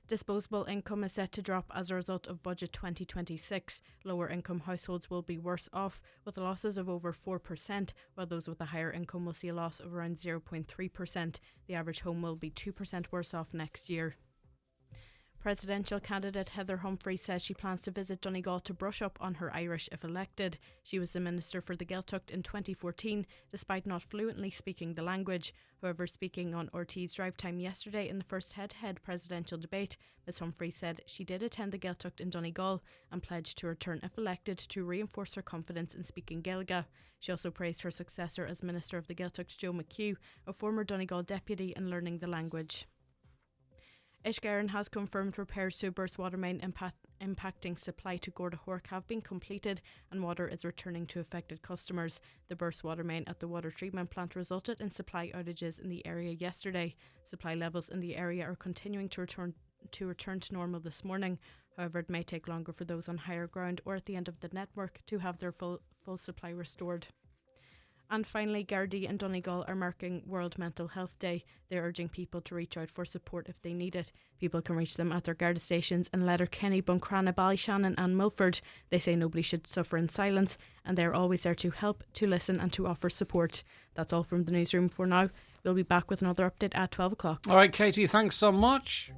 Disposable income is set to drop as a result of Budget 2026. Lower income households will be worse off, with losses of over 4%, while those with a higher income will see a loss of around 0.3%. The average home will be 2% worse off next year. Presidential candidate Heather Humphreys says she plans to visit Donegal to brush up on her Irish if elected. She was the Minister for the Gaeltacht in 2014, despite not fluently speaking the language. However, speaking on RT's Drive Time yesterday in the first head-to-head presidential debate, Ms Humphreys said she did attend the Gaeltacht in Donegal and pledged to return if elected to reinforce her confidence in speaking Gaeilge. She also praised her successor as Minister of the Gaeltacht, Joe McHugh, a former Donegal deputy, in learning the language. Ishgarren has confirmed repairs to a burst water main impacting supply to Gordahork have been completed and water is returning to affected customers. The burst water main at the water treatment plant resulted in supply outages in the area yesterday. Supply levels in the area are continuing to return to normal this morning. However, it may take longer for those on higher ground or at the end of the network to have their full supply restored. And finally, Gardaí and Donegal are marking World Mental Health Day. They're urging people to reach out for support if they need it. People can reach them at their Garda stations in Letterkenny, Buncrana, Ballyshannon and Milford. They say nobody should suffer in silence and they're always there to help, to listen and to offer support. That's all from the newsroom for now. We'll be back with another update at 12 o'clock. All right, Katie, thanks so much.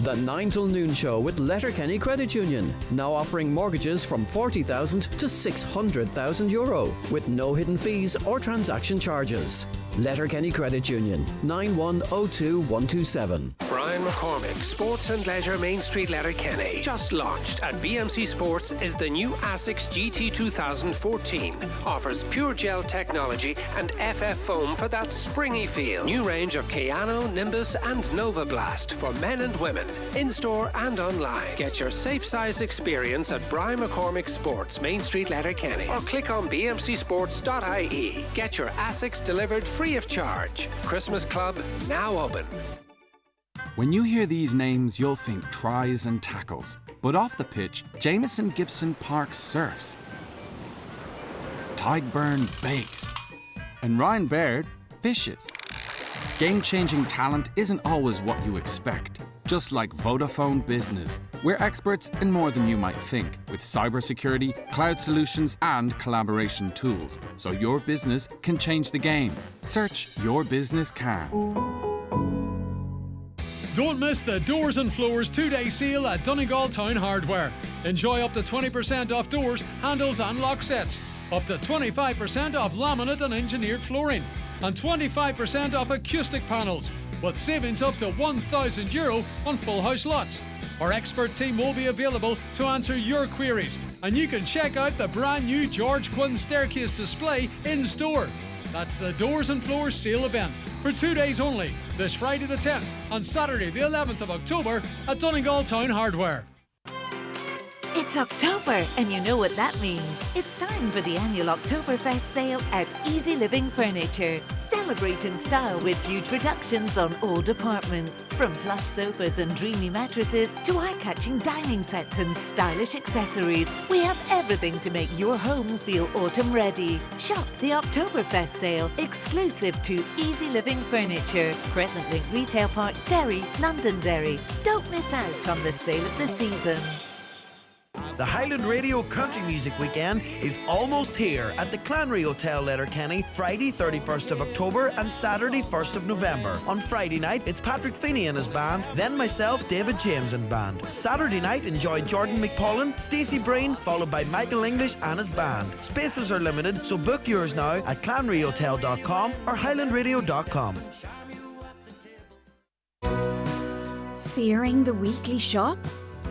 The 9 till Noon Show with Letterkenny Credit Union, now offering mortgages from €40,000 to €600,000 with no hidden fees or transaction charges. Letterkenny Credit Union, 9102127. Brian McCormick, Sports and Leisure Main Street, Letterkenny. Just launched at BMC Sports is the new ASICS GT 2014. Offers pure gel technology and FF foam for that springy feel. New range of Kayano, Nimbus and Nova Blast for men and women. In-store and online. Get your safe size experience at Brian McCormick Sports, Main Street, Letterkenny. Or click on bmcsports.ie. Get your ASICS delivered free of charge. Christmas Club now open. When you hear these names, you'll think tries and tackles. But off the pitch, Jamison Gibson Park surfs. Tygburn bakes. And Ryan Baird fishes. Game-changing talent isn't always what you expect. Just like Vodafone Business. We're experts in more than you might think, with cybersecurity, cloud solutions, and collaboration tools. So your business can change the game. Search Your Business Can. Don't miss the Doors and Floors 2-day sale at Donegal Town Hardware. Enjoy up to 20% off doors, handles and lock sets. Up to 25% off laminate and engineered flooring. And 25% off acoustic panels, with savings up to €1,000 on full house lots. Our expert team will be available to answer your queries, and you can check out the brand new George Quinn staircase display in store. That's the Doors and Floors sale event for 2 days only, this Friday the 10th and Saturday the 11th of October at Donegal Town Hardware. It's October, and you know what that means. It's time for the annual Oktoberfest sale at Easy Living Furniture. Celebrate in style with huge reductions on all departments. From plush sofas and dreamy mattresses to eye-catching dining sets and stylish accessories. We have everything to make your home feel autumn ready. Shop the Oktoberfest sale, exclusive to Easy Living Furniture. Crescent Link Retail Park, Derry, Londonderry. Don't miss out on the sale of the season. The Highland Radio Country Music Weekend is almost here at the Clanry Hotel, Letterkenny, Friday 31st of October and Saturday 1st of November. On Friday night, it's Patrick Feeney and his band, then myself, David James and band. Saturday night, enjoy Jordan McPollan, Stacey Breen, followed by Michael English and his band. Spaces are limited, so book yours now at clanryhotel.com or highlandradio.com. Fearing the weekly shop?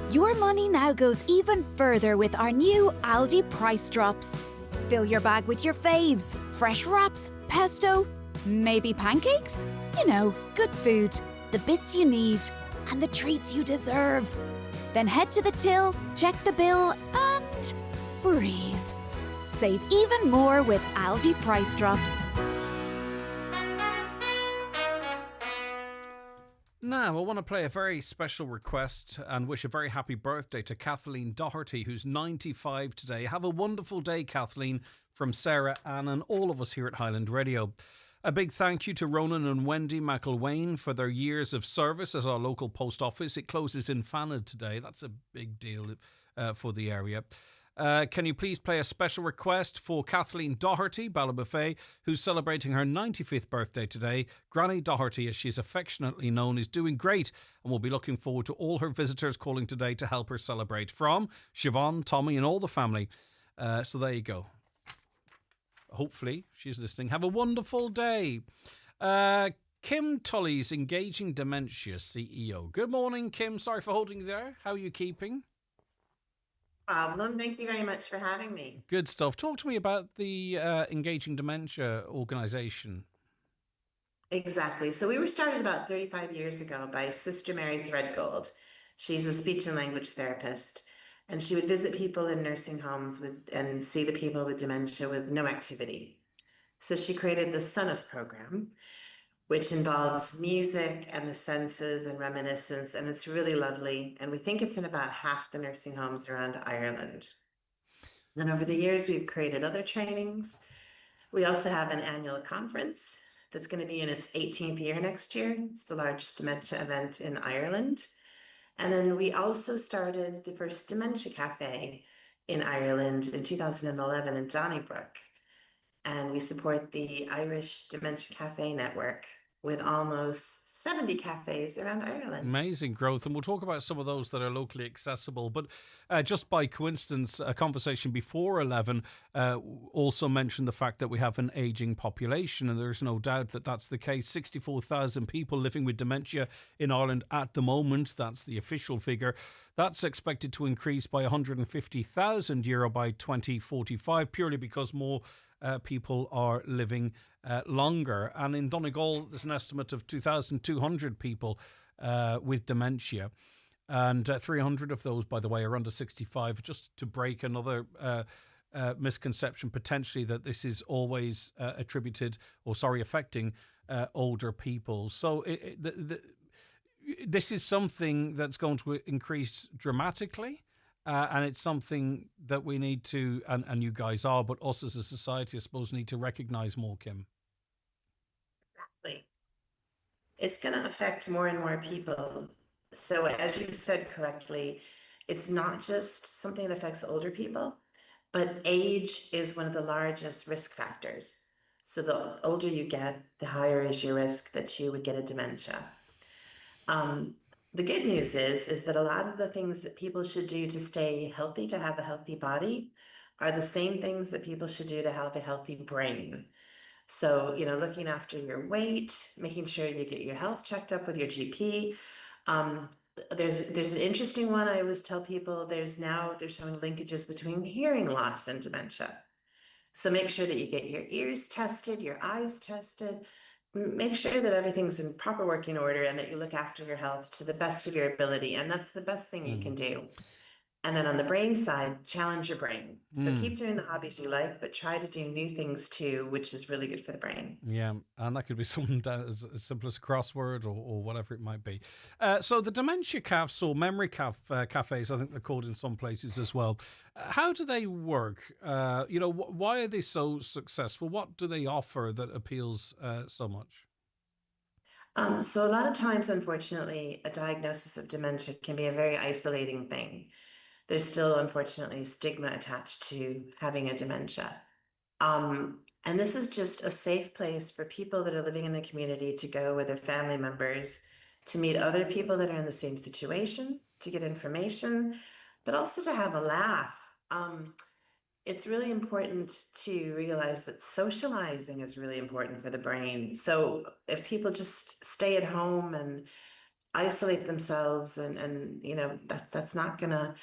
Your money now goes even further with our new Aldi Price Drops. Fill your bag with your faves, fresh wraps, pesto, maybe pancakes? You know, good food, the bits you need, and the treats you deserve. Then head to the till, check the bill, and breathe. Save even more with Aldi Price Drops. Now, I want to play a very special request and wish a very happy birthday to Kathleen Doherty, who's 95 today. Have a wonderful day, Kathleen, from Sarah, Anne and all of us here at Highland Radio. A big thank you to Ronan and Wendy McElwain for their years of service as our local post office. It closes in Fanad today. That's a big deal for the area. Can you please play a special request for Kathleen Doherty, Ballabafay, who's celebrating her 95th birthday today. Granny Doherty, as she's affectionately known, is doing great and will be looking forward to all her visitors calling today to help her celebrate. From Siobhan, Tommy and all the family. So there you go. Hopefully she's listening. Have a wonderful day. Kim Tully's Engaging Dementia CEO. Good morning, Kim. Sorry for holding you there. How are you keeping? Problem. Thank you very much for having me. Good stuff. Talk to me about the Engaging Dementia organisation. Exactly. So we were started about 35 years ago by Sister Mary Threadgold. She's a speech and language therapist, and she would visit people in nursing homes and see the people with dementia with no activity. So she created the Sunus program, which involves music and the senses and reminiscence, and it's really lovely. And we think it's in about half the nursing homes around Ireland. Then over the years, we've created other trainings. We also have an annual conference that's going to be in its 18th year next year. It's the largest dementia event in Ireland. And then we also started the first Dementia Cafe in Ireland in 2011 in Donnybrook. And we support the Irish Dementia Cafe Network with almost 70 cafes around Ireland. Amazing growth. And we'll talk about some of those that are locally accessible. But just by coincidence, a conversation before 11 also mentioned the fact that we have an ageing population. And there's no doubt that that's the case. 64,000 people living with dementia in Ireland at the moment. That's the official figure. That's expected to increase by €150,000 by 2045, purely because more people are living longer. And in Donegal, there's an estimate of 2,200 people with dementia. And 300 of those, by the way, are under 65. Just to break another misconception, potentially, that this is always affecting older people. So this is something that's going to increase dramatically. And it's something that we need to, and you guys are, but us as a society, I suppose, need to recognise more, Kim. Exactly. It's going to affect more and more people. So as you said correctly, it's not just something that affects older people, but age is one of the largest risk factors. So the older you get, the higher is your risk that you would get a dementia. The good news is that a lot of the things that people should do to stay healthy, to have a healthy body, are the same things that people should do to have a healthy brain. So, looking after your weight, making sure you get your health checked up with your GP. There's an interesting one I always tell people. They're showing linkages between hearing loss and dementia. So make sure that you get your ears tested, your eyes tested. Make sure that everything's in proper working order and that you look after your health to the best of your ability. And that's the best thing you can do. And then on the brain side, challenge your brain. So keep doing the hobbies you like, but try to do new things too, which is really good for the brain. Yeah, and that could be something as simple as a crossword or whatever it might be. So the dementia cafes or memory cafes, I think they're called in some places as well. How do they work? Why are they so successful? What do they offer that appeals so much? So a lot of times, unfortunately, a diagnosis of dementia can be a very isolating thing. There's still, unfortunately, stigma attached to having a dementia. And this is just a safe place for people that are living in the community to go with their family members, to meet other people that are in the same situation, to get information, but also to have a laugh. It's really important to realize that socializing is really important for the brain. So if people just stay at home and isolate themselves and that's not going to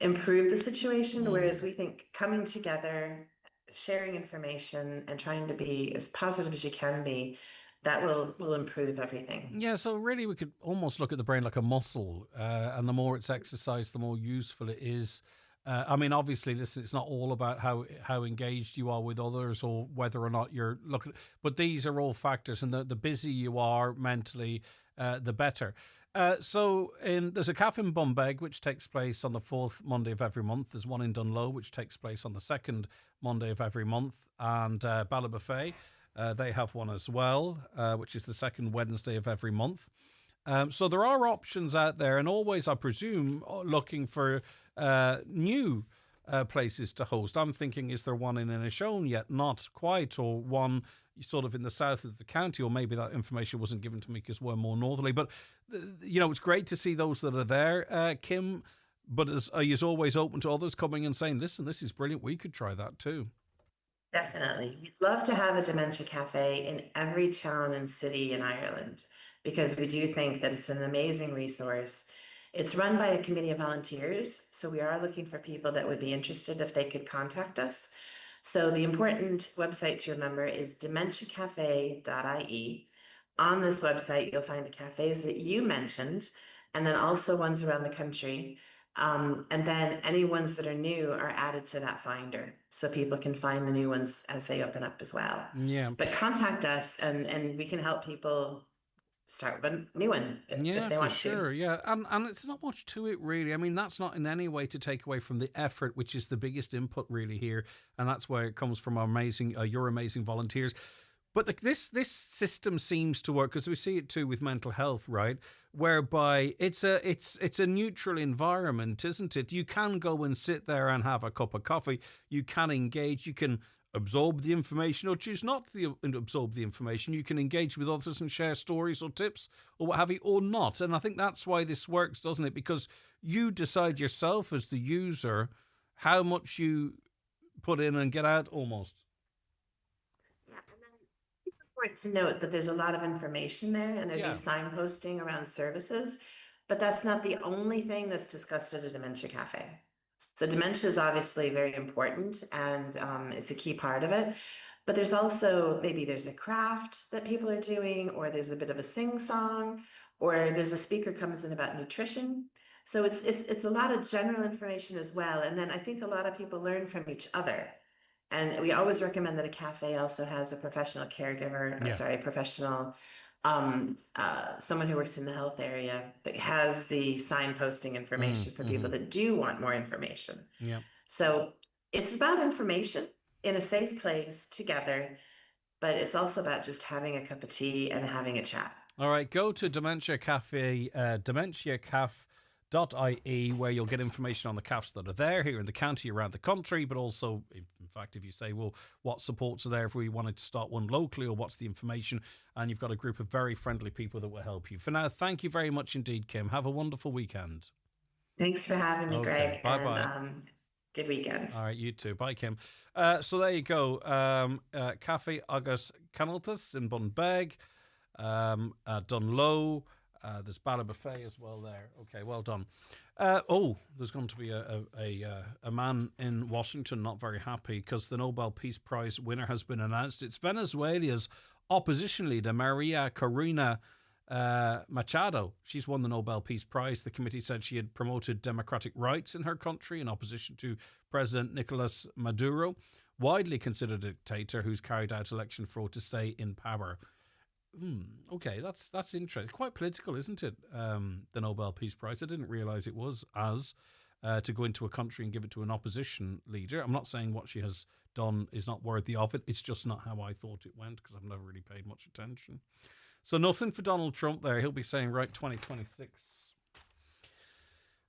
improve the situation. Whereas we think coming together, sharing information and trying to be as positive as you can be, that will improve everything. Yeah, so really we could almost look at the brain like a muscle, and the more it's exercised, the more useful it is. Obviously, listen, it's not all about how engaged you are with others or whether or not you're looking, but these are all factors, and the busier you are mentally, the better. So there's a cafe in Bunbeg which takes place on the 4th Monday of every month. There's one in Dunlow which takes place on the 2nd Monday of every month, and Ballabafay, they have one as well, which is the 2nd Wednesday of every month. So there are options out there, and always, I presume, looking for new places to host. I'm thinking, is there one in Inishowen yet? Not quite, or one sort of in the south of the county, or maybe that information wasn't given to me because we're more northerly. But, it's great to see those that are there, Kim, but are you always open to others coming and saying, listen, this is brilliant, we could try that too? Definitely. We'd love to have a dementia cafe in every town and city in Ireland, because we do think that it's an amazing resource. It's run by a committee of volunteers, so we are looking for people that would be interested if they could contact us. So the important website to remember is dementiacafe.ie. On this website, you'll find the cafes that you mentioned, and then also ones around the country. And then any ones that are new are added to that finder, so people can find the new ones as they open up as well. Yeah. But contact us, and we can help people start with a new one if they want to. Yeah, and it's not much to it, really. I mean, that's not in any way to take away from the effort, which is the biggest input really here, and that's where it comes from your amazing volunteers. But this system seems to work, because we see it too with mental health, right? Whereby it's a neutral environment, isn't it? You can go and sit there and have a cup of coffee. You can engage. You can absorb the information or choose not to absorb the information. You can engage with others and share stories or tips or what have you, or not. And I think that's why this works, doesn't it? Because you decide yourself as the user how much you put in and get out almost. To note that there's a lot of information there, and there'd be signposting around services, but that's not the only thing that's discussed at a dementia cafe. So dementia is obviously very important, and it's a key part of it, but there's also, maybe there's a craft that people are doing, or there's a bit of a sing-song, or there's a speaker comes in about nutrition. So it's a lot of general information as well, and then I think a lot of people learn from each other. And we always recommend that a cafe also has a professional caregiver, someone who works in the health area that has the signposting information for people that do want more information. Yeah. So it's about information in a safe place together, but it's also about just having a cup of tea and having a chat. All right, go to Dementia Cafe, dementiacafe.ie, where you'll get information on the cafes that are there here in the county, around the country, but also, in fact, if you say, well, what supports are there if we wanted to start one locally, or what's the information, and you've got a group of very friendly people that will help you. For now, thank you very much indeed, Kim. Have a wonderful weekend. Thanks for having me, Greg. Bye-bye. And good weekend. All right, you too. Bye, Kim. So there you go. Cafe Agus Canaltas in Bunbeg, Dunlow, There's Bala Buffet as well there. Okay, well done. There's going to be a man in Washington not very happy because the Nobel Peace Prize winner has been announced. It's Venezuela's opposition leader, Maria Corina Machado. She's won the Nobel Peace Prize. The committee said she had promoted democratic rights in her country in opposition to President Nicolas Maduro, widely considered a dictator who's carried out election fraud to stay in power. Okay, that's interesting. Quite political, isn't it? The Nobel Peace Prize. I didn't realise it was to go into a country and give it to an opposition leader. I'm not saying what she has done is not worthy of it. It's just not how I thought it went because I've never really paid much attention. So nothing for Donald Trump there. He'll be saying, right, 2026.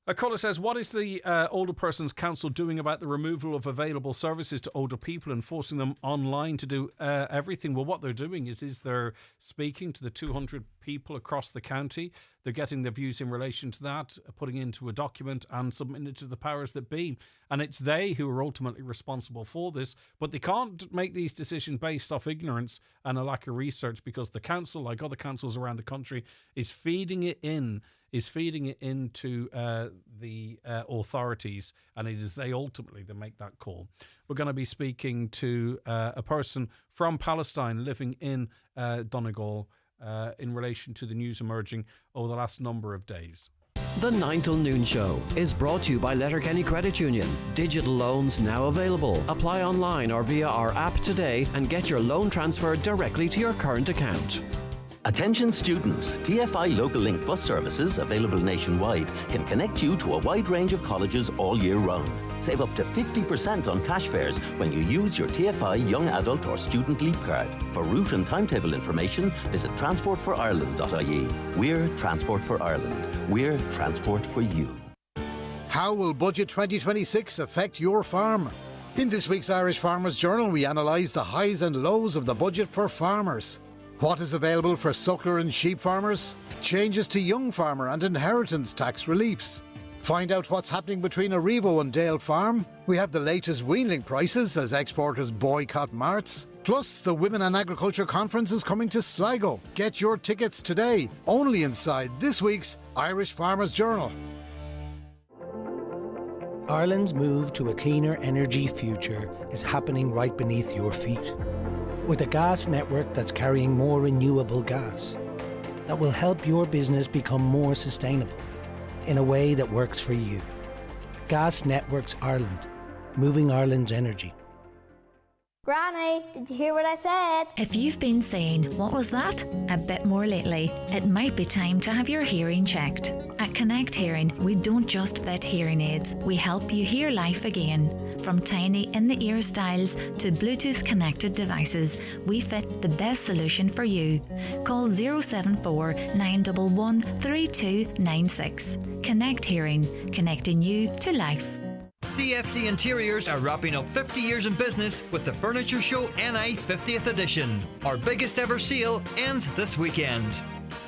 A caller says, what is the Older Persons Council doing about the removal of available services to older people and forcing them online to do everything? Well, what they're doing is they're speaking to the 200 people across the county. They're getting their views in relation to that, putting into a document and submitting it to the powers that be. And it's they who are ultimately responsible for this. But they can't make these decisions based off ignorance and a lack of research because the council, like other councils around the country, is feeding it into the authorities, and it is they ultimately that make that call. We're going to be speaking to a person from Palestine living in Donegal in relation to the news emerging over the last number of days. The 9 till noon show is brought to you by Letterkenny Credit Union. Digital loans now available. Apply online or via our app today and get your loan transferred directly to your current account. Attention students, TFI Local Link bus services, available nationwide, can connect you to a wide range of colleges all year round. Save up to 50% on cash fares when you use your TFI Young Adult or Student Leap Card. For route and timetable information, visit transportforireland.ie. We're Transport for Ireland. We're transport for you. How will Budget 2026 affect your farm? In this week's Irish Farmers Journal, we analyse the highs and lows of the budget for farmers. What is available for suckler and sheep farmers? Changes to young farmer and inheritance tax reliefs. Find out what's happening between Arrivo and Dale Farm. We have the latest weanling prices as exporters boycott marts. Plus, the Women in Agriculture Conference is coming to Sligo. Get your tickets today, only inside this week's Irish Farmers Journal. Ireland's move to a cleaner energy future is happening right beneath your feet. With a gas network that's carrying more renewable gas, that will help your business become more sustainable in a way that works for you. Gas Networks Ireland, moving Ireland's energy. Granny, did you hear what I said? If you've been saying, what was that? A bit more lately, it might be time to have your hearing checked. At Connect Hearing, we don't just fit hearing aids, we help you hear life again. From tiny in-the-ear styles to Bluetooth connected devices, we fit the best solution for you. Call 074 911 3296. Connect Hearing, connecting you to life. CFC Interiors are wrapping up 50 years in business with the Furniture Show NI 50th edition. Our biggest ever sale ends this weekend.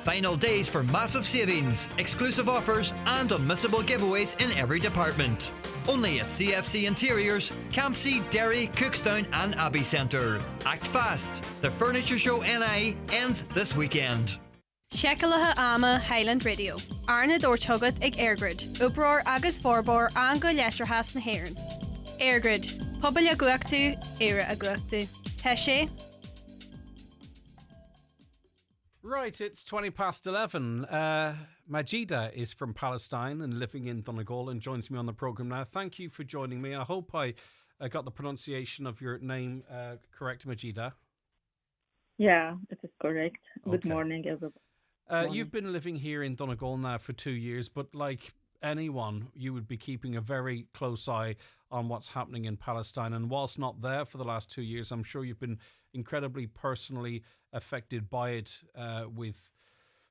Final days for massive savings, exclusive offers and unmissable giveaways in every department. Only at CFC Interiors, Campsie, Derry, Cookstown and Abbey Centre. Act fast. The Furniture Show NI ends this weekend. Shekalaha Ama Highland Radio. Arna Dortugat ag Airgrid. Uproar agus Forbor an go letrahas na Héireann. Airgrid. Pobal a guachtu, era a guachtu. Teshe. Right, it's 11:20. Majida is from Palestine and living in Donegal and joins me on the programme now. Thank you for joining me. I hope I got the pronunciation of your name correct, Majida. Yeah, it is correct. Good Okay. morning, everybody. You've been living here in Donegal now for 2 years, but like anyone, you would be keeping a very close eye on what's happening in Palestine. And whilst not there for the last 2 years, I'm sure you've been incredibly personally affected by it with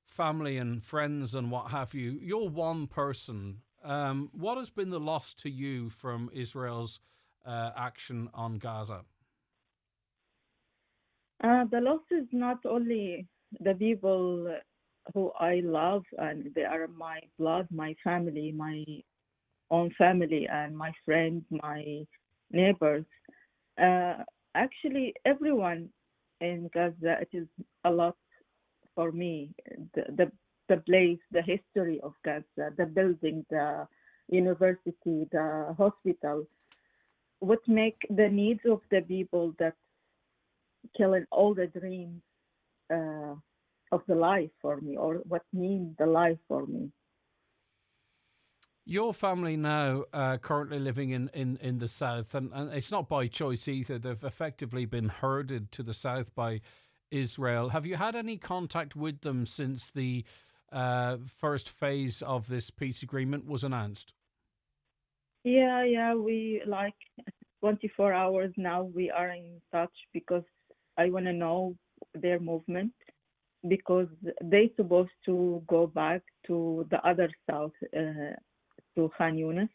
family and friends and what have you. You're one person. What has been the loss to you from Israel's action on Gaza? The loss is not only the people who I love, and they are my blood, my family, my own family, and my friends, my neighbors. Actually, everyone in Gaza, it is a lot for me. The the place, the history of Gaza, the building, the university, the hospital, what make the needs of the people that killing all the dreams of the life for me, or what means the life for me. Your family now currently living in the south, and it's not by choice either. They've effectively been herded to the south by Israel. Have you had any contact with them since the first phase of this peace agreement was announced? Yeah, we 24 hours now we are in touch because I want to know their movement, because they supposed to go back to the other south, to Khan Yunis,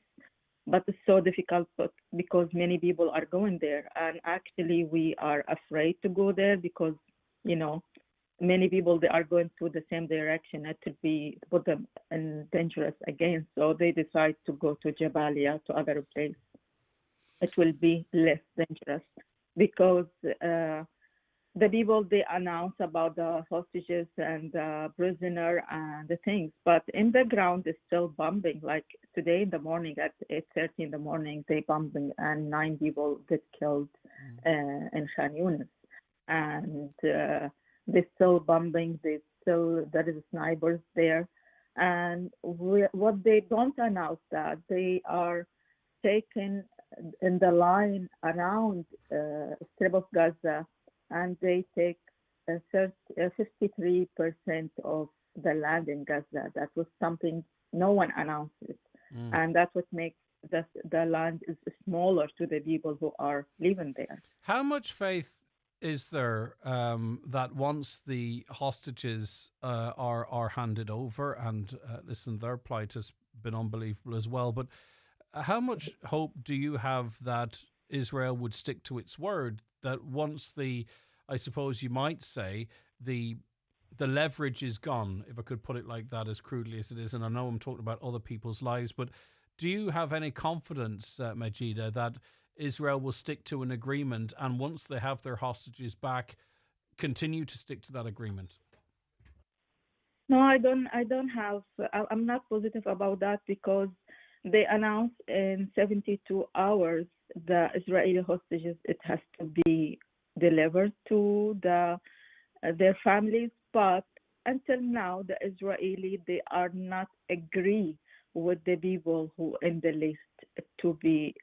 but it's so difficult because many people are going there, and actually we are afraid to go there because many people, they are going to the same direction. It could be put them in dangerous again, so they decide to go to Jabalia, to other place. It will be less dangerous because the people, they announce about the hostages and the prisoner and the things, but in the ground is still bombing. Like today in the morning at 8:30 in the morning, they bombing and 9 people get killed in Khan Yunis, and they're still bombing. There is snipers there, and what they don't announce that they are taken in the line around Strip of Gaza, and they take 53% of the land in Gaza. That was something no one announced it, and that's what makes the land is smaller to the people who are living there. How much faith is there that once the hostages are handed over, and listen, their plight has been unbelievable as well, but how much hope do you have that Israel would stick to its word, that once I suppose you might say, the leverage is gone, if I could put it like that, as crudely as it is, and I know I'm talking about other people's lives, but do you have any confidence, Majida, that Israel will stick to an agreement, and once they have their hostages back, continue to stick to that agreement? No, I don't have. I'm not positive about that because they announced in 72 hours the Israeli hostages, it has to be delivered to their families, but until now the Israeli, they are not agree with the people who in the list to be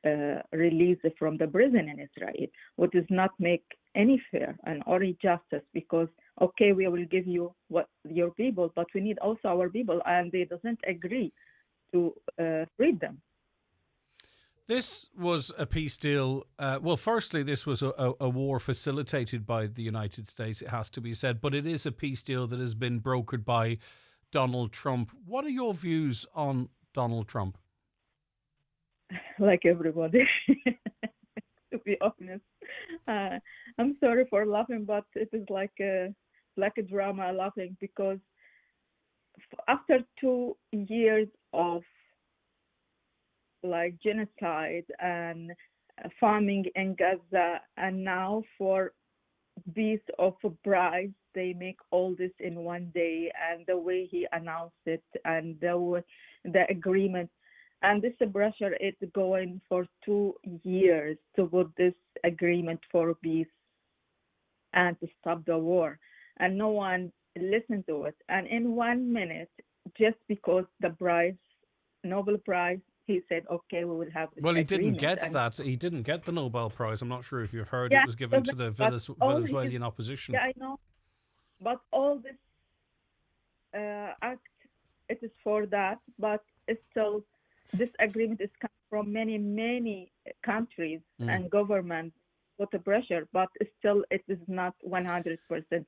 released from the prison in Israel, which does not make any fair and or justice, because okay, we will give you what your people, but we need also our people, and they doesn't agree to free them. This was a peace deal. Well, firstly, this was a war facilitated by the United States, it has to be said, but it is a peace deal that has been brokered by Donald Trump. What are your views on Donald Trump? Like everybody, to be honest. I'm sorry for laughing, but it is like a drama laughing, because after 2 years of like genocide and farming in Gaza, and now for piece of a price they make all this in one day, and the way he announced it, and the agreement, and this pressure is going for 2 years to put this agreement for peace and to stop the war, and no one listened to it. And in 1 minute, just because the prize, Nobel Prize, he said, okay, we will have this agreement. Didn't get that. He didn't get the Nobel Prize. I'm not sure if you've heard. It was given to the Venezuelan opposition. Yeah, I know. But all this act, it is for that, but it's still, this agreement is coming from many, many countries and governments with the pressure, but still it is not 100%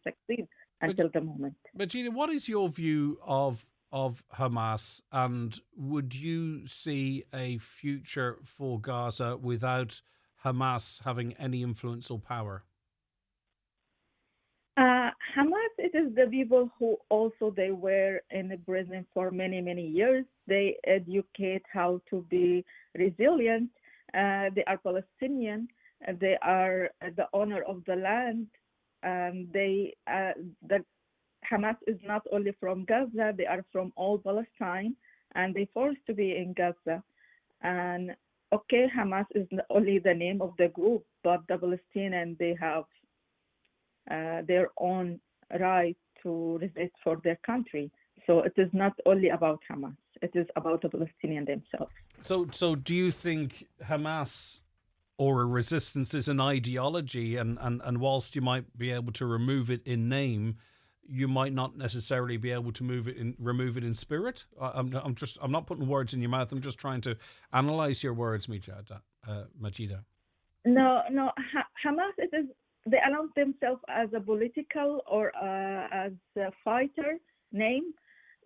succeed until the moment. But Gina, what is your view of Hamas, and would you see a future for Gaza without Hamas having any influence or power? Hamas, it is the people who also they were in the prison for many, many years. They educate how to be resilient. They are Palestinian. They are the owner of the land. The Hamas is not only from Gaza, they are from all Palestine, and they forced to be in Gaza. And okay, Hamas is only the name of the group, but the Palestinians, they have their own right to resist for their country. So it is not only about Hamas, it is about the Palestinians themselves. So do you think Hamas or a resistance is an ideology, and whilst you might be able to remove it in name, you might not necessarily be able to remove it in spirit? I'm not putting words in your mouth. I'm just trying to analyze your words, Majida. No, Hamas, they announce themselves as a political or as a fighter name,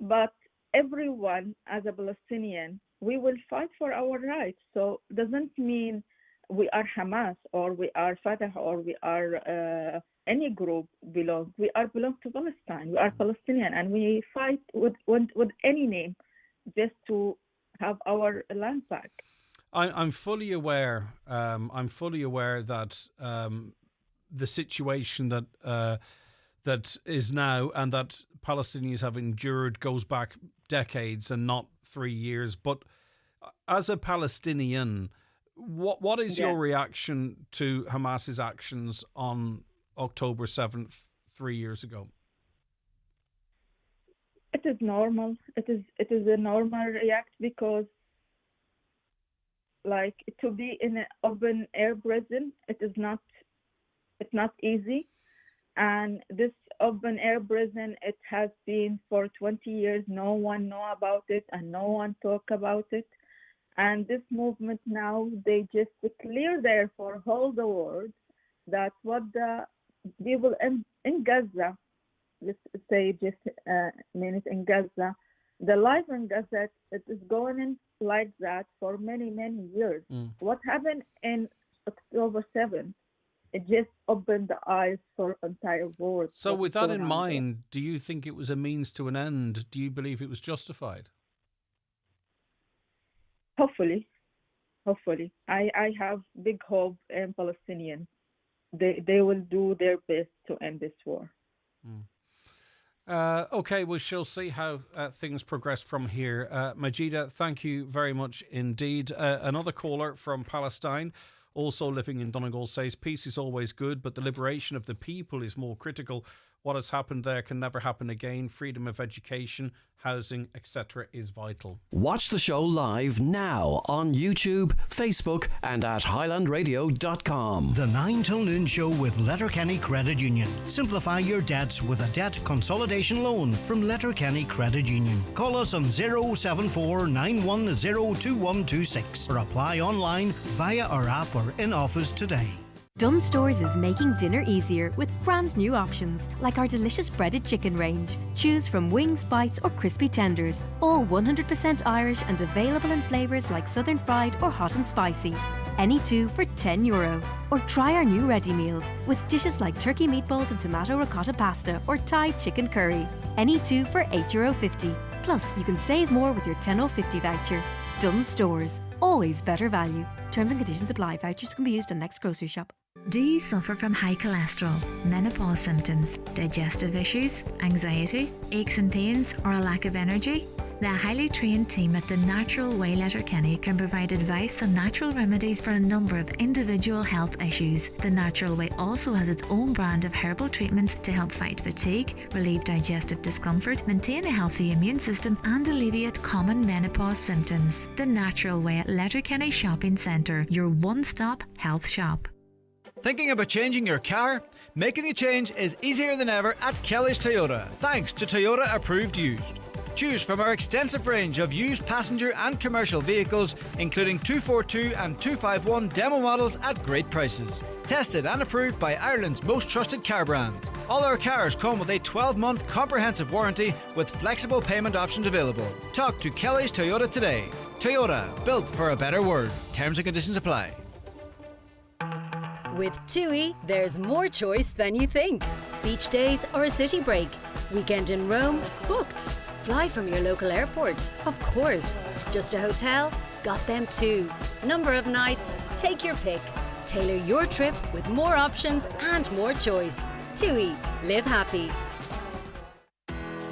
but everyone as a Palestinian, we will fight for our rights. So it doesn't mean we are Hamas or we are Fatah or we are any group belong. We belong to Palestine. We are Palestinian, and we fight with any name just to have our land back. I'm fully aware. That the situation that is now and that Palestinians have endured goes back decades and not 3 years. But as a Palestinian, what is your reaction to Hamas's actions on October 7th, 3 years ago? It is normal. It is a normal react because, like, to be in an open air prison, it's not easy. And this open air prison, it has been for 20 years. No one know about it and no one talk about it. And this movement now, they just clear there for whole the world that what the people in Gaza, let's say just a minute in Gaza, the life in Gaza, it is going in like that for many, many years. What happened in October 7th, it just opened the eyes for entire world. So with that in mind, do you think it was a means to an end? Do you believe it was justified? Hopefully. I have big hope in Palestinians. They will do their best to end this war. Okay, we shall see how things progress from here. Majida, thank you very much indeed. Another caller from Palestine, also living in Donegal, says, peace is always good, but the liberation of the people is more critical. What has happened there can never happen again. Freedom of education, housing, etc. is vital. Watch the show live now on YouTube, Facebook and at highlandradio.com. The 9 till noon show with Letterkenny Credit Union. Simplify your debts with a debt consolidation loan from Letterkenny Credit Union. Call us on 074 910 2126 or apply online via our app or in office today. Dunn Stores is making dinner easier with brand new options like our delicious breaded chicken range. Choose from wings, bites or crispy tenders, all 100% Irish and available in flavours like southern fried or hot and spicy. Any two for €10. Or try our new ready meals with dishes like turkey meatballs and tomato ricotta pasta or Thai chicken curry. Any two for €8.50. Plus, you can save more with your €10.50 voucher. Dunn Stores, always better value. Terms and conditions apply. Vouchers can be used on next grocery shop. Do you suffer from high cholesterol, menopause symptoms, digestive issues, anxiety, aches and pains, or a lack of energy? The highly trained team at The Natural Way Letterkenny can provide advice on natural remedies for a number of individual health issues. The Natural Way also has its own brand of herbal treatments to help fight fatigue, relieve digestive discomfort, maintain a healthy immune system, and alleviate common menopause symptoms. The Natural Way at Letterkenny Shopping Centre, your one-stop health shop. Thinking about changing your car? Making the change is easier than ever at Kelly's Toyota, thanks to Toyota Approved Used. Choose from our extensive range of used passenger and commercial vehicles, including 242 and 251 demo models at great prices. Tested and approved by Ireland's most trusted car brand. All our cars come with a 12-month comprehensive warranty with flexible payment options available. Talk to Kelly's Toyota today. Toyota, built for a better world. Terms and conditions apply. With TUI, there's more choice than you think. Beach days or a city break. Weekend in Rome? Booked. Fly from your local airport? Of course. Just a hotel? Got them too. Number of nights? Take your pick. Tailor your trip with more options and more choice. TUI. Live happy.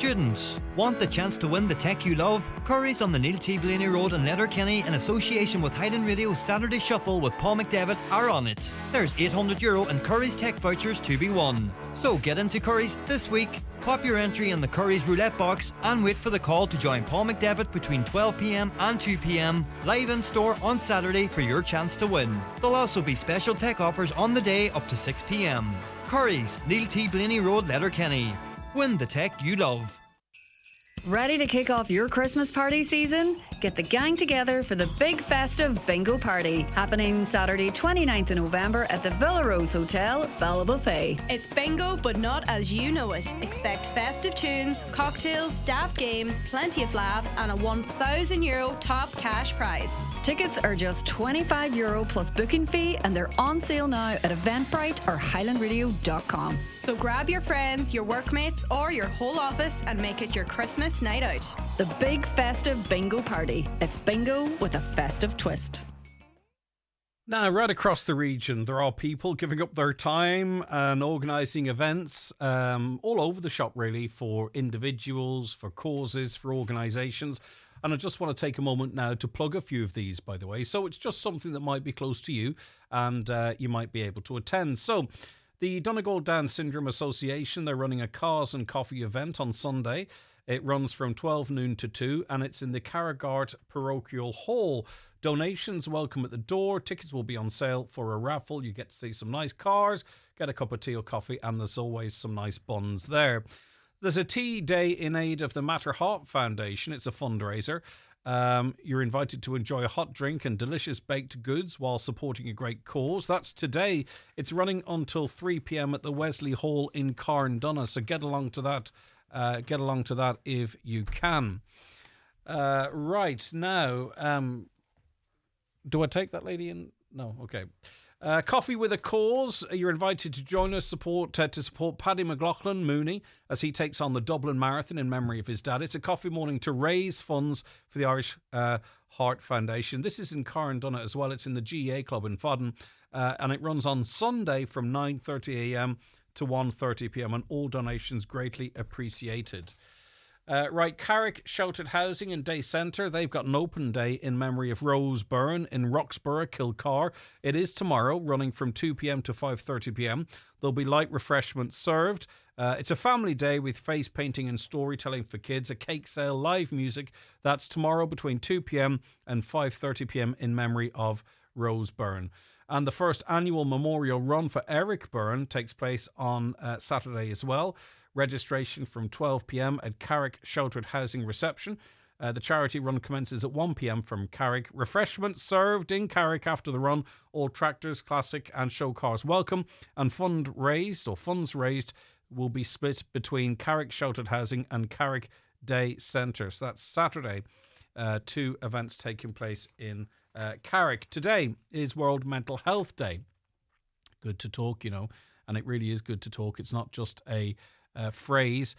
Students, want the chance to win the tech you love? Curry's on the Neil T. Blaney Road in Letterkenny, in association with Highland Radio's Saturday Shuffle with Paul McDevitt, are on it. There's €800 in Curry's tech vouchers to be won. So get into Curry's this week, pop your entry in the Curry's roulette box, and wait for the call to join Paul McDevitt between 12 p.m. and 2 p.m. live in store on Saturday for your chance to win. There'll also be special tech offers on the day up to 6 p.m. Curry's, Neil T. Blaney Road, Letterkenny. Win the tech you love. Ready to kick off your Christmas party season? Get the gang together for the big festive bingo party happening Saturday 29th of November at the Villa Rose Hotel, Ballabufay. It's bingo, but not as you know it. Expect festive tunes, cocktails, daft games, plenty of laughs, and a €1,000 top cash prize. Tickets are just €25 plus booking fee, and they're on sale now at Eventbrite or HighlandRadio.com. So grab your friends, your workmates, or your whole office and make it your Christmas night out. The big festive bingo party. It's bingo with a festive twist. Now, right across the region, there are people giving up their time and organising events all over the shop, really, for individuals, for causes, for organisations. And I just want to take a moment now to plug a few of these, by the way. So it's just something that might be close to you and you might be able to attend. So the Donegal Down Syndrome Association, they're running a Cars and Coffee event on Sunday. It runs from 12 noon to 2 and it's in the Carragart Parochial Hall. Donations welcome at the door. Tickets will be on sale for a raffle. You get to see some nice cars, get a cup of tea or coffee, and there's always some nice buns there. There's a tea day in aid of the Matter Hot Foundation. It's a fundraiser. You're invited to enjoy a hot drink and delicious baked goods while supporting a great cause. That's today. It's running until 3 p.m. at the Wesley Hall in Carndonagh. So get along to that. Get along to that if you can. Right now, do I take that lady in? No, okay. Coffee with a Cause. You're invited to join us to support Paddy McLaughlin Mooney as he takes on the Dublin Marathon in memory of his dad. It's a coffee morning to raise funds for the Irish Heart Foundation. This is in Carndonagh as well. It's in the GA Club in Fodden, and it runs on Sunday from 9:30 a.m. to 1:30 p.m. and all donations greatly appreciated. Right, Carrick Sheltered Housing and Day Centre, they've got an open day in memory of Rose Byrne in Roxborough, Kilcar. It is tomorrow, running from 2 p.m. to 5:30 p.m. There'll be light refreshments served. It's a family day with face painting and storytelling for kids, a cake sale, live music. That's tomorrow between 2 p.m. and 5:30 p.m. in memory of Rose Byrne. And the first annual memorial run for Eric Byrne takes place on Saturday as well. Registration from 12 p.m. at Carrick Sheltered Housing Reception. The charity run commences at 1 p.m. from Carrick. Refreshments served in Carrick after the run. All tractors, classic and show cars welcome. And funds raised will be split between Carrick Sheltered Housing and Carrick Day Centre. So that's Saturday. Two events taking place in Carrick. Today is World Mental Health Day. Good to talk, and it really is good to talk. It's not just a phrase.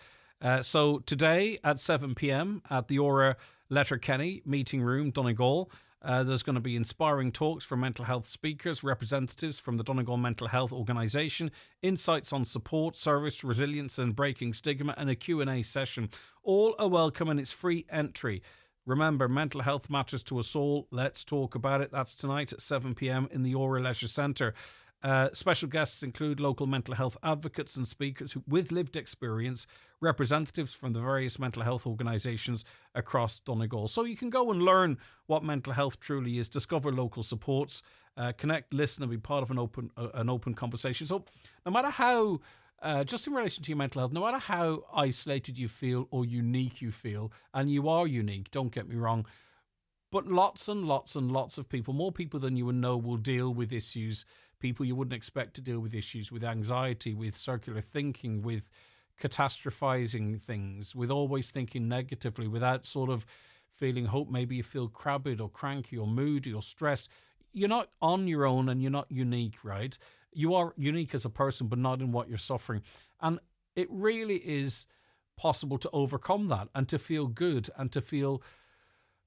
So today at 7 p.m. at the Aura Letterkenny Meeting Room, Donegal, there's going to be inspiring talks from mental health speakers, representatives from the Donegal Mental Health Organisation, insights on support, service, resilience and breaking stigma, and a Q&A session. All are welcome and it's free entry. Remember, mental health matters to us all. Let's talk about it. That's tonight at 7 p.m. in the Aura Leisure Centre. Special guests include local mental health advocates and speakers with lived experience, representatives from the various mental health organisations across Donegal. So you can go and learn what mental health truly is, discover local supports, connect, listen and be part of an open conversation. So no matter how, just in relation to your mental health, no matter how isolated you feel or unique you feel, and you are unique, don't get me wrong, but lots and lots and lots of people, more people than you would know, will deal with issues. People you wouldn't expect to deal with issues, with anxiety, with circular thinking, with catastrophizing things, with always thinking negatively, without sort of feeling hope. Maybe you feel crabbed or cranky or moody or stressed. You're not on your own and you're not unique, right? You are unique as a person, but not in what you're suffering. And it really is possible to overcome that and to feel good and to feel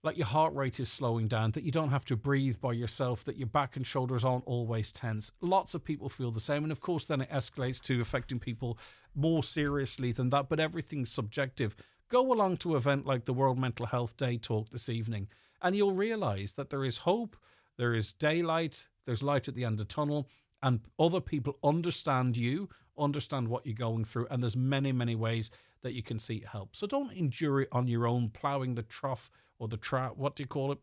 like your heart rate is slowing down, that you don't have to breathe by yourself, that your back and shoulders aren't always tense. Lots of people feel the same. And of course, then it escalates to affecting people more seriously than that. But everything's subjective. Go along to an event like the World Mental Health Day talk this evening, and you'll realise that there is hope, there is daylight, there's light at the end of the tunnel, and other people understand you, understand what you're going through, and there's many, many ways that you can seek help. So don't endure it on your own, ploughing the trough or the trap, what do you call it?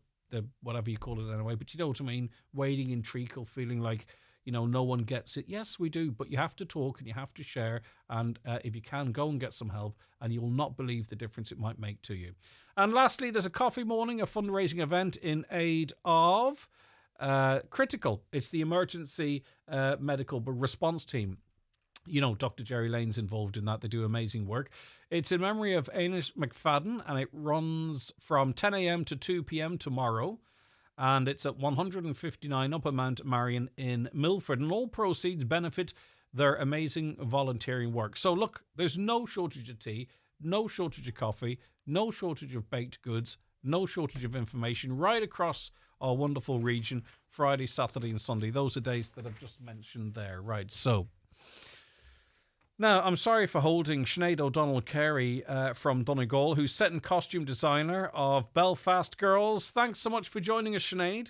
Whatever you call it anyway, but you know what I mean? Wading in treacle, feeling like, no one gets it. Yes, we do, but you have to talk and you have to share, and if you can, go and get some help, and you will not believe the difference it might make to you. And lastly, there's a coffee morning, a fundraising event in aid of Critical. It's the emergency medical response team. Dr. Jerry Lane's involved in that. They do amazing work. It's in memory of Ainish McFadden, and it runs from 10 a.m. to 2 p.m. tomorrow. And it's at 159 Upper Mount Marion in Milford. And all proceeds benefit their amazing volunteering work. So look, there's no shortage of tea, no shortage of coffee, no shortage of baked goods, no shortage of information right across our wonderful region, Friday, Saturday and Sunday. Those are days that I've just mentioned there. Right, so... Now, I'm sorry for holding Sinead O'Donnell Carey from Donegal, who's set and costume designer of Belfast Girls. Thanks so much for joining us, Sinead.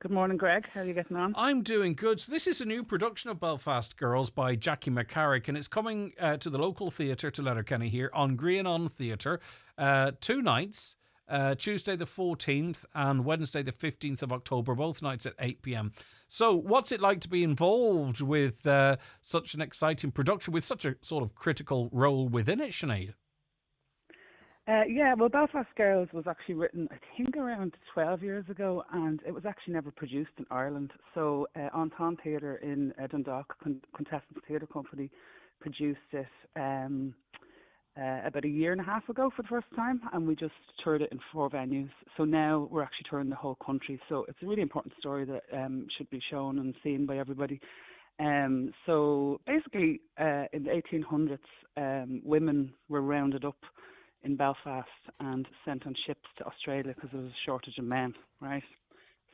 Good morning, Greg. How are you getting on? I'm doing good. So this is a new production of Belfast Girls by Jackie McCarrick, and it's coming to the local theatre to Letterkenny here on Grianon Theatre. 2 nights. Tuesday the 14th and Wednesday the 15th of October, both nights at 8 p.m. So what's it like to be involved with such an exciting production with such a sort of critical role within it, Sinead? Well, Belfast Girls was actually written, I think, around 12 years ago, and it was actually never produced in Ireland. So Anton Theatre in Dundalk, Contestants Theatre Company, produced it about a year and a half ago for the first time, and we just toured it in 4 venues. So now we're actually touring the whole country. So it's a really important story that should be shown and seen by everybody. So basically, in the 1800s, women were rounded up in Belfast and sent on ships to Australia because there was a shortage of men, right?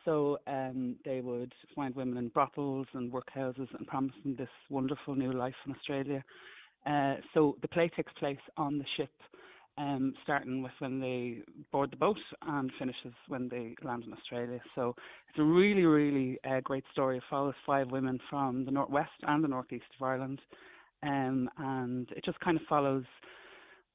So they would find women in brothels and workhouses and promise them this wonderful new life in Australia. So the play takes place on the ship, starting with when they board the boat and finishes when they land in Australia. So it's a really, really great story. It follows 5 women from the northwest and the northeast of Ireland, and it just kind of follows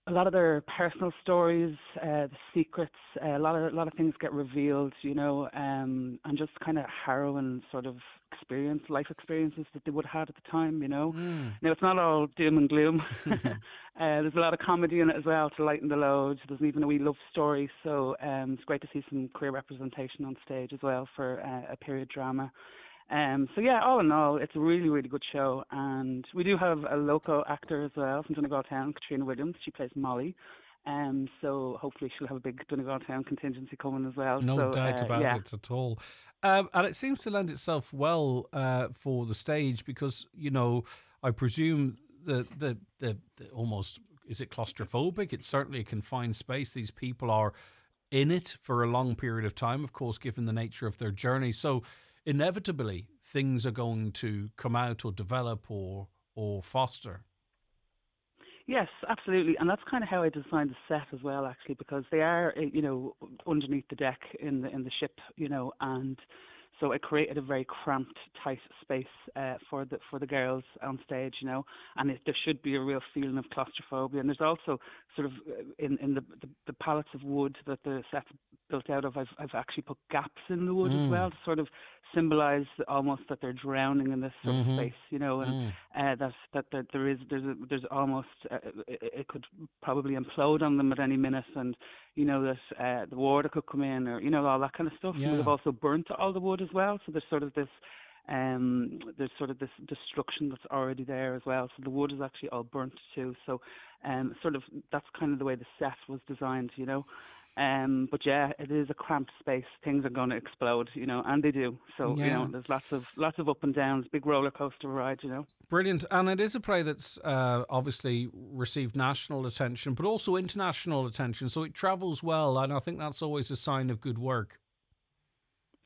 a lot of their personal stories, the secrets. A lot of things get revealed, and just kind of harrowing sort of life experiences that they would have had at the time, Now, it's not all doom and gloom. There's a lot of comedy in it as well to lighten the load. There's even a wee love story. So it's great to see some queer representation on stage as well for a period drama. All in all, it's a really, really good show. And we do have a local actor as well from Donegal Town, Katrina Williams. She plays Molly. So hopefully she'll have a big Donegal Town contingency coming as well. No doubt about it at all. And it seems to lend itself well for the stage because, I presume the almost, is it claustrophobic? It's certainly a confined space. These people are in it for a long period of time, of course, given the nature of their journey. So inevitably things are going to come out or develop or foster. Yes, absolutely. And that's kind of how I designed the set as well, actually, because they are, underneath the deck in the ship, and so I created a very cramped, tight space for the girls on stage, and there should be a real feeling of claustrophobia. And there's also sort of in the pallets of wood that the set's built out of, I've actually put gaps in the wood as well to sort of symbolise almost that they're drowning in this sort of space, and that there's almost it could probably implode on them at any minute, and that the water could come in, or all that kind of stuff. Yeah. We've also burnt all the wood as well, so there's sort of this There's sort of this destruction that's already there as well. So the wood is actually all burnt too. So sort of that's kind of the way the set was designed, you know. But yeah, it is a cramped space. Things are going to explode, you know, and they do. So you know, there's lots of up and downs, big roller coaster ride, you know. Brilliant, and it is a play that's obviously received national attention, but also international attention. So it travels well, and I think that's always a sign of good work.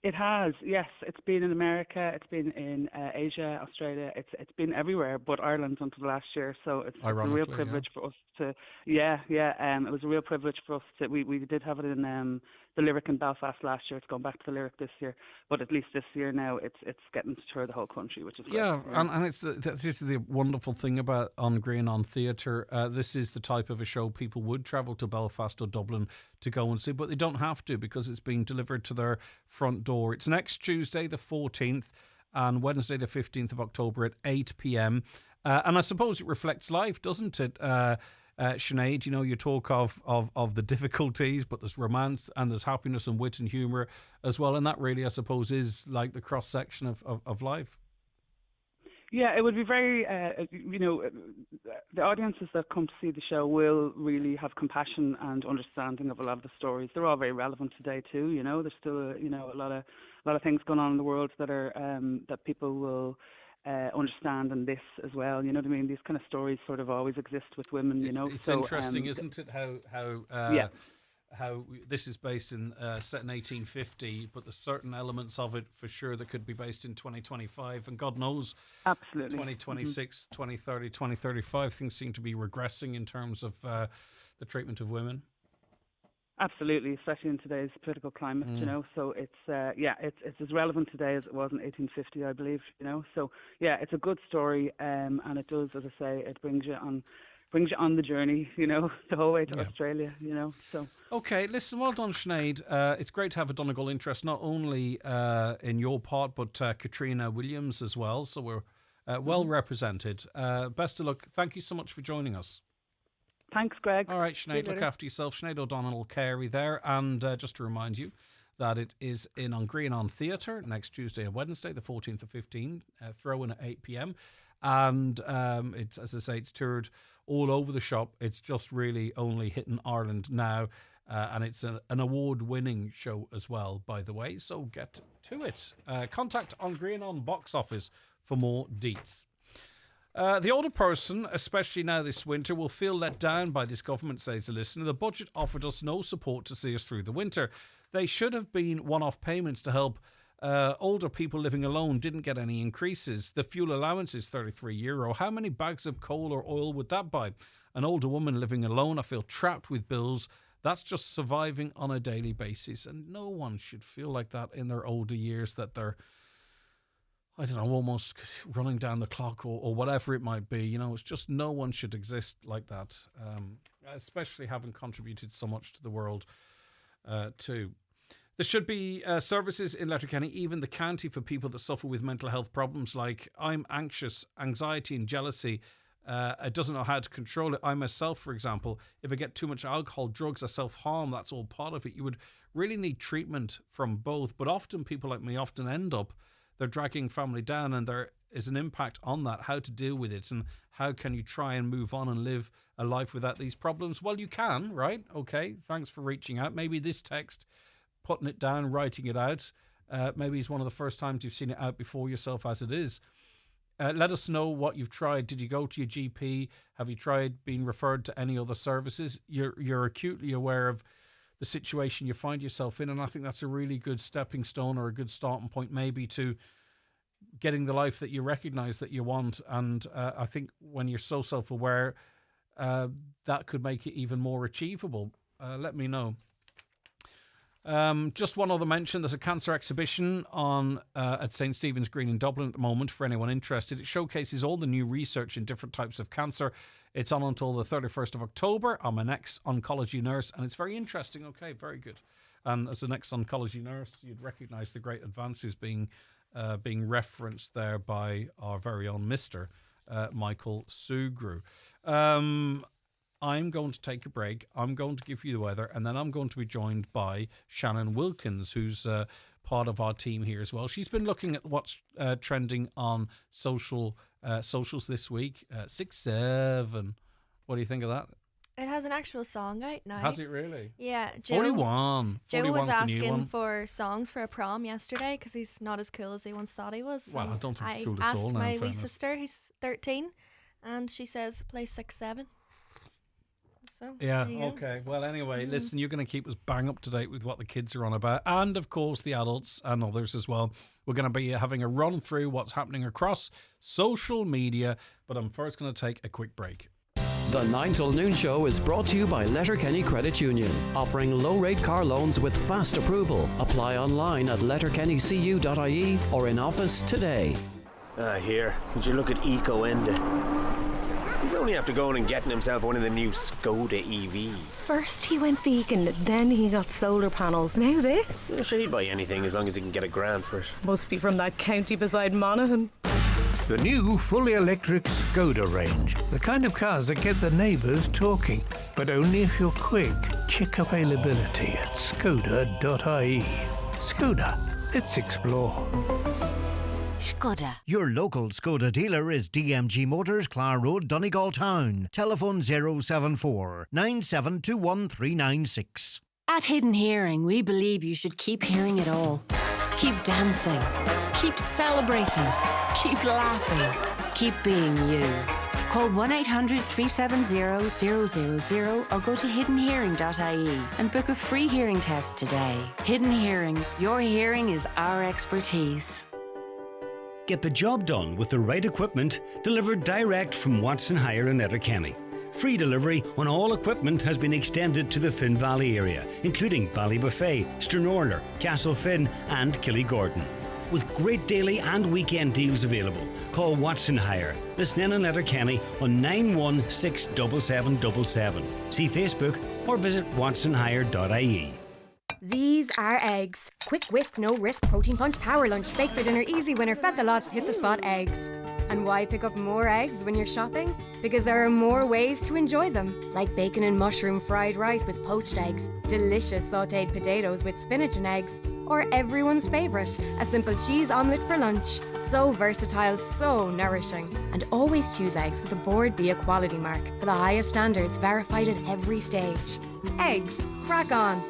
It has, yes. It's been in America, it's been in Asia, Australia. It's been everywhere, but Ireland until last year. So it's a real privilege for us to, it was a real privilege for us to. We did have it in the Lyric in Belfast last year. It's gone back to the Lyric this year, but at least this year now it's getting to tour the whole country, which is great. And it's this is the wonderful thing about On Green On Theatre. This is the type of a show people would travel to Belfast or Dublin to go and see, but they don't have to because it's being delivered to their front door. It's next Tuesday the 14th and Wednesday the 15th of October at 8 p.m. And I suppose it reflects life, doesn't it? Sinead, you know, you talk of the difficulties, but there's romance and there's happiness and wit and humour as well. And that really, I suppose, is like the cross-section of life. Yeah, it would be very, the audiences that come to see the show will really have compassion and understanding of a lot of the stories. They're all very relevant today too. You know, there's still a lot of things going on in the world that are that people will understand in this as well. You know what I mean? These kind of stories sort of always exist with women. You know, it's interesting, isn't it? How this is based in set in 1850, but there's certain elements of it for sure that could be based in 2025, and God knows, absolutely, 2026, 2030, 2035, things seem to be regressing in terms of the treatment of women. Absolutely, especially in today's political climate, you know. So it's it's as relevant today as it was in 1850, I believe. You know, so yeah, it's a good story, and it does, as I say, it brings you on the journey, you know, the whole way to Australia, you know. So okay, listen, well done, Sinead. It's great to have a Donegal interest, not only in your part, but Katrina Williams as well. So we're well represented. Best of luck. Thank you so much for joining us. Thanks, Greg. All right, Sinead, look after yourself. Sinead O'Donnell Carey there. And just to remind you that it is in On Green On Theatre next Tuesday and Wednesday, the 14th of 15, throw in at 8 p.m. And it's, as I say, it's toured all over the shop. It's just really only hitting Ireland now. And it's an award-winning show as well, by the way. So get to it. Contact On Green On box office for more deets. The older person, especially now this winter, will feel let down by this government, says a listener. The budget offered us no support to see us through the winter. They should have been one-off payments to help older people living alone. Didn't get any increases. The fuel allowance is €33. How many bags of coal or oil would that buy? An older woman living alone, I feel trapped with bills. That's just surviving on a daily basis. And no one should feel like that in their older years, that they're, I don't know, almost running down the clock or whatever it might be. You know, it's just no one should exist like that, especially having contributed so much to the world too. There should be services in Letterkenny, even the county, for people that suffer with mental health problems like I'm anxious, anxiety and jealousy. I doesn't know how to control it. I myself, for example, if I get too much alcohol, drugs, I self-harm. That's all part of it. You would really need treatment from both. But often people like me often end up, they're dragging family down, and there is an impact on that, how to deal with it, and how can you try and move on and live a life without these problems? Well, you can, right? Okay, thanks for reaching out. Maybe this text, putting it down, writing it out, maybe it's one of the first times you've seen it out before yourself as it is. Let us know what you've tried. Did you go to your GP? Have you tried being referred to any other services? You're acutely aware of the situation you find yourself in, and I think that's a really good stepping stone or a good starting point maybe to getting the life that you recognise that you want. And I think when you're so self-aware, that could make it even more achievable. Let me know. Just one other mention, there's a cancer exhibition on at St. Stephen's Green in Dublin at the moment for anyone interested. It showcases all the new research in different types of cancer. It's on until the 31st of October. I'm an ex-oncology nurse, and it's very interesting. Okay, very good. And as an ex-oncology nurse, you'd recognise the great advances being referenced there by our very own Mr. Michael Sugrue. I'm going to take a break. I'm going to give you the weather, and then I'm going to be joined by Shannon Wilkins, who's part of our team here as well. She's been looking at what's trending on socials this week. 6-7. What do you think of that? It has an actual song out now. Has it really? Yeah. Joe 41. Joe was 41's the new asking one. for songs for a prom yesterday because he's not as cool as he once thought he was. Well, And I don't think he's cool at I all asked now, in my wee fairness. sister, he's 13, and she says play 6-7. So Yeah, there you go. okay. Well, anyway, listen, you're going to keep us bang up to date with what the kids are on about, and of course the adults and others as well. We're going to be having a run through what's happening across social media, but I'm first going to take a quick break. The 9 till noon show is brought to you by Letterkenny Credit Union, offering low-rate car loans with fast approval. Apply online at letterkennycu.ie or in office today. Here, would you look at Eco Enda? He's only after going and getting himself one of the new Skoda EVs. First he went vegan, then he got solar panels, now this. I'm sure he'd buy anything as long as he can get a grant for it. Must be from that county beside Monaghan. The new fully electric Skoda range. The kind of cars that get the neighbours talking. But only if you're quick. Check availability at skoda.ie. Skoda. Let's explore. Skoda. Your local Skoda dealer is DMG Motors, Clar Road, Donegal Town. Telephone 074 9721 396. At Hidden Hearing, we believe you should keep hearing it all. Keep dancing. Keep celebrating. Keep laughing. Keep being you. Call 1-800-370-000 or go to hiddenhearing.ie and book a free hearing test today. Hidden Hearing. Your hearing is our expertise. Get the job done with the right equipment delivered direct from Watson Hire in Letterkenny. Free delivery on all equipment has been extended to the Finn Valley area, including Ballybuffet, Stranorlar, Castlefin and Killygordon. With great daily and weekend deals available, call Watson Hire, Lisnen in Letterkenny on 9167777. See Facebook or visit watsonhire.ie. These are eggs. Quick whisk, no risk, protein punch, power lunch, bake for dinner, easy winner, fed the lot, hit the spot eggs. And why pick up more eggs when you're shopping? Because there are more ways to enjoy them, like bacon and mushroom fried rice with poached eggs, delicious sautéed potatoes with spinach and eggs, or everyone's favourite, a simple cheese omelette for lunch. So versatile, so nourishing. And always choose eggs with a Board Bia quality mark for the highest standards verified at every stage. Eggs, crack on.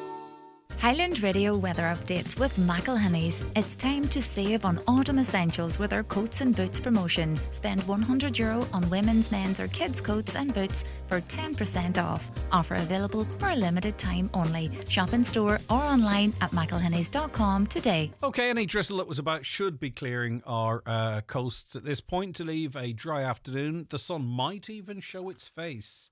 Highland Radio weather updates with McElhinney's. It's time to save on autumn essentials with our coats and boots promotion. Spend €100 on women's, men's or kids' coats and boots for 10% off. Offer available for a limited time only. Shop in store or online at mcelhinneys.com today. Okay, any drizzle that was about should be clearing our coasts at this point to leave a dry afternoon. The sun might even show its face.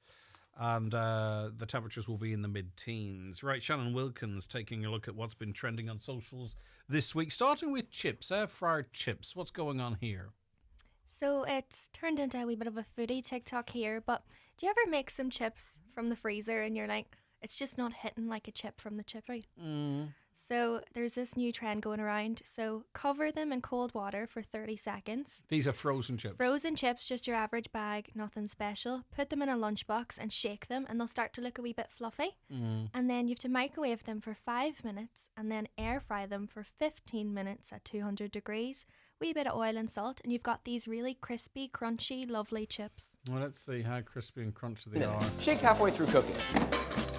And the temperatures will be in the mid-teens. Right, Shannon Wilkins taking a look at what's been trending on socials this week, starting with chips, air-fryer chips. What's going on here? So it's turned into a wee bit of a foodie TikTok here, but do you ever make some chips from the freezer and you're like, it's just not hitting like a chip from the chippy? So there's this new trend going around. So cover them in cold water for 30 seconds. These are frozen chips. Frozen chips, just your average bag, nothing special. Put them in a lunchbox and shake them and they'll start to look a wee bit fluffy. And then you have to microwave them for 5 minutes and then air fry them for 15 minutes at 200 degrees. Wee bit of oil and salt and you've got these really crispy, crunchy, lovely chips. Well, let's see how crispy and crunchy they are. Shake halfway through cooking.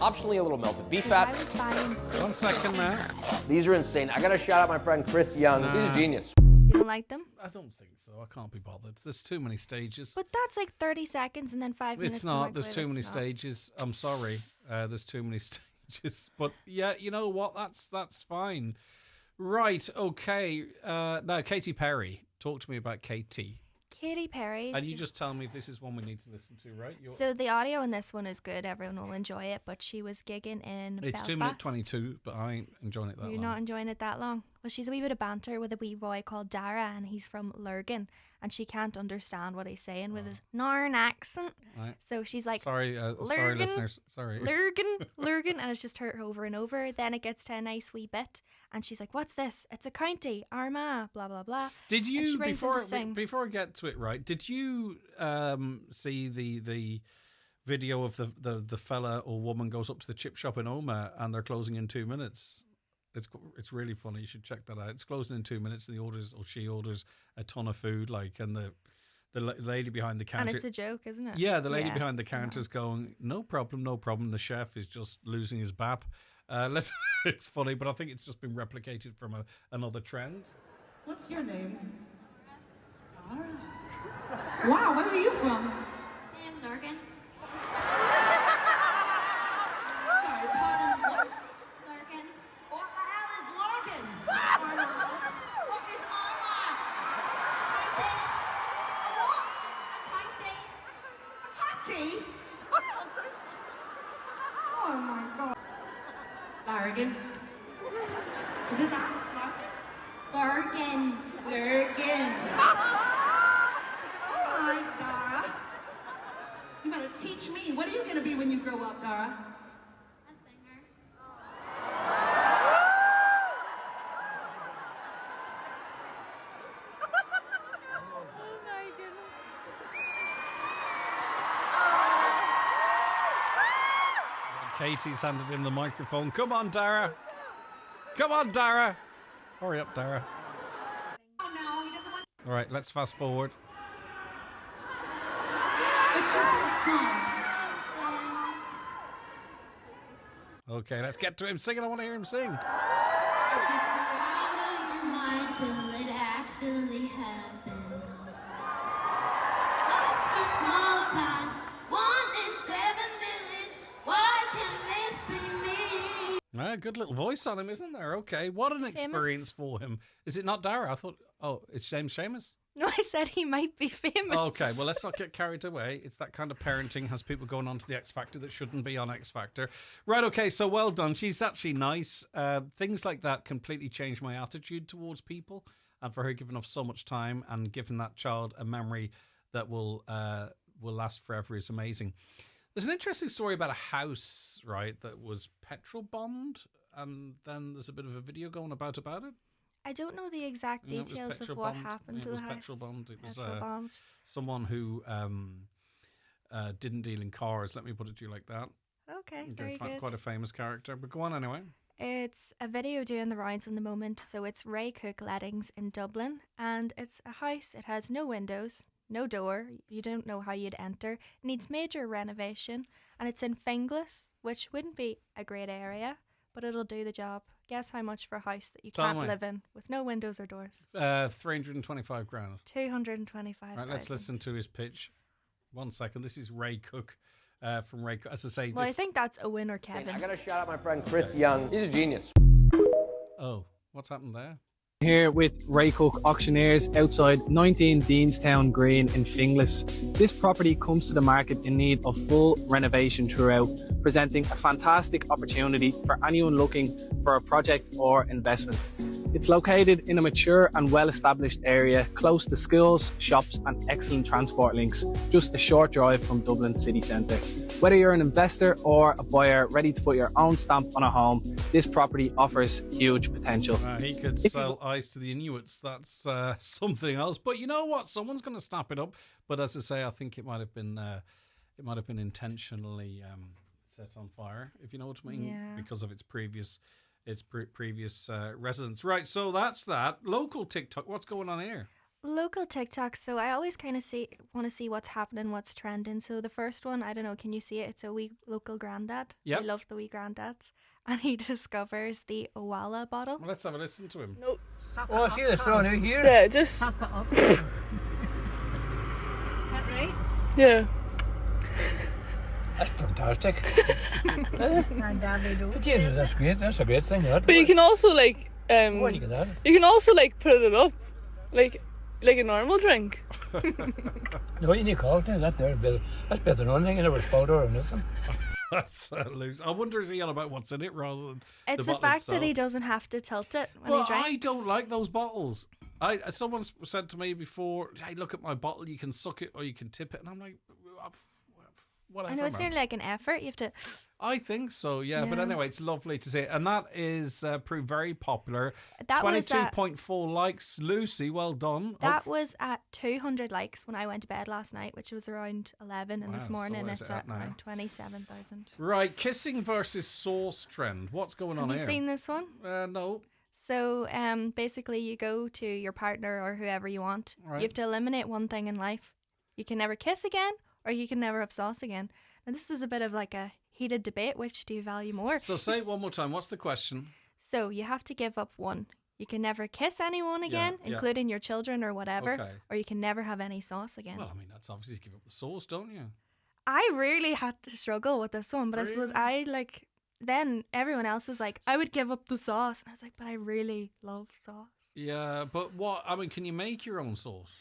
Optionally, a little melted beef fat. 1 second now. These are insane. I gotta shout out my friend Chris Young. These are genius. You don't like them? I don't think so. I can't be bothered. There's too many stages. But that's like 30 seconds and then 5 minutes. It's in the not. There's microwave. too many It's not. stages. I'm sorry. There's too many stages. But yeah, you know what? That's fine. Right. Okay. Now, Katy Perry. Talk to me about Katy. Katy Perry. And you just tell me if this is one we need to listen to, right? So the audio in this one is good. Everyone will enjoy it. But she was gigging in It's Belfast. 2 minutes 22, but I ain't enjoying it that You're long. not enjoying it that long. Well, she's a wee bit of banter with a wee boy called Dara, and he's from Lurgan, and she can't understand what he's saying with his Northern accent. Right. So she's like, Sorry, Lurgan, listeners. Sorry. Lurgan, and it's just her over and over. Then it gets to a nice wee bit, and she's like, "What's this? It's a county, Armagh, blah blah blah." Did And you she brings him to sing. before I get to it, right? Did you see the video of the fella or woman goes up to the chip shop in Oma and they're closing in 2 minutes. It's really funny. You should check that out. It's closing in 2 minutes, and she orders a ton of food, and the lady behind the counter. And it's a joke, isn't it? Yeah, the lady behind the counter is going, no problem. The chef is just losing his bap. It's funny, but I think it's just been replicated from another trend. What's your name? Dara. Wow, where are you from? Lurgan. Sorry, pardon, what? Lurgan. What the hell is Lurgan? What is Arma? Accounting. A what? Accounting. Hattie? Oh my god. Larrigan. Is it that? Lurgan. Lurgan. All right, Dara. You better teach me. What are you going to be when you grow up, Dara? A singer. Oh my goodness. Katie's handed him the microphone. Come on, Dara. Come on, Dara. Hurry up, Dara. Oh no, he doesn't want. All right, let's fast forward. What's your favorite song? Okay, let's get to him singing. I want to hear him sing. Out of your mind till it actually happened. A small town, 1 in 7 million. Why can this be me? Good little voice on him, isn't there? Okay, what an experience for him. Is it not Dara? I thought, it's James Seamus? No, I said he might be famous. Okay, well, let's not get carried away. It's that kind of parenting has people going on to the X Factor that shouldn't be on X Factor. Right, okay, so well done. She's actually nice. Things like that completely changed my attitude towards people, and for her giving off so much time and giving that child a memory that will last forever is amazing. There's an interesting story about a house, right, that was petrol bombed, and then there's a bit of a video going about it. I don't know the exact details of what happened to the house. It was petrol bombed. It was bombed. Someone who didn't deal in cars. Let me put it to you like that. Okay, very good. Quite a famous character, but go on anyway. It's a video doing the rounds in the moment. So it's Ray Cook Lettings in Dublin, and it's a house. It has no windows, no door. You don't know how you'd enter. It needs major renovation, and it's in Finglas, which wouldn't be a great area, but it'll do the job. Guess how much for a house that you can't live in with no windows or doors? 325 grand. 225. Right, let's listen to his pitch. 1 second. This is Ray Cook from Ray Cook. As I say, well, I think that's a winner, Kevin. I got to shout out my friend Chris Young. He's a genius. Oh, what's happened there? Here with Ray Cook Auctioneers outside 19 Deanstown Green in Finglas. This property comes to the market in need of full renovation throughout, presenting a fantastic opportunity for anyone looking for a project or investment. It's located in a mature and well-established area, close to schools, shops and excellent transport links, just a short drive from Dublin city centre. Whether you're an investor or a buyer ready to put your own stamp on a home, this property offers huge potential. He could sell ice to the Inuits. That's something else. But you know what? Someone's going to snap it up. But as I say, I think it might have been intentionally set on fire, if you know what I mean, because of its previous residents. Right, so that's that. Local TikTok, what's going on here? Local TikTok, so I always kind of want to see what's happening, what's trending. So the first one, I don't know, can you see it? It's a wee local granddad. Yeah. We love the wee granddads. And he discovers the Owala bottle. Well, let's have a listen to him. No. Oh, see this thrown out here? Yeah, just... Is that right? Yeah. That's fantastic. But Jesus, that's great. That's a great thing, that. But you can also, like... Where do you get that? You can also, like, put it up. Like a normal drink. No, you need cocktail. That's better than anything. You never spout or anything. That's loose. I wonder, is he on about what's in it rather than it's the fact that he doesn't have to tilt it when he drinks. I don't like those bottles. Someone said to me before, hey, look at my bottle, you can suck it or you can tip it. And I'm like, whatever. I know it's man. nearly like an effort. You have to. I think so, yeah. But Yeah. anyway, it's lovely to see it. And that is proved very popular. That was at- 22.4 likes. Lucy, well done. That was at 200 likes when I went to bed last night, which was around 11, and Wow, this so morning where's it's it at at now? around 27,000. Right, kissing versus sauce trend. What's going on Have you here? seen this one? No. So basically, you go to your partner or whoever you want. Right. You have to eliminate one thing in life. You can never kiss again, or you can never have sauce again. And this is a bit of like a heated debate. Which do you value more? So say it one more time. What's the question? So you have to give up one. You can never kiss anyone Yeah, again, yeah. including your children or whatever, Okay. or you can never have any sauce again. Well, I mean, that's obviously give up the sauce, don't you? I really had to struggle with this one, but I suppose I like. Then everyone else was like, I would give up the sauce, and I was like, but I really love sauce. Yeah, but what? I mean, can you make your own sauce?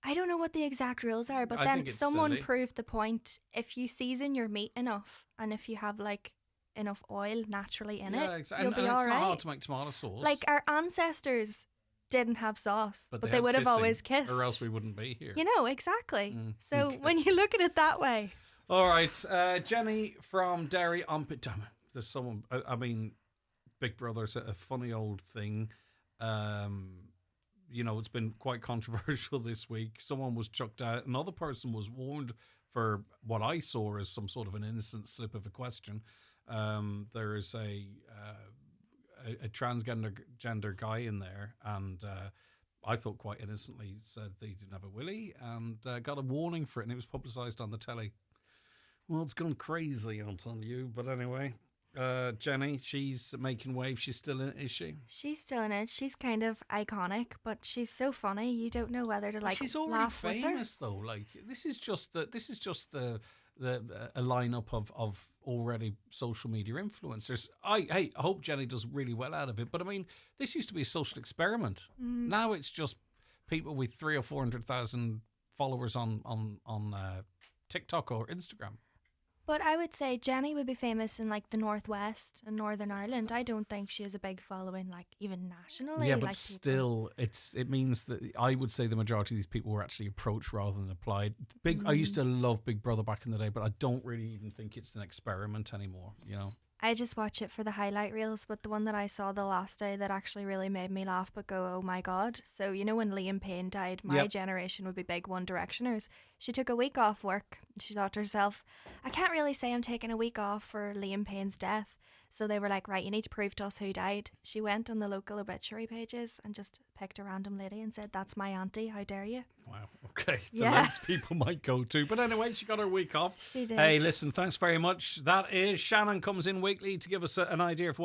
I don't know what the exact rules are, but I then think it's someone silly. proved the point. If you season your meat enough, and if you have like enough oil naturally in Yeah, it, exactly. you'll And be it's all not hard right. to make tomato sauce. Like our ancestors didn't have sauce, but they had would have kissing, always kissed. or else we wouldn't be here. You know, exactly. Mm, So okay. when you look at it that way, All right, Jenny from Derry on. Damn it, there's someone. I mean, Big Brother's a funny old thing. You know, it's been quite controversial this week. Someone was chucked out. Another person was warned for what I saw as some sort of an innocent slip of a question. There is a transgender guy in there, and I thought quite innocently said that he didn't have a willy, and got a warning for it, and it was publicised on the telly. Well, it's gone crazy, I'll tell you. But anyway, Jenny, she's making waves. She's still in it, is she? she's still in it. She's kind of iconic, but she's so funny. You don't know whether to like She's already laugh with her. famous, though. Like this is just the a lineup of already social media influencers. I hope Jenny does really well out of it. But I mean, this used to be a social experiment. Mm. Now it's just people with 300,000 or 400,000 followers on TikTok or Instagram. But I would say Jenny would be famous in like the Northwest and Northern Ireland. I don't think she has a big following, like even nationally. Yeah, but like still, it means that I would say the majority of these people were actually approached rather than applied. I used to love Big Brother back in the day, but I don't really even think it's an experiment anymore. You know. I just watch it for the highlight reels, but the one that I saw the last day that actually really made me laugh but go, oh my God. So, you know, when Liam Payne died, my Yep. generation would be big One Directioners. She took a week off work. She thought to herself, I can't really say I'm taking a week off for Liam Payne's death. So they were like, right, you need to prove to us who died. She went on the local obituary pages and just picked a random lady and said, that's my auntie, how dare you? Wow. Okay. The Yeah. lengths people might go to. But anyway, she got her week off. She did. Hey, listen, thanks very much. That is Shannon comes in weekly to give us an idea of what